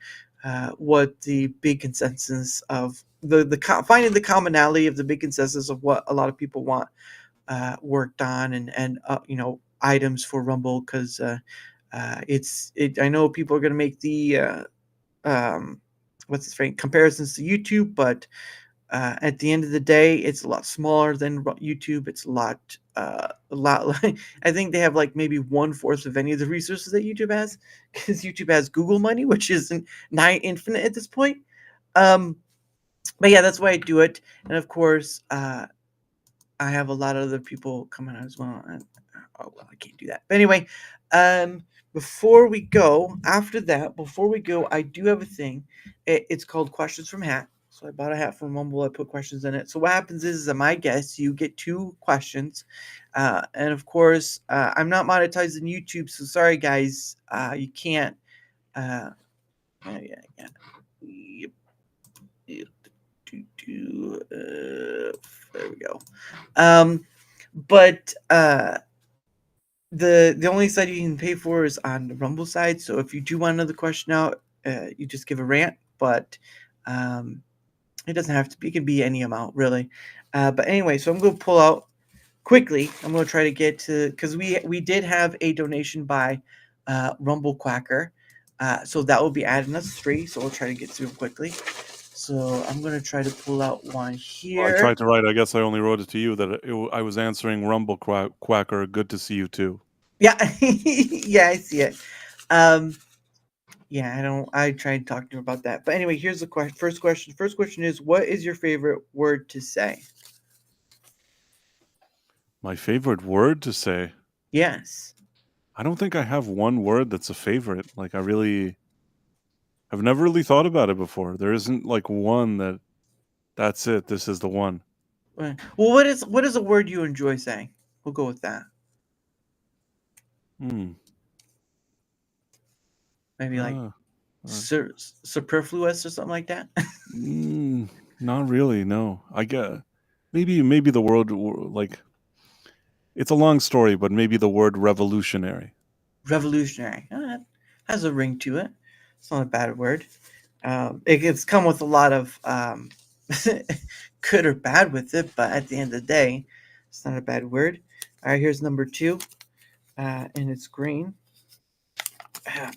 what the big consensus of finding the commonality of the big consensus of what a lot of people want worked on, and items for Rumble, because I know people are going to make the comparisons to YouTube, but at the end of the day, it's a lot smaller than YouTube. It's a lot I think they have like maybe 1/4 of any of the resources that YouTube has, because YouTube has Google money, which isn't nigh infinite at this point. But yeah, that's why I do it. And of course, I have a lot of other people coming out as well. And, I can't do that. But anyway, before we go, I do have a thing. It's called Questions from Hat. So I bought a hat from Rumble. I put questions in it. So what happens is at my guess, you get 2 questions. And of course, I'm not monetized in YouTube. So sorry, guys. You can't. Yeah. There we go. But the only side you can pay for is on the Rumble side. So if you do want another question out, you just give a rant. But it doesn't have to be. It can be any amount, really. But anyway, so I'm going to pull out quickly. I'm going to try to get to, because we did have a donation by Rumble Quacker. So that will be adding us 3. So we'll try to get through them quickly. So I'm going to try to pull out one here. Well, I tried to write. I guess I only wrote it to you that I was answering Rumble Quacker. Good to see you too. Yeah, yeah, I see it. Yeah, I tried talking to him about that. But anyway, here's the first question. First question is, what is your favorite word to say? My favorite word to say? Yes. I don't think I have one word that's a favorite. Like, I've never really thought about it before. There isn't like one that's it. This is the one. Well, what is a word you enjoy saying? We'll go with that. Maybe like superfluous or something like that. Not really. No, I get maybe the word like It's a long story, but maybe the word revolutionary. Revolutionary. That has a ring to it. It's not a bad word. It's come with a lot of good or bad with it, but at the end of the day, it's not a bad word. All right, here's number 2, and it's green.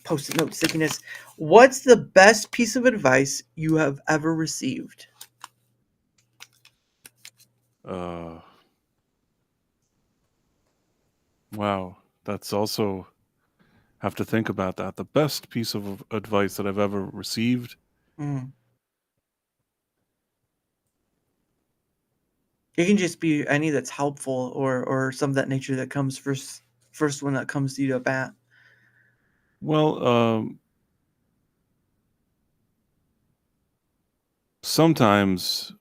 Post-it note stickiness. What's the best piece of advice you have ever received? Uh, wow, that's also have to think about that. The best piece of advice that I've ever received. Mm. It can just be any that's helpful or some of that nature that comes first one that comes to you to bat. Well, sometimes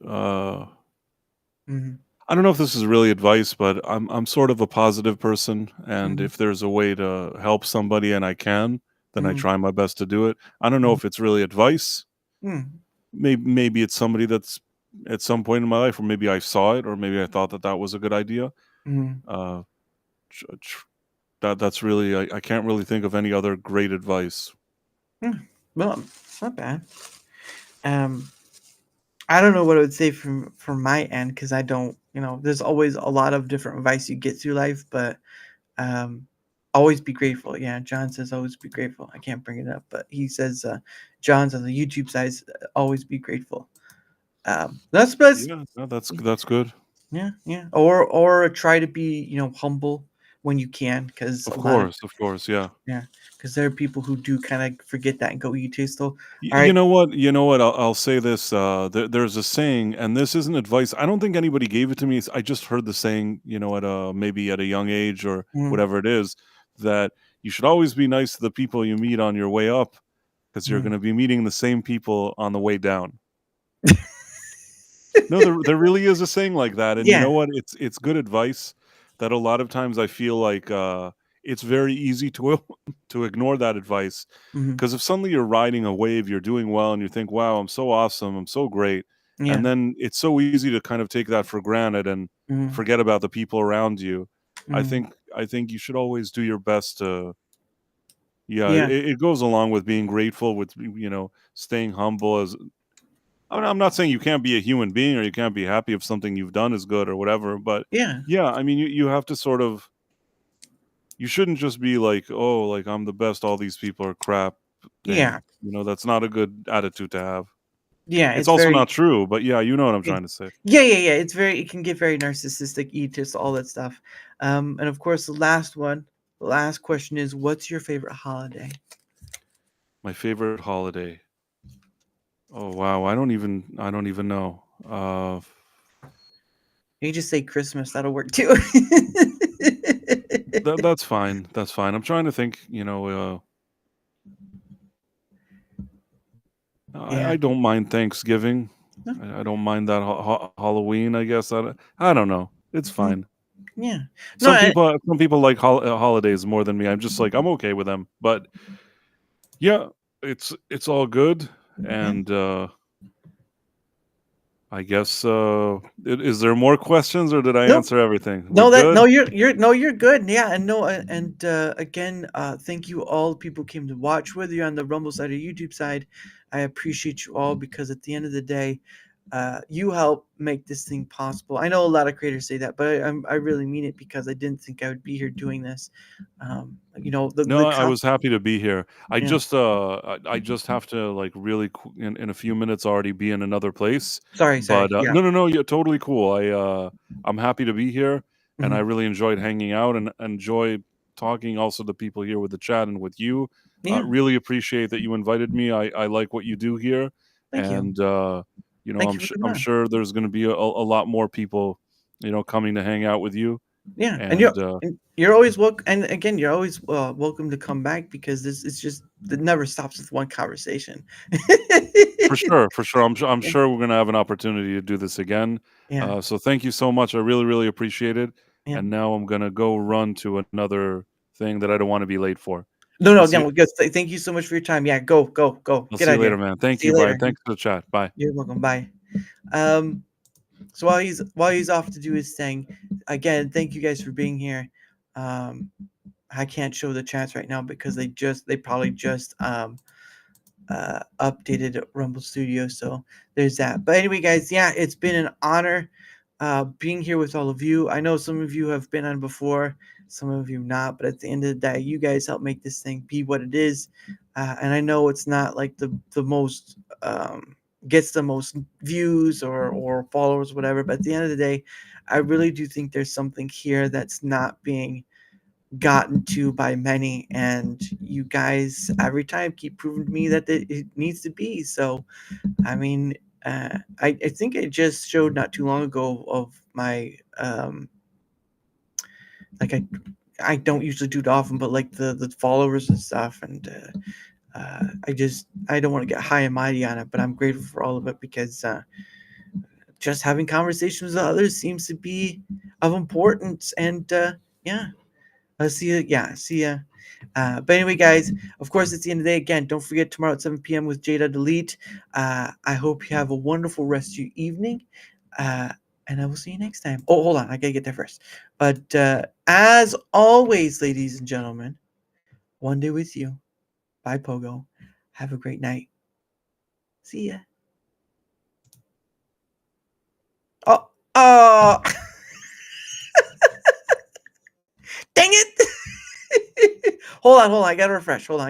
Mm-hmm. I don't know if this is really advice, but I'm sort of a positive person, and Mm-hmm. if there's a way to help somebody and I can, then I Mm-hmm. try my best to do it. I don't know if it's really advice. Mm-hmm. Maybe it's somebody that's at some point in my life, or maybe I saw it, or maybe I thought that that was a good idea. Mm-hmm. Uh, tr- tr- that's really I can't really think of any other great advice. Well, it's not bad. Um, I don't know what I would say from my end because I don't. There's always a lot of different advice you get through life, but um, always be grateful. Yeah, John says always be grateful. I can't bring it up, but he says John's on the YouTube side, always be grateful. That's best. Yeah, no, that's good. Yeah, yeah. Or try to be humble when you can, because a lot of Of course, yeah. yeah, because there are people who do kind of forget that and go egotistical. All You right. know what? You know what? I'll say this. There's a saying, and this isn't advice. I don't think anybody gave it to me. I just heard the saying, at maybe at a young age or Mm, whatever it is, that you should always be nice to the people you meet on your way up, because you're going mm. to be meeting the same people on the way down. No, there really is a saying like that, and you Yeah. know what? It's good advice that a lot of times I feel like it's very easy to to ignore that advice, Hmm. because if suddenly you're riding a wave, you're doing well, and you think, "Wow, I'm so awesome, I'm so great," and Yeah. then it's so easy to kind of take that for granted and Mm, forget about the people around you. mm. I think you should always do your best to. Yeah, Yeah. it goes along with being grateful, with staying humble. As I'm not saying you can't be a human being or you can't be happy if something you've done is good or whatever, but Yeah. yeah, I mean, you have to sort of you shouldn't just be like, "Oh, like I'm the best, all these people are crap" Yeah. thing. That's not a good attitude to have. Yeah. It's It's also very. not true, but yeah, you know what I'm Yeah. trying to say. Yeah. Yeah. Yeah. It's very. It can get very narcissistic, elitist, all that stuff. And of course, the last question is, what's your favorite holiday? My favorite holiday. Oh wow, I don't even know. You can just say Christmas. That'll work too. That's fine. That's fine. I'm trying to think, Yeah. I don't mind Thanksgiving. No. I don't mind that Halloween, I guess. I don't know. It's Mhm. fine. Yeah. No. Some people like holidays more than me. I'm just like I'm okay with them. But yeah, it's all good. Yeah. And I guess is there more questions or did I No. answer everything? We're No, that good. no, you're good. Yeah, and no, and again, thank you all people who came to watch, whether you're on the Rumble side or YouTube side. I appreciate you all because at the end of the day, you help make this thing possible. I know a lot of creators say that, but I really mean it because I didn't think I would be here doing this. The No, I was happy to be here. yeah. I just have to like really in a few minutes already be in another place. Sorry. But Yeah. no, you're totally cool. I'm happy to be here, and I Hmm. really enjoyed hanging out and enjoy talking also to people here with the chat and with you. Yeah. Really appreciate that you invited me. I like what you do here, Thank you. and Thank you for coming I'm on. sure there's going to be a lot more people coming to hang out with you, Yeah, and and you're always welcome. And again, you're always welcome to come back because this it's just it never stops with one conversation. For sure. I'm sure we're gonna have an opportunity to do this again. Yeah, So thank you so much. I really, really appreciate it. yeah. And now I'm gonna go run to another thing that I don't want to be late for. No, I'll no, see. no. Just thank you so much for your time. Yeah, go. I'll Get see out you of here. later, man. Thank See you, you Brian. later. Thanks for the chat. Bye. You're welcome. Bye. Um, So while he's off to do his thing, again, thank you guys for being here. I can't show the chats right now because they probably just updated Rumble Studio. So there's that. But anyway, guys, yeah, it's been an honor being here with all of you. I know some of you have been on before, some of you not, but at the end of the day, you guys help make this thing be what it is. And I know it's not like the most gets the most views or followers, whatever. But at the end of the day, I really do think there's something here that's not being gotten to by many, and you guys every time keep proving to me that it needs to be. So I mean, I think I just showed not too long ago of my like I don't usually do it often, but like the followers and stuff, and I don't want to get high and mighty on it, but I'm grateful for all of it because just having conversations with others seems to be of importance, and yeah. I'll see you. Yeah, see ya. But anyway, guys, of course, it's the end of the day. Again, don't forget tomorrow at 7 p.m. with Jada Delete. I hope you have a wonderful rest of your evening. And I will see you next time. Oh, hold on. I got to get there first. But as always, ladies and gentlemen, one day with you. Bye, Pogo. Have a great night. See ya. Oh, oh. Dang it. Hold on. I got to refresh. Hold on.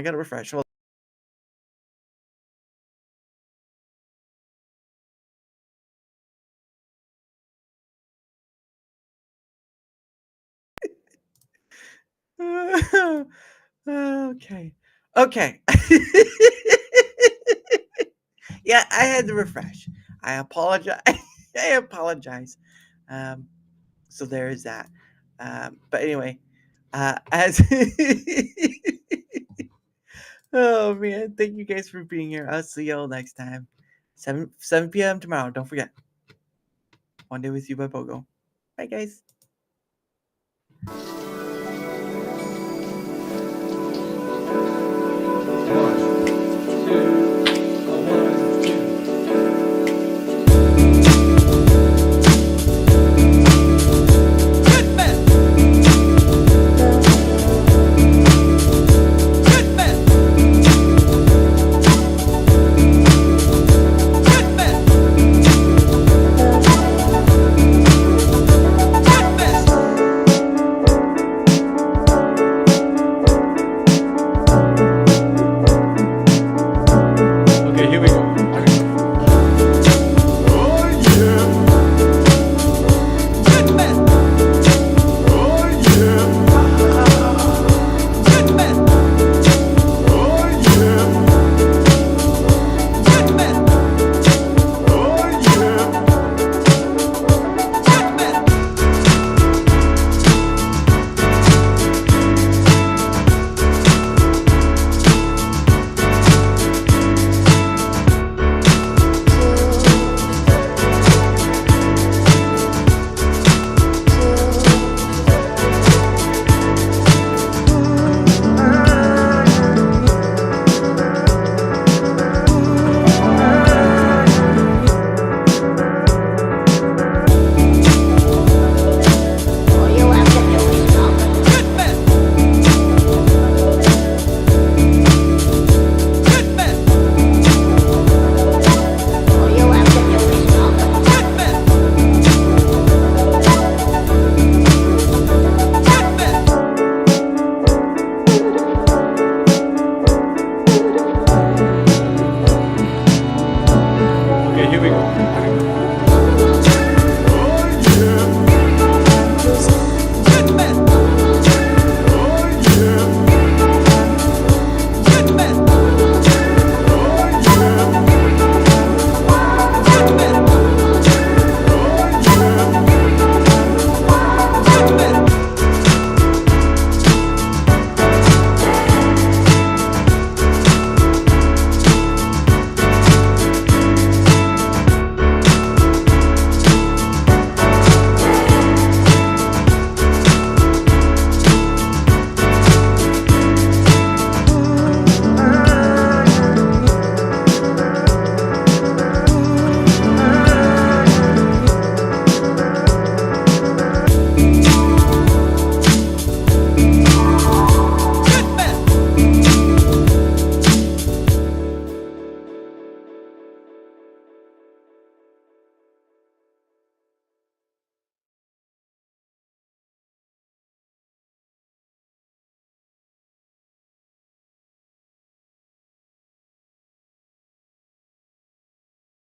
Okay. Okay. Yeah, I had to refresh. I apologize. I apologize. Um, so there is that. But anyway, as oh man, thank you guys for being here. I'll see y'all next time. 7 p.m. tomorrow. Don't forget. One day with you by Pogo. Bye guys.